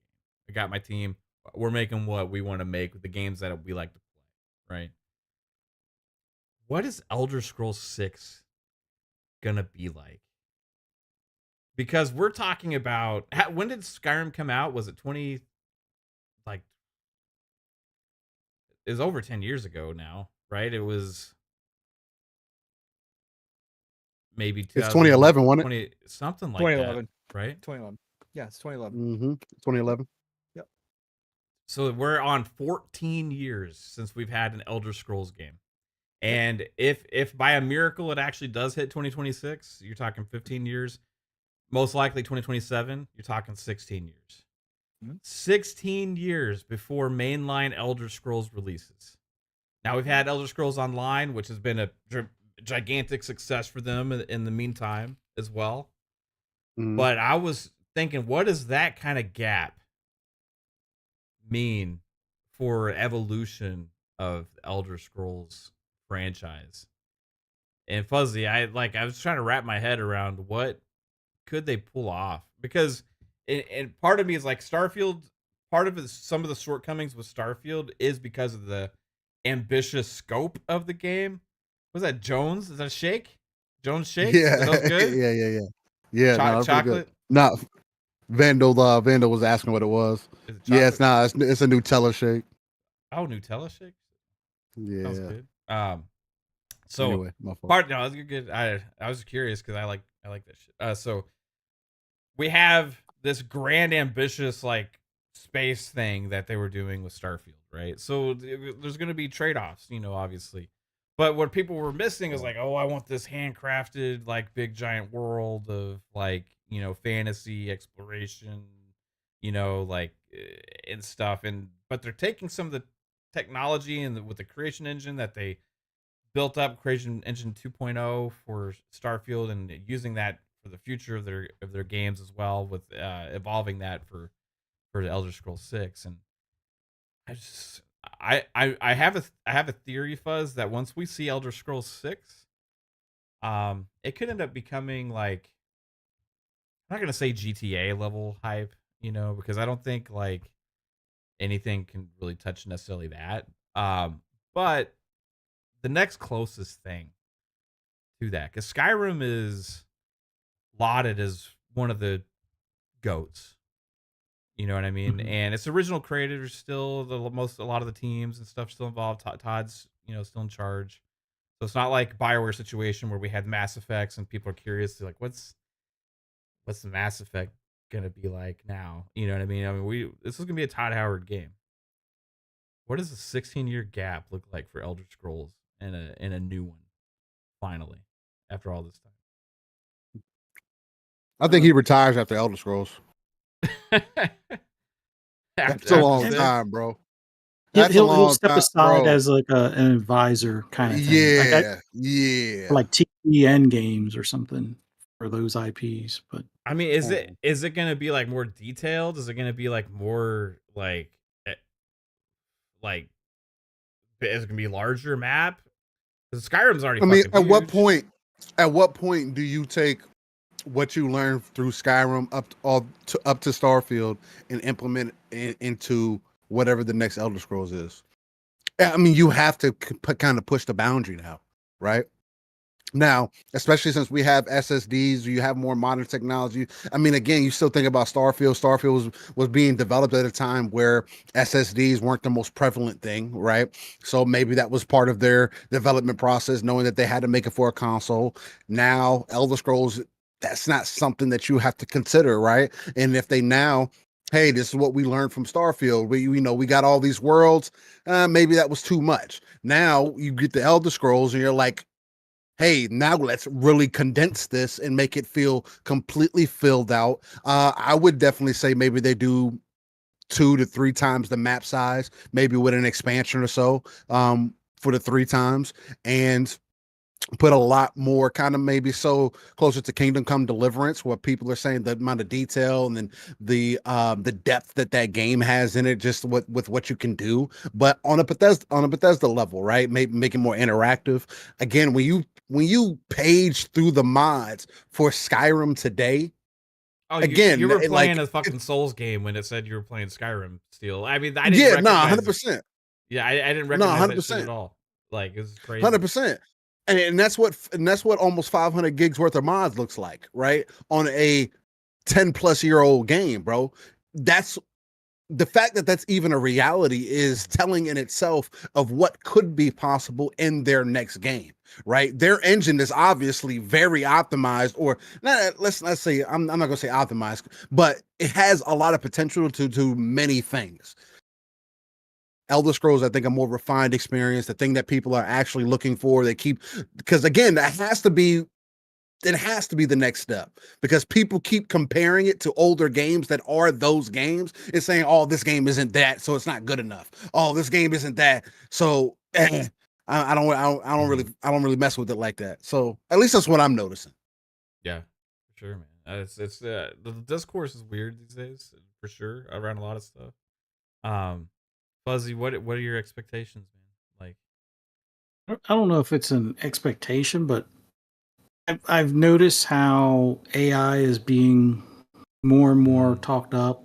I got my team. We're making what we want to make with the games that we like to play, right? What is Elder Scrolls 6 gonna be like? Because we're talking about, when did Skyrim come out? Was it 20, like, it was over 10 years ago now, right? It was maybe
it's 2011, wasn't it?
Something like
2011.
that, right?
2011. Yeah, it's 2011.
Mm-hmm. 2011.
Yep.
So we're on 14 years since we've had an Elder Scrolls game. And if by a miracle it actually does hit 2026, you're talking 15 years. Most likely 2027, you're talking 16 years. Mm-hmm. 16 years before mainline Elder Scrolls releases. Now we've had Elder Scrolls Online, which has been a gigantic success for them in the meantime as well. Mm. But I was thinking, what does that kind of gap mean for evolution of the Elder Scrolls franchise? And Fuzzy, I was trying to wrap my head around what could they pull off, because and part of me is like Starfield. Part of it, some of the shortcomings with Starfield is because of the ambitious scope of the game. Was that Jones? Is that Shake? Jones Shake?
Yeah,
are those good?
Yeah.
Chocolate.
No, Vandal was asking what it was. Yeah, it's not. It's a Nutella shake.
Oh, Nutella shake.
Yeah,
sounds good. So
anyway, my fault.
No, that's good. I was curious because I like that shit. So we have this grand, ambitious like space thing that they were doing with Starfield, right? So there's going to be trade-offs, obviously. But what people were missing is like, oh, I want this handcrafted, like, big giant world of like, fantasy exploration, like and stuff. But they're taking some of the technology and with the creation engine that they built up, creation engine 2.0 for Starfield, and using that for the future of their games as well, with evolving that for the Elder Scrolls 6. And I just I have a theory, Fuzz, that once we see Elder Scrolls 6, it could end up becoming like, I'm not gonna say GTA level hype, because I don't think like anything can really touch necessarily that. But the next closest thing to that, because Skyrim is lauded as one of the goats. You know what I mean?
Mhm.
And its original creators still, a lot of the teams and stuff still involved. Todd's still in charge. So it's not like BioWare situation where we had Mass Effects and people are curious to like, what's the Mass Effect gonna be like now? You know what I mean? I mean, this is gonna be a Todd Howard game. What does a 16-year gap look like for Elder Scrolls and a new one finally after all this
I think he retires after Elder Scrolls.
time?
That's a long
six?
time, bro.
He'll
That's a
he'll
long
step
time,
aside
bro.
as like an advisor kind of thing,
Yeah.
like TVN games or something for those IPs. But
I mean, is it gonna be like more detailed? Is it gonna be like more like is it gonna be larger map? Because Skyrim's already
I mean,
fucking
at what
huge.
point do you take what you learned through Skyrim up to Starfield and implement it into whatever the next Elder Scrolls is? I mean, you have to kind of push the boundary now, right? Now, especially since we have SSDs, you have more modern technology. I mean, again, you still think about Starfield. Starfield was being developed at a time where SSDs weren't the most prevalent thing, right? So maybe that was part of their development process, knowing that they had to make it for a console. Now, Elder Scrolls, that's not something that you have to consider, right? And if they now, hey, this is what we learned from Starfield. We got all these worlds. Maybe that was too much. Now you get the Elder Scrolls, and you're like, hey, now let's really condense this and make it feel completely filled out. I would definitely say maybe they do 2 to 3 times the map size, maybe with an expansion or so, for the 3 times, and put a lot more kind of maybe so closer to Kingdom Come Deliverance, where people are saying the amount of detail and then the depth that game has in it, just with what you can do, but on a Bethesda level, right? Make it more interactive. Again, when you page through the mods for Skyrim today,
Oh, you
again,
were playing a fucking Souls game when it said you were playing Skyrim still. I mean, I didn't
yeah, nah,
recognize
100%.
Yeah, I didn't
No,
recognize that shit
100%.
at all. Like, it's crazy.
100%. And that's what almost 500 gigs worth of mods looks like, right? On a 10 plus year old game, bro. That's the fact that that's even a reality is telling in itself of what could be possible in their next game, right? Their engine is obviously very optimized, or not, let's say I'm not gonna say optimized, but it has a lot of potential to do many things. Elder Scrolls, I think, a more refined experience, the thing that people are actually looking for. Because again, it has to be the next step, because people keep comparing it to older games that are those games and saying, oh, this game isn't that, so it's not good enough. Oh, this game isn't that. So I don't really mess with it like that. So at least that's what I'm noticing.
Yeah, for sure, man. It's the discourse is weird these days, for sure, around a lot of stuff. Fuzzy, what are your expectations, man? Like,
I don't know if it's an expectation, but I've noticed how AI is being more and more talked up.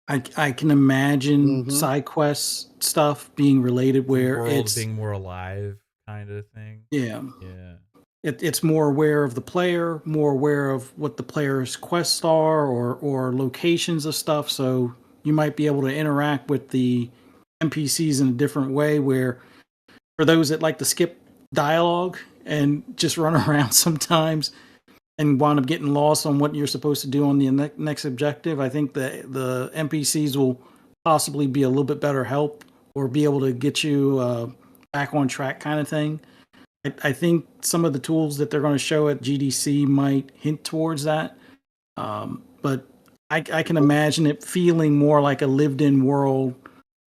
I can imagine
Mm-hmm.
side quest stuff being related
the
where
world
it's
being more alive, kind of thing.
yeah.
Yeah.
It's more aware of the player, more aware of what the player's quests are, or locations of stuff. So you might be able to interact with the NPCs in a different way. Where for those that like to skip dialogue and just run around sometimes and wind up getting lost on what you're supposed to do on the next objective, I think the NPCs will possibly be a little bit better help or be able to get you back on track, kind of thing. I think some of the tools that they're going to show at GDC might hint towards that. But I can imagine it feeling more like a lived-in world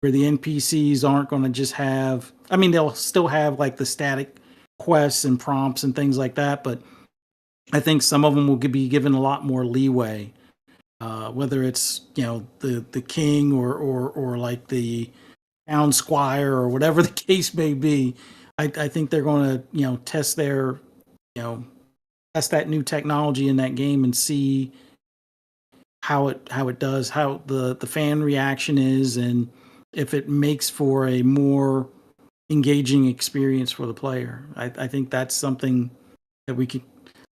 where the NPCs aren't going to just have. I mean, they'll still have like the static quests and prompts and things like that, but I think some of them will be given a lot more leeway. Whether it's the king or like the town squire or whatever the case may be, I think they're going to test their test that new technology in that game and see how it does, how the fan reaction is, and if it makes for a more engaging experience for the player. I think that's something that we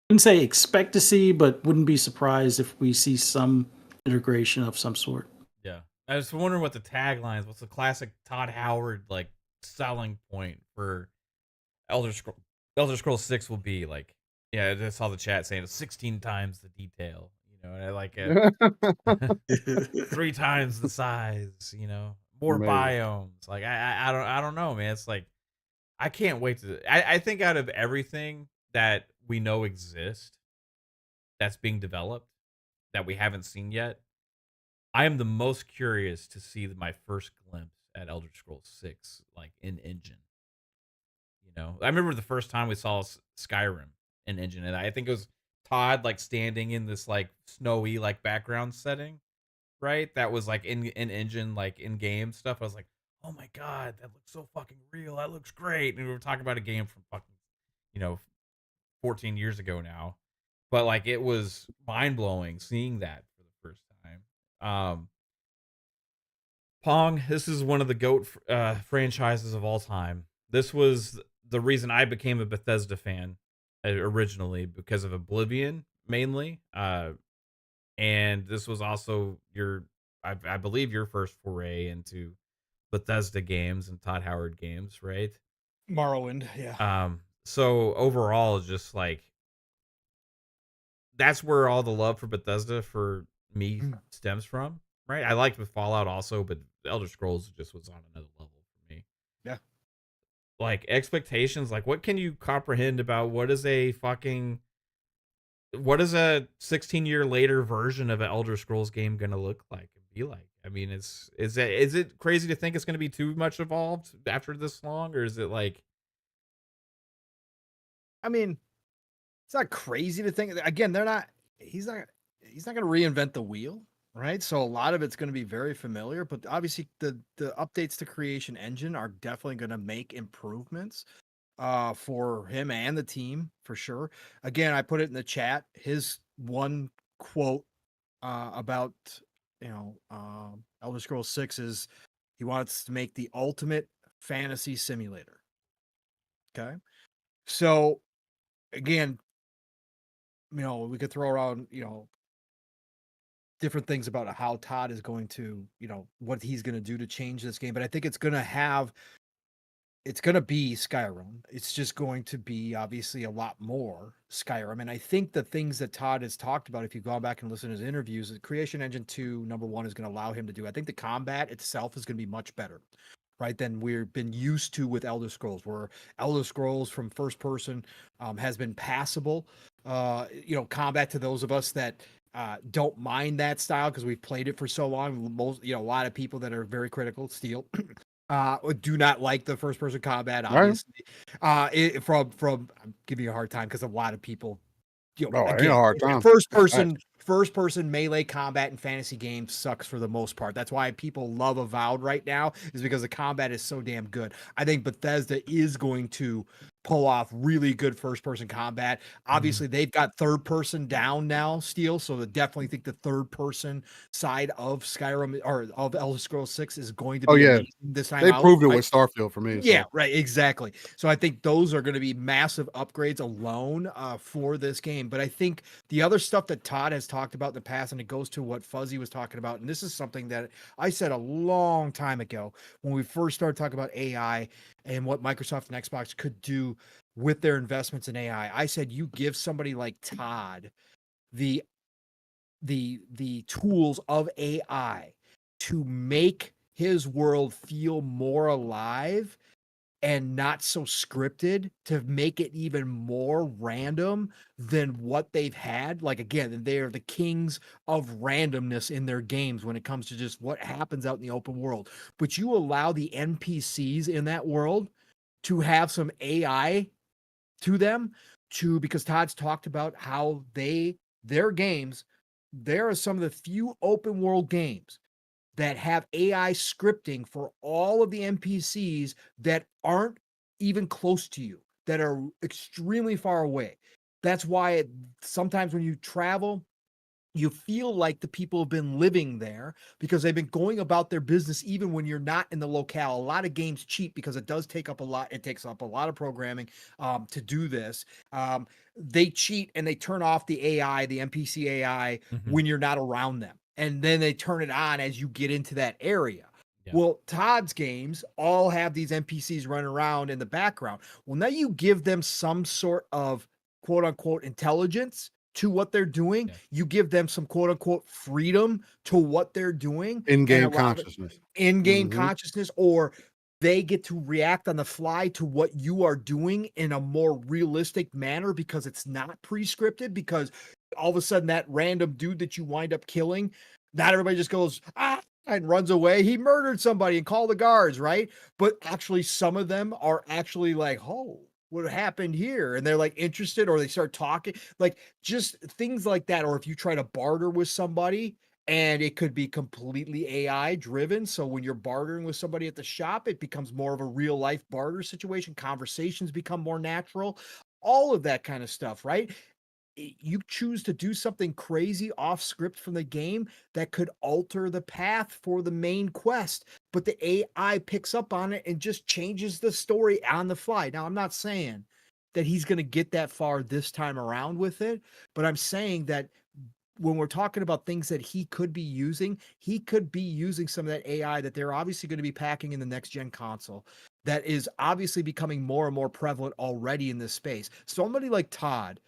wouldn't say expect to see, but wouldn't be surprised if we see some integration of some sort.
Yeah. I was wondering what the tagline is. What's the classic Todd Howard like selling point for Elder Scrolls 6 will be like? Yeah, I saw the chat saying it's 16 times the detail, and I like it 3 times the size, more biomes. Like I don't know, man. It's like I can't wait to. I think out of everything that we know exists that's being developed that we haven't seen yet, I am the most curious to see my first glimpse at Elder Scrolls 6, like in engine. I remember the first time we saw Skyrim in engine, and I think it was Todd like standing in this like snowy like background setting, right? That was like in engine, like in game stuff. I was like, oh my god, that looks so fucking real. That looks great. And we were talking about a game from fucking 14 years ago now, but like it was mind blowing seeing that for the first time. Pong, this is one of the GOAT franchises of all time. This was the reason I became a Bethesda fan originally, because of Oblivion mainly. And this was also I believe your first foray into Bethesda games and Todd Howard games, right?
Morrowind, yeah.
So overall, just like that's where all the love for Bethesda for me stems from, right? I liked with Fallout also, but Elder Scrolls just was on another level for me.
Yeah.
Like expectations, like what can you comprehend about what is a 16-year later version of an Elder Scrolls game going to look like and be like? I mean, is it crazy to think it's going to be too much evolved after this long, or is it like?
I mean, it's not crazy to think. Again, he's not going to reinvent the wheel, right? So a lot of it's going to be very familiar, but obviously the updates to Creation Engine are definitely going to make improvements for him and the team for sure. Again, I put it in the chat. His one quote about Elder Scrolls 6 is he wants to make the ultimate fantasy simulator. Okay, so again, we could throw around different things about how Todd is going to what he's going to do to change this game, but I think it's going to be Skyrim. It's just going to be obviously a lot more Skyrim. And I think the things that Todd has talked about, if you go back and listen to his interviews, the Creation Engine 2, number one, is going to allow him to do. I think the combat itself is going to be much better, right, than we've been used to with Elder Scrolls, where Elder Scrolls from first person has been passable. Combat to those of us that don't mind that style because we've played it for so long. A lot of people that are very critical still do not like the first person combat, obviously. Right. From I'm giving you a hard time because a lot of people
again, a hard time.
First person melee combat in fantasy games sucks for the most part. That's why people love Avowed right now, is because the combat is so damn good. I think Bethesda is going to pull off really good first person combat. Obviously, they've got third person down now, Steel, so I definitely think the third person side of Skyrim or of Elder Scrolls 6 is going to be amazing this time.
They proved it with Starfield for me.
Yeah, right, exactly. So I think those are going to be massive upgrades alone for this game. But I think the other stuff that Todd has talked about in the past, and it goes to what Fuzzy was talking about, and this is something that I said a long time ago when we first started talking about AI and what Microsoft and Xbox could do with their investments in AI. I said, you give somebody like Todd the tools of AI to make his world feel more alive, and not so scripted to make it even more random than what they've had. Like, again, they are the kings of randomness in their games when it comes to just what happens out in the open world. But you allow the NPCs in that world to have some AI to them, because Todd's talked about how their games, there are some of the few open world games that have AI scripting for all of the NPCs that aren't even close to you, that are extremely far away. That's why sometimes when you travel, you feel like the people have been living there because they've been going about their business even when you're not in the locale. A lot of games cheat because it does take up a lot. It takes up a lot of programming to do this. They cheat and they turn off the AI, the NPC AI, when you're not around them. And then they turn it on as you get into that area. Yeah. Well, Todd's games all have these NPCs running around in the background. Well, now you give them some sort of quote unquote intelligence to what they're doing. Yeah. You give them some quote unquote freedom to what they're doing.
In-game consciousness.
In-game consciousness, or they get to react on the fly to what you are doing in a more realistic manner because it's not pre-scripted, because all of a sudden that random dude that you wind up killing, not everybody just goes, and runs away. He murdered somebody and call the guards, right? But actually some of them are actually like, oh, what happened here? And they're like interested, or they start talking, like just things like that. Or if you try to barter with somebody, and it could be completely AI driven. So when you're bartering with somebody at the shop, it becomes more of a real life barter situation. Conversations become more natural, all of that kind of stuff, right? You choose to do something crazy off script from the game that could alter the path for the main quest, but the AI picks up on it and just changes the story on the fly. Now, I'm not saying that he's going to get that far this time around with it, but I'm saying that when we're talking about things that he could be using some of that AI that they're obviously going to be packing in the next gen console that is obviously becoming more and more prevalent already in this space. Somebody like Todd,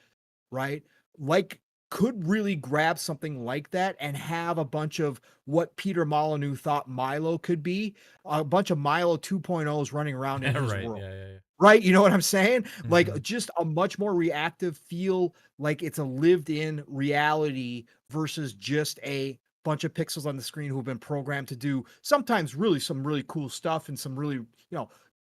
right? Like, could really grab something like that and have a bunch of what Peter Molyneux thought Milo could be, a bunch of Milo 2.0s running around in his world. Yeah. Right? You know what I'm saying? Like, just a much more reactive feel, like it's a lived in reality versus just a bunch of pixels on the screen who have been programmed to do sometimes really some really cool stuff and some really,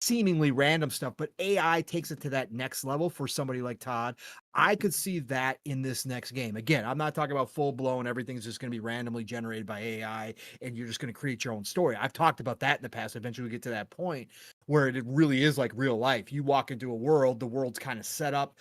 seemingly random stuff, but AI takes it to that next level for somebody like Todd. I could see that in this next game. Again, I'm not talking about full blown, everything's just going to be randomly generated by AI and you're just going to create your own story. I've talked about that in the past. Eventually we get to that point where it really is like real life. You walk into a world, the world's kind of set up,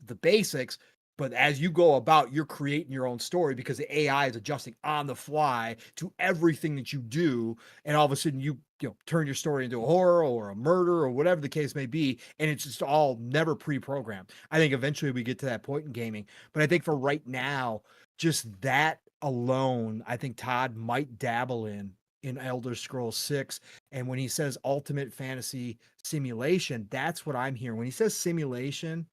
the basics, but as you go about, you're creating your own story because the AI is adjusting on the fly to everything that you do. And all of a sudden you turn your story into a horror or a murder or whatever the case may be. And it's just all never pre-programmed. I think eventually we get to that point in gaming. But I think for right now, just that alone, I think Todd might dabble in Elder Scrolls 6. And when he says ultimate fantasy simulation, that's what I'm hearing. When he says simulation,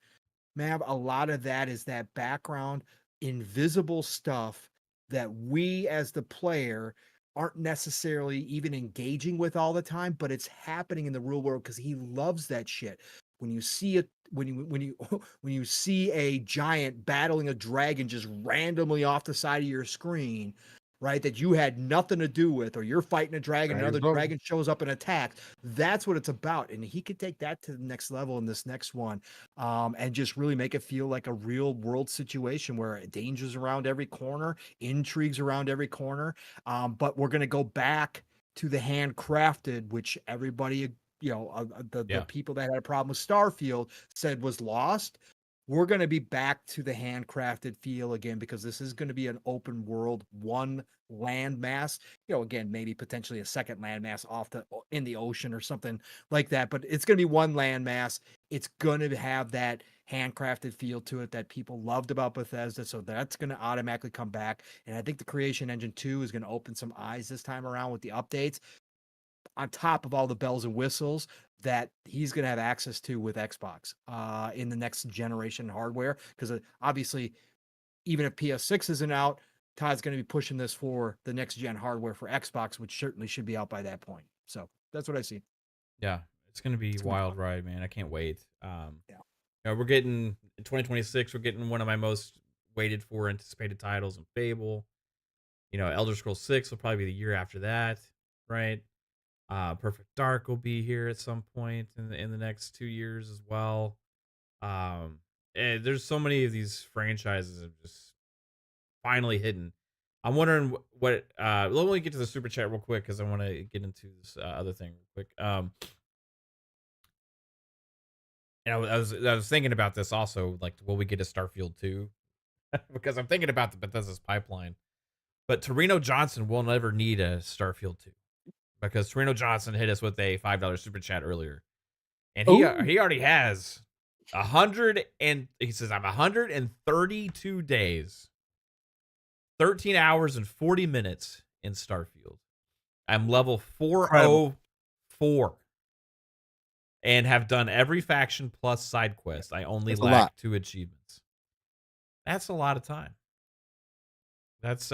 Mav, a lot of that is that background, invisible stuff that we as the player aren't necessarily even engaging with all the time, but it's happening in the real world because he loves that shit. When you see it, when you see a giant battling a dragon just randomly off the side of your screen, right, that you had nothing to do with, or you're fighting a dragon, another dragon shows up and attacks. That's what it's about. And he could take that to the next level in this next one, and just really make it feel like a real world situation where danger's around every corner, intrigues around every corner. But we're going to go back to the handcrafted, which everybody, the people that had a problem with Starfield said was lost. We're going to be back to the handcrafted feel again, because this is going to be an open world, one landmass, again, maybe potentially a second landmass in the ocean or something like that, but it's going to be one landmass. It's going to have that handcrafted feel to it that people loved about Bethesda. So that's going to automatically come back. And I think the Creation Engine 2 is going to open some eyes this time around with the updates, on top of all the bells and whistles that he's going to have access to with Xbox in the next generation hardware. Because obviously, even if PS6 isn't out, Todd's going to be pushing this for the next gen hardware for Xbox, which certainly should be out by that point. So that's what I see.
Yeah, It's gonna be
It's gonna be
wild
fun.
ride, man. I can't wait.
Yeah.
We're getting in 2026. We're getting one of my most waited for anticipated titles in Fable. Elder Scrolls 6 will probably be the year after that, right? Perfect Dark will be here at some point in the next 2 years as well. And there's so many of these franchises have just finally hidden. I'm wondering what. Let me get to the super chat real quick because I want to get into this other thing real quick. I was thinking about this also. Like, will we get a Starfield 2? Because I'm thinking about the Bethesda's pipeline. But Torino Johnson will never need a Starfield 2 because Torino Johnson hit us with a $5 super chat earlier, and he already has 100 and he says I'm 132 days, 13 hours and 40 minutes in Starfield. I'm level 404 and have done every faction plus side quest. I only lack 2 achievements. That's a lot of time. That's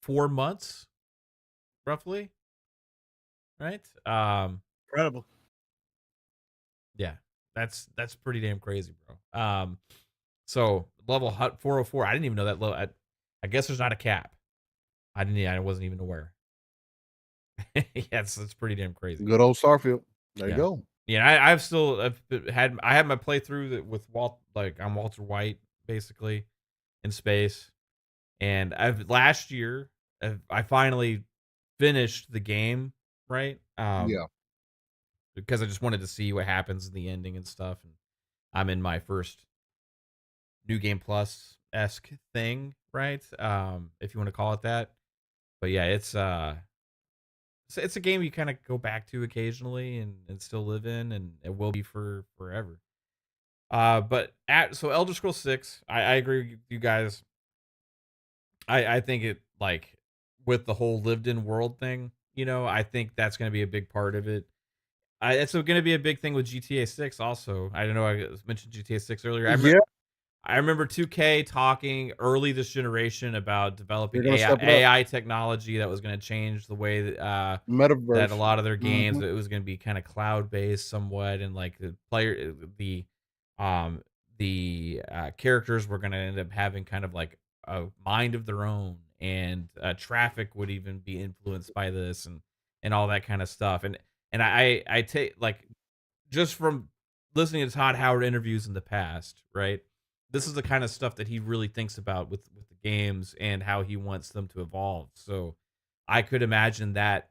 4 months roughly, right?
Incredible.
Yeah. That's pretty damn crazy, bro. So level 404. I didn't even know that level. I guess there's not a cap. I wasn't even aware. Yes, that's pretty damn crazy.
Good old Starfield. There you go.
Yeah, I've had my playthrough with Walt. Like, I'm Walter White basically in space, and last year I finally finished the game, right?
Yeah.
Because I just wanted to see what happens in the ending and stuff, and I'm in my first New Game Plus-esque thing, right? If you want to call it that. But yeah, it's a game you kind of go back to occasionally and still live in, and it will be for forever. So Elder Scrolls 6, I agree with you guys. I think it, like, with the whole lived in world thing, I think that's going to be a big part of it. It's going to be a big thing with GTA 6 also. I don't know, I mentioned GTA 6 earlier. I remember 2K talking early this generation about developing AI technology that was going to change the way that
Metaverse.
that a lot of their games, it was going to be kind of cloud based somewhat, and like the characters were going to end up having kind of like a mind of their own, and traffic would even be influenced by this, and all that kind of stuff. And I take, like, just from listening to Todd Howard interviews in the past, right? This is the kind of stuff that he really thinks about with the games and how he wants them to evolve. So I could imagine that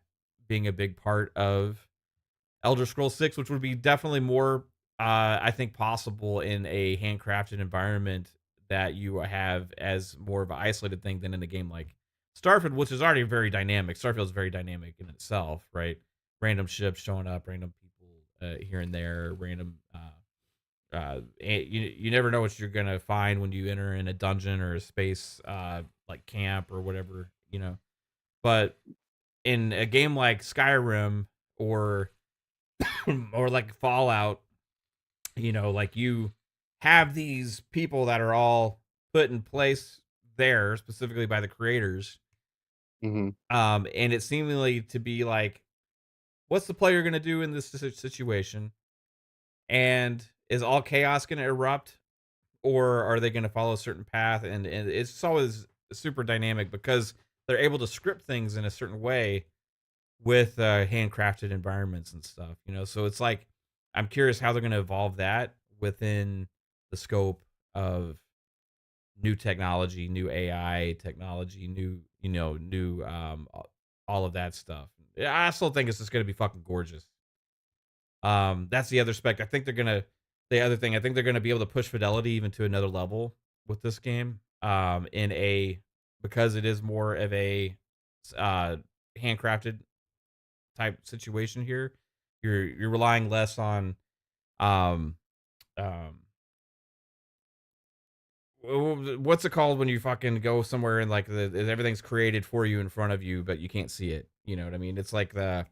being a big part of Elder Scrolls 6, which would be definitely more, I think, possible in a handcrafted environment that you have as more of an isolated thing than in a game like Starfield, which is already very dynamic. Starfield is very dynamic in itself, right? Random ships showing up, random people here and there, random. You never know what you're gonna find when you enter in a dungeon or a space like camp or whatever, But in a game like Skyrim or or like Fallout, like, you have these people that are all put in place there specifically by the creators. And it seemingly to be like, what's the player gonna do in this situation? And is all chaos going to erupt, or are they going to follow a certain path? And it's always super dynamic because they're able to script things in a certain way with handcrafted environments and stuff, So it's like, I'm curious how they're going to evolve that within the scope of new technology, new AI technology, new all of that stuff. I still think it's just going to be fucking gorgeous. That's the other spec. I think they're gonna. The other thing, I think they're gonna be able to push fidelity even to another level with this game. Because it is more of a handcrafted type situation here. You're relying less on um what's it called when you fucking go somewhere and like everything's created for you in front of you, but you can't see it. You know what I mean? It's like a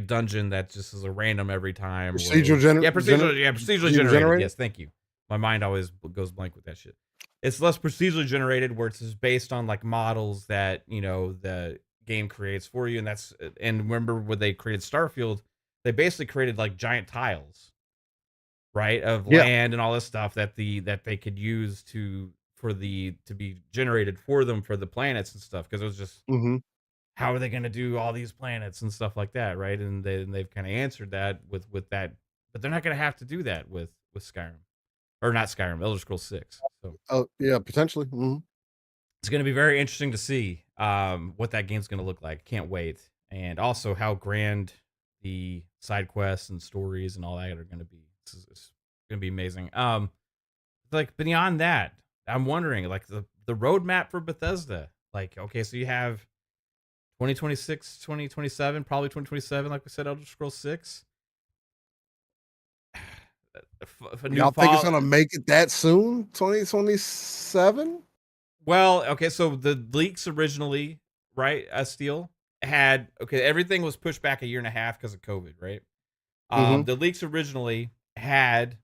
dungeon that just is a random every time.
Procedurally
generated. Yes, thank you. My mind always goes blank with that shit. It's less procedurally generated, where it's just based on like models that the game creates for you, and remember when they created Starfield, they basically created like giant tiles, right, of
Yeah.
land and all this stuff that they could use to be generated for them for the planets and stuff, because it was just
Hmm.
how are they going to do all these planets and stuff like that, right? And they've kind of answered that with that, but they're not going to have to do that with Skyrim, or not Skyrim, Elder Scrolls 6. So
Oh yeah, potentially. Hmm.
it's going to be very interesting to see what that game's going to look like. Can't wait. And also how grand the side quests and stories and all that are going to be. It's going to be amazing. Like beyond that, I'm wondering like the roadmap for Bethesda. Like, okay, so you have 2026, 2027, probably 2027, like we said, Elder Scrolls 6. A new
Y'all think it's
fall.
gonna make it that soon? 2027?
Well, okay, so the leaks originally, right, Steel, had, okay, everything was pushed back a year and a half because of COVID, right?
Hmm.
The leaks originally had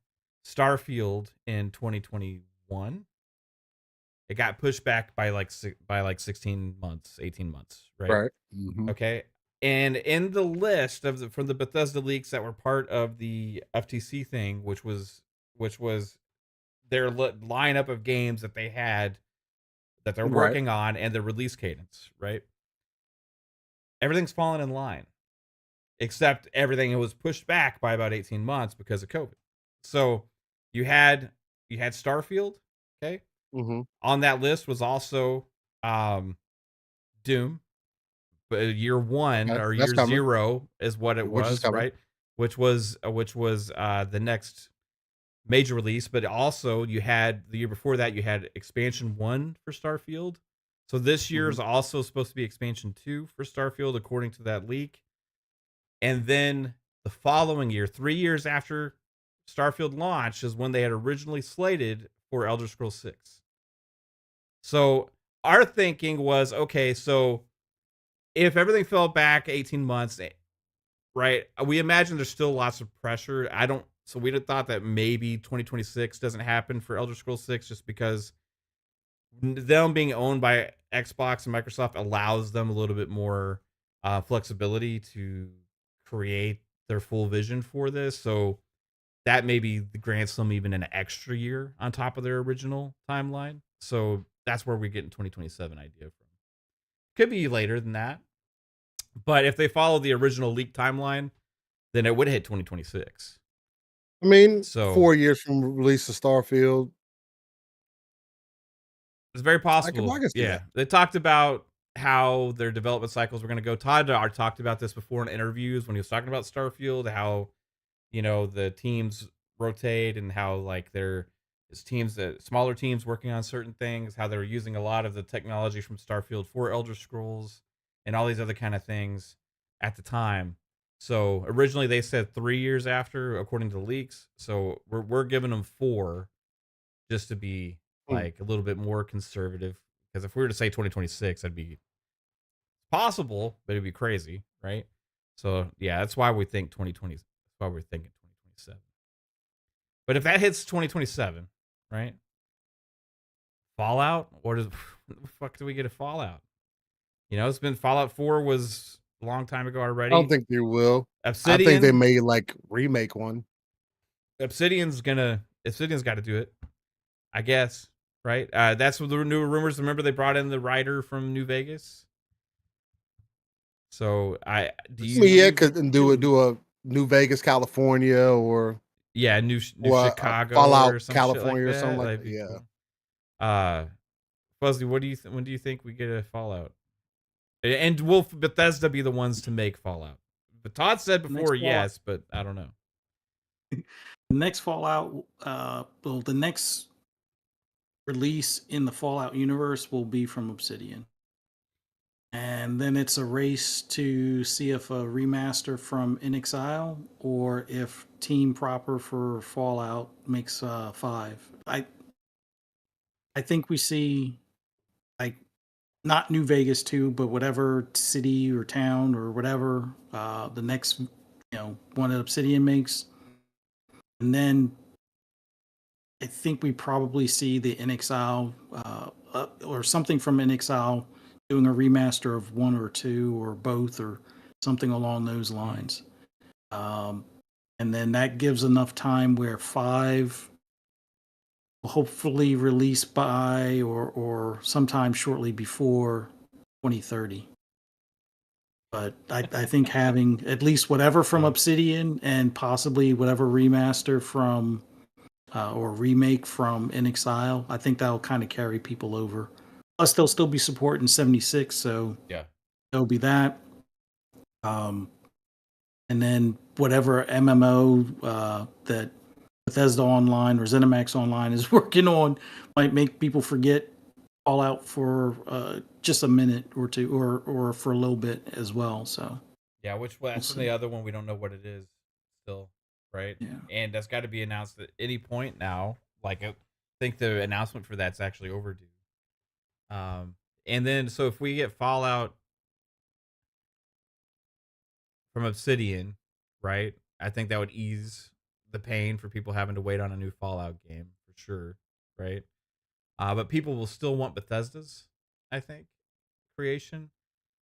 Starfield in 2021. It got pushed back by like 16 months, 18 months, right?
Right. Hmm.
Okay. And in the list from the Bethesda leaks that were part of the FTC thing, which was their lineup of games that they had that they're
Right.
working on and the release cadence, right? Everything's fallen in line, except everything was pushed back by about 18 months because of COVID. So you had Starfield, okay?
Hmm.
On that list was also um Doom, but year one
Okay.
or
That's
year
coming.
zero is what it
Which is
was,
coming.
right? Which was the next major release, but also you had the year before that you had expansion 1 for Starfield. So this year
Hmm.
is also supposed to be expansion 2 for Starfield according to that leak. And then the following year, 3 years after Starfield launched, is when they had originally slated for Elder Scrolls 6. So our thinking was, okay, so if everything fell back 18 months, right? We imagine there's still lots of pressure. So we'd have thought that maybe 2026 doesn't happen for Elder Scrolls 6 just because them being owned by Xbox and Microsoft allows them a little bit more flexibility to create their full vision for this. So that may be the grants them even an extra year on top of their original timeline. So that's where we get in 2027 idea from. Could be later than that. But if they follow the original leak timeline, then it would hit 2026.
I mean,
So
4 years from release of Starfield,
it's very
I can
possible.
see
Yeah.
that.
They talked about how their development cycles were going to go. Todd talked about this before in interviews when he was talking about Starfield, how, the teams rotate and how like there's teams that smaller teams working on certain things, how they're using a lot of the technology from Starfield for Elder Scrolls and all these other kind of things at the time. So originally they said 3 years after, according to the leaks. So we're giving them 4 just to be
Mm.
like a little bit more conservative. Because if we were to say 2026, that'd be possible, but it'd be crazy, right? So yeah, that's why we think 2020. That's why we're thinking 2027. But if that hits 2027, right? Fallout, what is the fuck do we get a Fallout? It's been Fallout 4 was a long time ago
I don't
already.
think they will. I think they
Obsidian,
may like remake one.
Obsidian's got to do it, I guess, right? That's what the new rumors. Remember they brought in the writer from New Vegas. So I do
I mean,
you
yeah,
New
could do a New Vegas, California, or
yeah, New Chicago
Fallout,
or some shit like
California, or something
that.
like
That'd
that.
be
Yeah.
cool. Uh Fuzzy, what do you when do you think we get a Fallout? And will Bethesda be the ones to make Fallout? But Todd said
Next
before,
Fallout,
yes, but I don't know.
the next Fallout, well, the next release in the Fallout universe will be from Obsidian. And then it's a race to see if a remaster from In Exile or if Team Proper for Fallout makes 5. I think we see like not New Vegas 2, but whatever city or town or whatever the next one that Obsidian makes, and then I think we probably see the In Exile or something from In Exile doing a remaster of 1 or 2 or both or something along those lines. And then that gives enough time where 5 will hopefully release by or sometime shortly before 2030. But I think having at least whatever from Obsidian and possibly whatever remaster from or remake from In Exile, I think that'll kind of carry people over. Plus, they'll still be supporting 76, so
Yeah.
there'll be that. And then whatever MMO that Bethesda Online or Zenimax Online is working on might make people forget Fallout for just a minute or two, or for a little bit as well. So
yeah, that's the other one we don't know what it is still, right?
Yeah.
And that's got to be announced at any point now. Like I think the announcement for that's actually overdue. And then so if we get Fallout from Obsidian, right? I think that would ease the pain for people having to wait on a new Fallout game for sure, right? But people will still want Bethesda's, I think, creation.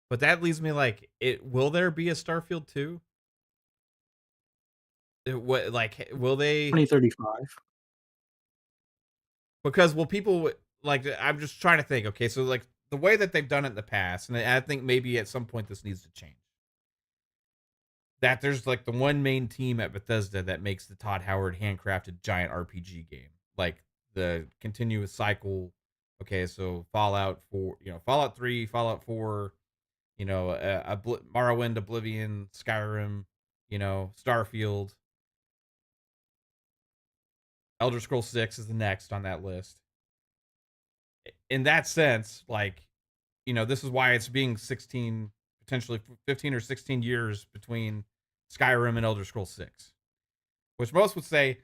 But that leaves me like, will there be a Starfield 2? Will they
2035.
Because will people like I'm just trying to think, okay, so like the way that they've done it in the past, and I think maybe at some point this needs to change. That there's like the one main team at Bethesda that makes the Todd Howard handcrafted giant RPG game. Like the continuous cycle. Okay, so Fallout 4, Fallout 3, Fallout 4, Morrowind, Oblivion, Skyrim, Starfield. Elder Scrolls 6 is the next on that list. In that sense, like, this is why it's being 16, potentially 15 or 16 years between Skyrim and Elder Scrolls 6. Which most would say,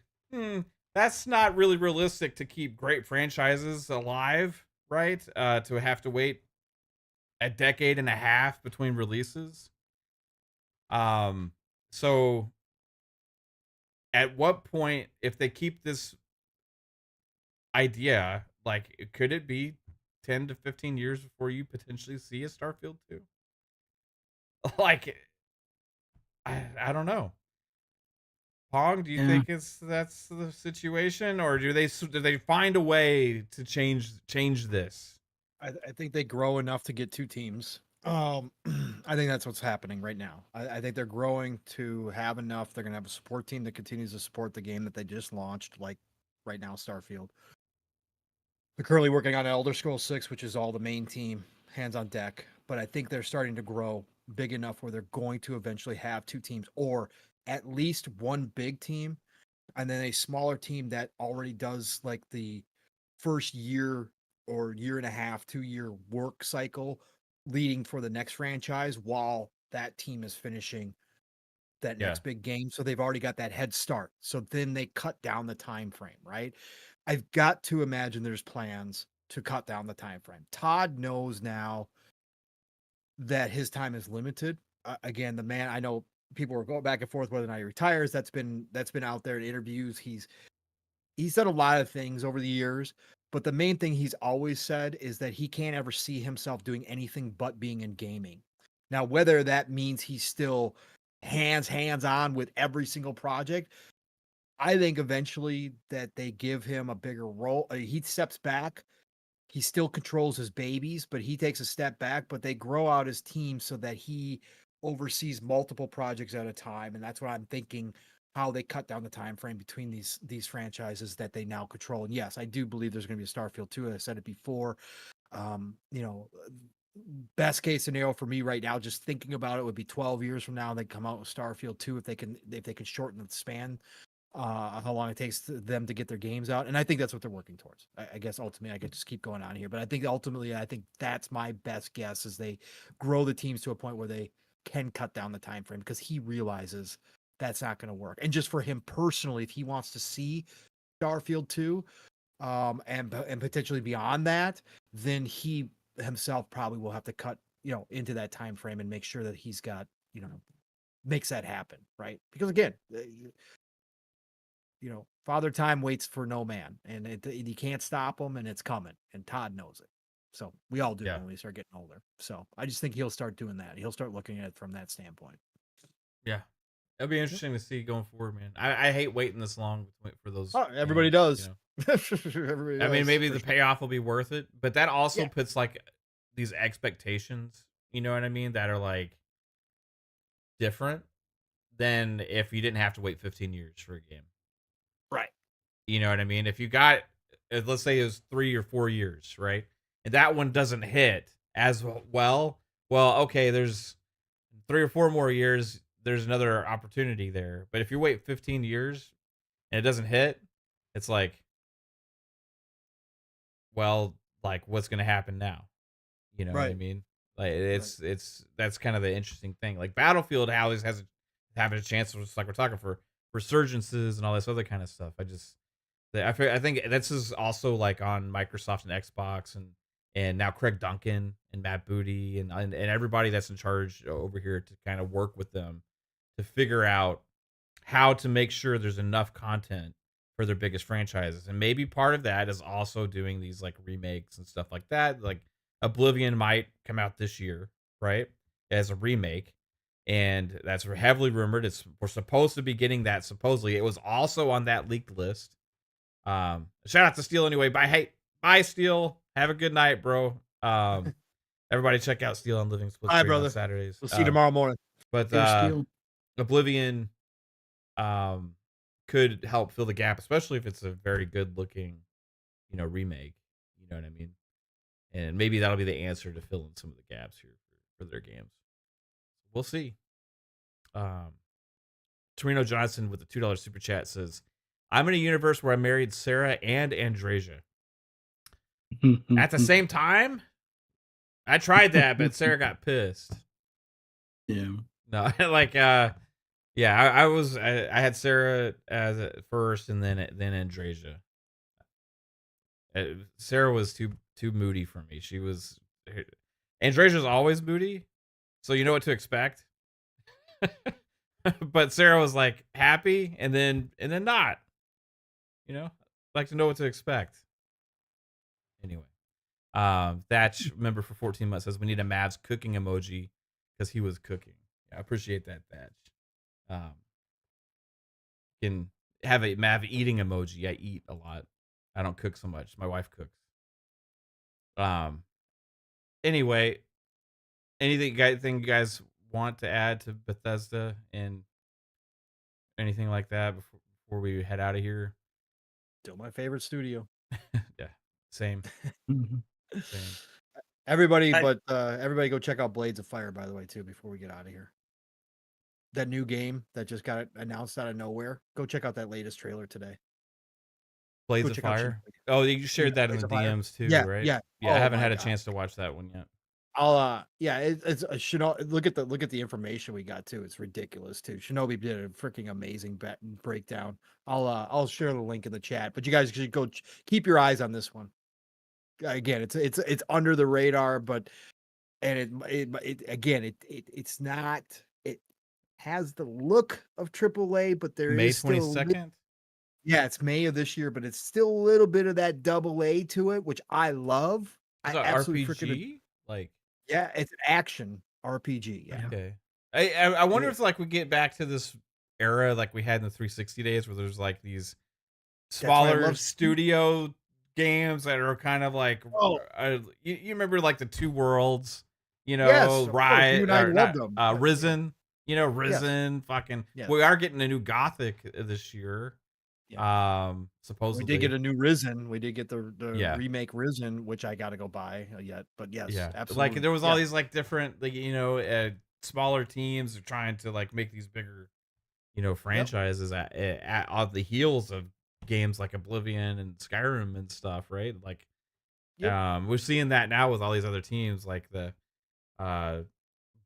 that's not really realistic to keep great franchises alive, right? To have to wait a decade and a half between releases. So at what point, if they keep this idea, like, could it be 10 to 15 years before you potentially see a Starfield 2? Like, I don't know. Pong, do you think that's the situation, or do they find a way to change this?
I think they grow enough to get 2 teams. I think that's what's happening right now. I think they're growing to have enough. They're going to have a support team that continues to support the game that they just launched, like right now, Starfield. They're currently working on Elder Scrolls 6, which is all the main team, hands on deck. But I think they're starting to grow big enough where they're going to eventually have 2 teams, or at least one big team, and then a smaller team that already does like the first year or year and a half, 2-year work cycle leading for the next franchise while that team is finishing that next big game. So they've already got that head start. So then they cut down the time frame, right? I've got to imagine there's plans to cut down the time frame. Todd knows now that his time is limited. Again, the man, I know people were going back and forth whether or not he retires. That's been out there in interviews. He's done a lot of things over the years, but the main thing he's always said is that he can't ever see himself doing anything but being in gaming. Now, whether that means he's still hands on with every single project, I think eventually that they give him a bigger role. He steps back. He still controls his babies, but he takes a step back, but they grow out his team so that he oversees multiple projects at a time. And that's what I'm thinking, how they cut down the time frame between these franchises that they now control. And yes, I do believe there's going to be a Starfield 2. I said it before. Best case scenario for me right now, just thinking about it, would be 12 years from now they come out with Starfield 2 if they can shorten the span how long it takes them to get their games out. And I think that's what they're working towards. I guess ultimately I could just keep going on here, but I think ultimately, I think that's my best guess, is they grow the teams to a point where they can cut down the time frame, because he realizes that's not going to work. And just for him personally, if he wants to see Starfield 2 and potentially beyond that, then he himself probably will have to cut into that time frame and make sure that he's got makes that happen, right? Because again, Father Time waits for no man, and you can't stop him, and it's coming, and Todd knows it. So we all do when we start getting older. So I just think he'll start doing that. He'll start looking at it from that standpoint.
Yeah. It'll be interesting to see going forward, man. I hate waiting this long for those.
Oh, everybody
games,
does. Everybody
I mean,
does,
maybe
for
the
sure.
payoff will be worth it, but that also
Yeah.
puts like these expectations, you know what I mean, that are like different than if you didn't have to wait 15 years for a game.
Right.
You know what I mean? If you got, let's say it was 3 or 4 years, right? And that one doesn't hit as well. Well, okay, there's 3 or 4 more years. There's another opportunity there. But if you wait 15 years and it doesn't hit, it's like, well, like what's going to happen now? You know what I
Right.
mean? Like it's that's kind of the interesting thing. Like Battlefield always has having a chance, just like we're talking for resurgences and all this other kind of stuff. I think this is also like on Microsoft and Xbox and now Craig Duncan and Matt Booty and everybody that's in charge over here to kind of work with them to figure out how to make sure there's enough content for their biggest franchises. And maybe part of that is also doing these like remakes and stuff like that. Like Oblivion might come out this year, right? As a remake. And that's heavily rumored. We're supposed to be getting that supposedly. It was also on that leaked list. Shout out to Steel anyway. Bye Steel. Have a good night, bro. Everybody check out Steel on Living Split
Bye,
Screen on
brother.
Saturdays.
We'll see you tomorrow morning.
But
Go Steel.
Oblivion could help fill the gap, especially if it's a very good looking, remake. You know what I mean? And maybe that'll be the answer to fill in some of the gaps here for their games. We'll see. Torino Johnson with the $2 super chat says, I'm in a universe where I married Sarah and Andrasia. At the same time? I tried that, but Sarah got pissed.
Yeah.
No, like I had Sarah as first and then Andrasia. Sarah was too moody for me. Andrasia's always moody, so you know what to expect. But Sarah was like happy and then not. Like to know what to expect. Anyway, Thatch member for 14 months says we need a Mavs cooking emoji because he was cooking. I appreciate that, Thatch. Can have a Mav eating emoji. I eat a lot. I don't cook so much. My wife cooks. Anyway, anything you guys want to add to Bethesda and anything like that before we head out of here?
Still my favorite studio.
Yeah, same. Same.
Everybody go check out Blades of Fire, by the way, too, before we get out of here. That new game that just got announced out of nowhere. Go check out that latest trailer today.
Blades of Fire. Oh, you shared that in the DMs too, right?
Yeah.
I haven't had a chance to watch that one yet.
It's look at the information we got too. It's ridiculous too. Shinobi did a freaking amazing breakdown. I'll share the link in the chat, but you guys should go keep your eyes on this one. Again, it's under the radar, but it's not. It has the look of AAA, but there
May
is
22nd.
Yeah, it's May of this year, but it's still a little bit of that AA to it, which I love.
It's
I
an
absolutely
RPG.
Yeah, it's an action RPG. Yeah.
Okay. I wonder if like we get back to this era like we had in the 360 days where there's like these smaller studio games that are kind of like you remember like the Two Worlds, Riot, Risen, Risen,
yes.
fucking.
Yes.
We are getting a new Gothic this year.
Yeah.
Supposedly
we did get a new Risen. We did get the remake Risen, which I got to go buy yet. But yes, absolutely.
Like there was all these like different, like smaller teams are trying to like make these bigger, franchises at on the heels of games like Oblivion and Skyrim and stuff, right? Like, we're seeing that now with all these other teams, like the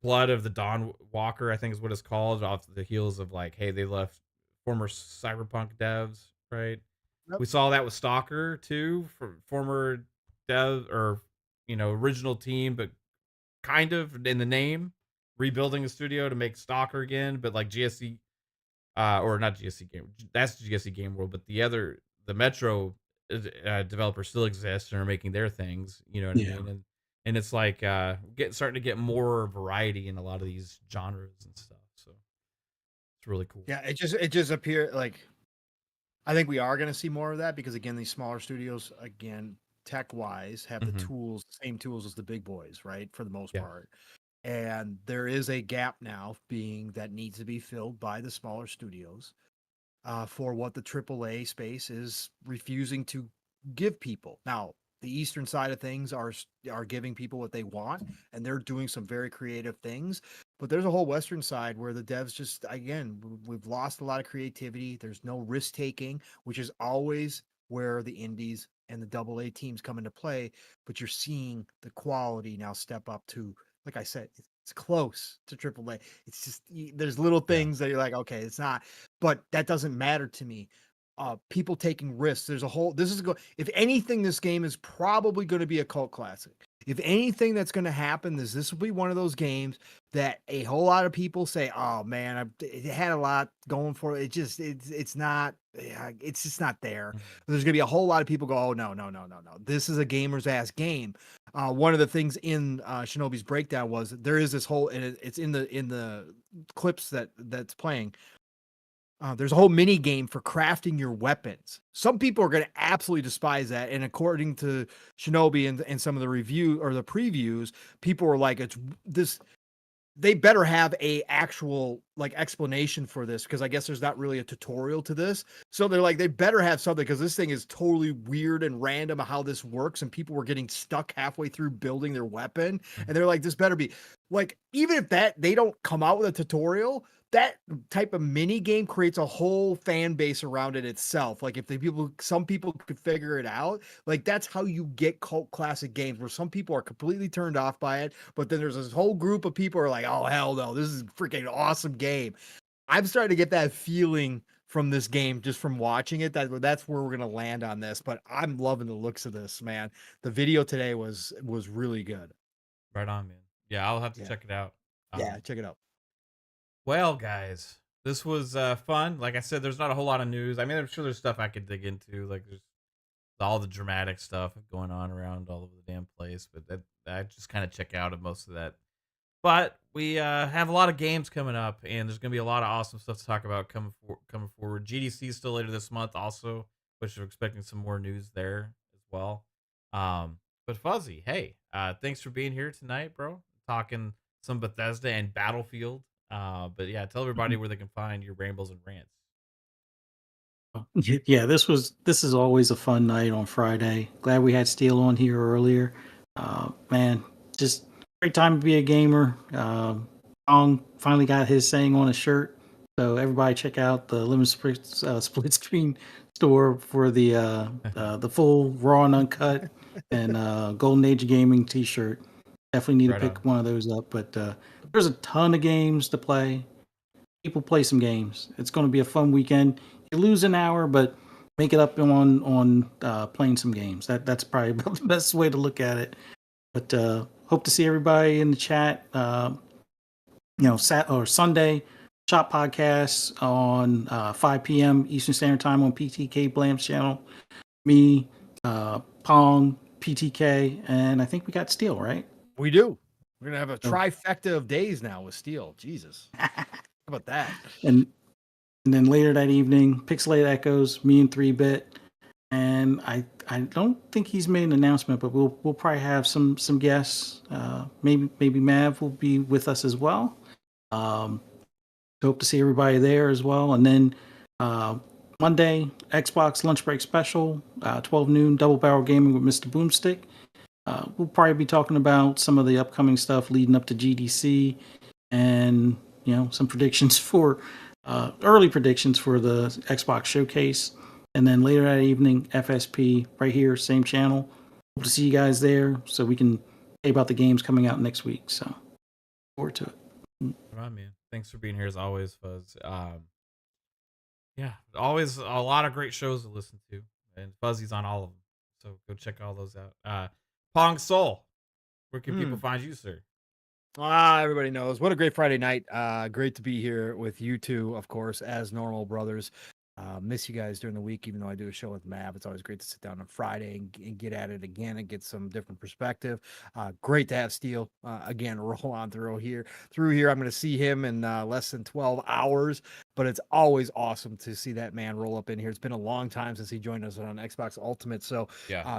Blood of the Dawn Walker, I think is what it's called, off the heels of like, hey, they left former Cyberpunk devs, right? Yep. We saw that with Stalker too, for former dev or original team, but kind of in the name rebuilding a studio to make Stalker again, but like GSC or not GSC Game, that's GSC Game World, but the Metro developers still exist and are making their things, you know what I mean? And it's like starting to get more variety in a lot of these genres and stuff. So It's really cool.
Yeah, it just appeared like I think we are going to see more of that because again, these smaller studios, again, tech wise, have the tools, same tools as the big boys, right? For the most part. And there is a gap now being that needs to be filled by the smaller studios for what the AAA space is refusing to give people. Now, the eastern side of things are giving people what they want, and they're doing some very creative things. But there's a whole western side where the devs just, again, we've lost a lot of creativity. There's no risk taking, which is always where the indies and the AA teams come into play. But you're seeing the quality now step up to, like I said, it's close to AAA. It's just there's little things that you're like, okay, it's not, but that doesn't matter to me. People taking risks. There's a whole. If anything, this game is probably going to be a cult classic. If anything that's going to happen is this will be one of those games that a whole lot of people say, "Oh man, it had a lot going for it. It's not. It's just not there." There's going to be a whole lot of people go, "Oh no. This is a gamer's ass game." One of the things in Shinobi's breakdown was there is this whole, and it's in the clips that's playing. There's a whole mini game for crafting your weapons. Some people are going to absolutely despise that. And according to Shinobi and some of the review or the previews, people were like, it's this, they better have a actual like explanation for this. Cause I guess there's not really a tutorial to this. So they're like, they better have something because this thing is totally weird and random how this works. And people were getting stuck halfway through building their weapon. And they're like, this better be like, even if they don't come out with a tutorial, that type of mini game creates a whole fan base around it itself. Like if some people could figure it out, like that's how you get cult classic games where some people are completely turned off by it. But then there's this whole group of people who are like, oh, hell no, this is a freaking awesome game. I'm starting to get that feeling from this game just from watching it. That's where we're going to land on this, but I'm loving the looks of this, man. The video today was really good.
Right on, man. Yeah, I'll have to check it out.
Yeah, check it out.
Well, guys, this was fun. Like I said, there's not a whole lot of news. I mean, I'm sure there's stuff I could dig into, like there's all the dramatic stuff going on around all over the damn place. But I just kind of check out of most of that. But we have a lot of games coming up, and there's gonna be a lot of awesome stuff to talk about coming forward. GDC is still later this month, also, which we're expecting some more news there as well. But Fuzzy, hey, thanks for being here tonight, bro. Talking some Bethesda and Battlefield. But yeah, tell everybody where they can find your rambles and rants.
Yeah, this is always a fun night on Friday. Glad we had Steel on here earlier. Man, just great time to be a gamer. Ong finally got his saying on a shirt, so everybody check out the limited split screen store for the full raw and uncut and Golden Age Gaming T-shirt. Definitely need to pick one of those up, but there's a ton of games to play. People play some games. It's going to be a fun weekend. You lose an hour, but make it up on playing some games. That's probably the best way to look at it. But hope to see everybody in the chat. Sunday Shop Podcast on 5 p.m. Eastern Standard Time on PTK Blam's channel. Me, Pong, PTK, and I think we got Steel, right?
We do. We're gonna have a trifecta of days now with Steel. Jesus, how about that?
And then later that evening, Pixelated Echoes, me and 3-Bit, and I don't think he's made an announcement, but we'll probably have some guests. Maybe Mav will be with us as well. Hope to see everybody there as well. And then Monday, Xbox Lunch Break Special, 12 noon, Double Barrel Gaming with Mr. Boomstick. We'll probably be talking about some of the upcoming stuff leading up to GDC and, some predictions for early predictions for the Xbox Showcase. And then later that evening, FSP right here, same channel. Hope to see you guys there so we can say about the games coming out next week. So, forward to it.
Come on, man. Thanks for being here as always, Fuzz. Yeah, always a lot of great shows to listen to, and Fuzzy's on all of them. So go check all those out. Pong Soul, where can people find you, sir?
Everybody knows. What a great Friday night. Great to be here with you two, of course, as normal brothers. Miss you guys during the week, even though I do a show with Mav. It's always great to sit down on Friday and get at it again and get some different perspective. Great to have Steel again roll on through here. I'm going to see him in less than 12 hours. but it's always awesome to see that man roll up in here. It's been a long time since he joined us on Xbox Ultimate. So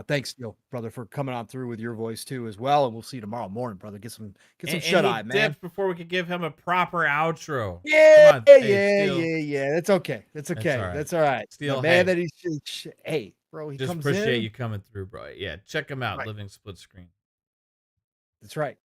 thanks, Steel, brother, for coming on through with your voice too as well. And we'll see you tomorrow morning, brother. Get some shut eye, man.
Before we could give him a proper outro.
Yeah, yeah. That's okay. That's okay. That's all right.
Steel,
man, that he's hey, bro, he
just
comes
appreciate
in.
you coming through, bro. Yeah, check him out, Living Split Screen.
That's right.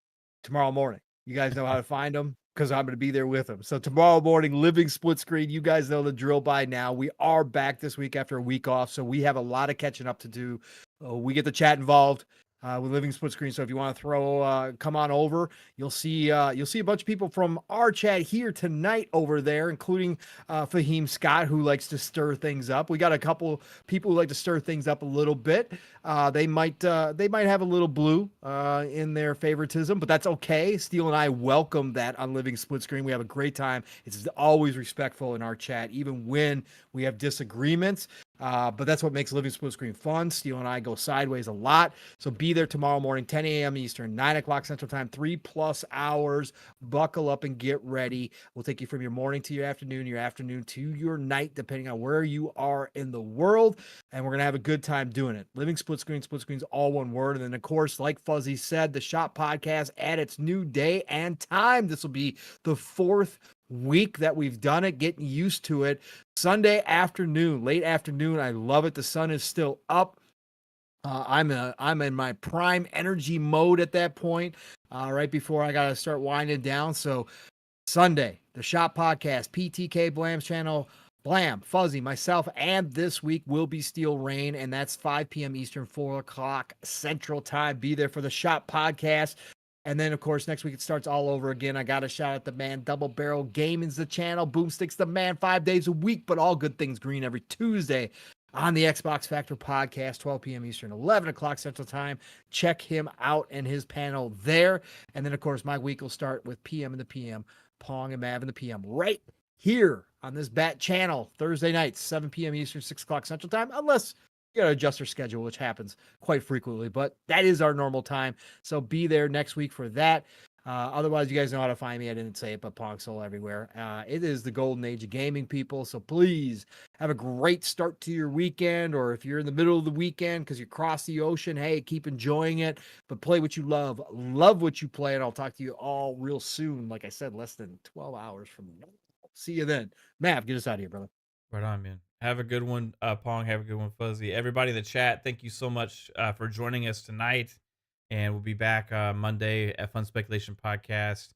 Tomorrow morning. You guys know how to find him because I'm going to be there with him. So tomorrow morning, Living Split Screen. You guys know the drill by now. We are back this week after a week off, so we have a lot of catching up to do. We get the chat involved with Living Split Screen. So if you want to come on over, you'll see a bunch of people from our chat here tonight over there, including Fahim Scott, who likes to stir things up. We got a couple people who like to stir things up a little bit. They might have a little blue in their favoritism, but that's okay. Steel and I welcome that on Living Split Screen. We have a great time. It's always respectful in our chat, even when we have disagreements. But that's what makes Living Split Screen fun. Steel and I go sideways a lot. So be there tomorrow morning, 10 a.m. Eastern, 9 o'clock Central Time, 3+ hours. Buckle up and get ready. We'll take you from your morning to your afternoon to your night, depending on where you are in the world. And we're going to have a good time doing it. Living Split Screen's all one word. And then, of course, like Fuzzy said, the Shop Podcast at its new day and time. This will be the 4th week that we've done it, getting used to it. Sunday afternoon, late afternoon. I love it. The sun is still up. I'm in my prime energy mode at that point, right before I got to start winding down. So Sunday, the Shop Podcast, PTK Blam's channel, Blam, Fuzzy, myself, and this week will be Steel Rain, and that's 5 p.m. Eastern, 4 o'clock Central Time. Be there for the Shop Podcast. And then, of course, next week it starts all over again. I got to shout out the man. Double Barrel Gaming's the channel. Boomstick's the man 5 days a week, but all good things green every Tuesday on the Xbox Factor Podcast, 12 p.m. Eastern, 11 o'clock Central Time. Check him out and his panel there. And then, of course, my week will start with PM in the PM, Pong and Mav in the PM, right here on this Bat channel, Thursday nights, 7 p.m. Eastern, 6 o'clock Central Time, unless you got to adjust your schedule, which happens quite frequently, but that is our normal time. So be there next week for that. Otherwise, you guys know how to find me. I didn't say it, but Pong Soul everywhere. It is the golden age of gaming, people. So please have a great start to your weekend, or if you're in the middle of the weekend because you crossed the ocean, hey, keep enjoying it, but play what you love what you play, and I'll talk to you all real soon. Like I said, less than 12 hours from now. See you then. Mav, get us out of here, brother.
Right on, man. Have a good one, Pong. Have a good one, Fuzzy. Everybody in the chat, thank you so much for joining us tonight. And we'll be back Monday at Fun Speculation Podcast,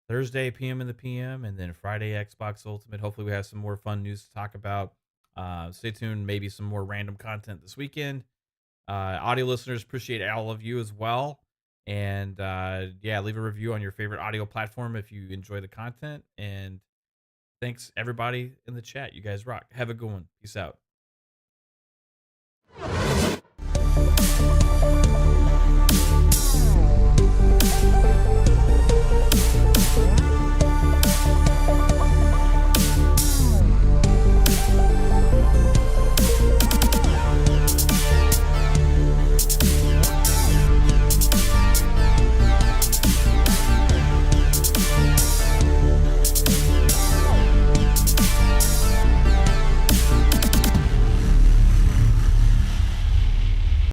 Thursday, PM in the PM, and then Friday, Xbox Ultimate. Hopefully we have some more fun news to talk about. Stay tuned. Maybe some more random content this weekend. Audio listeners, appreciate all of you as well. And leave a review on your favorite audio platform if you enjoy the content. And thanks, everybody in the chat. You guys rock. Have a good one. Peace out.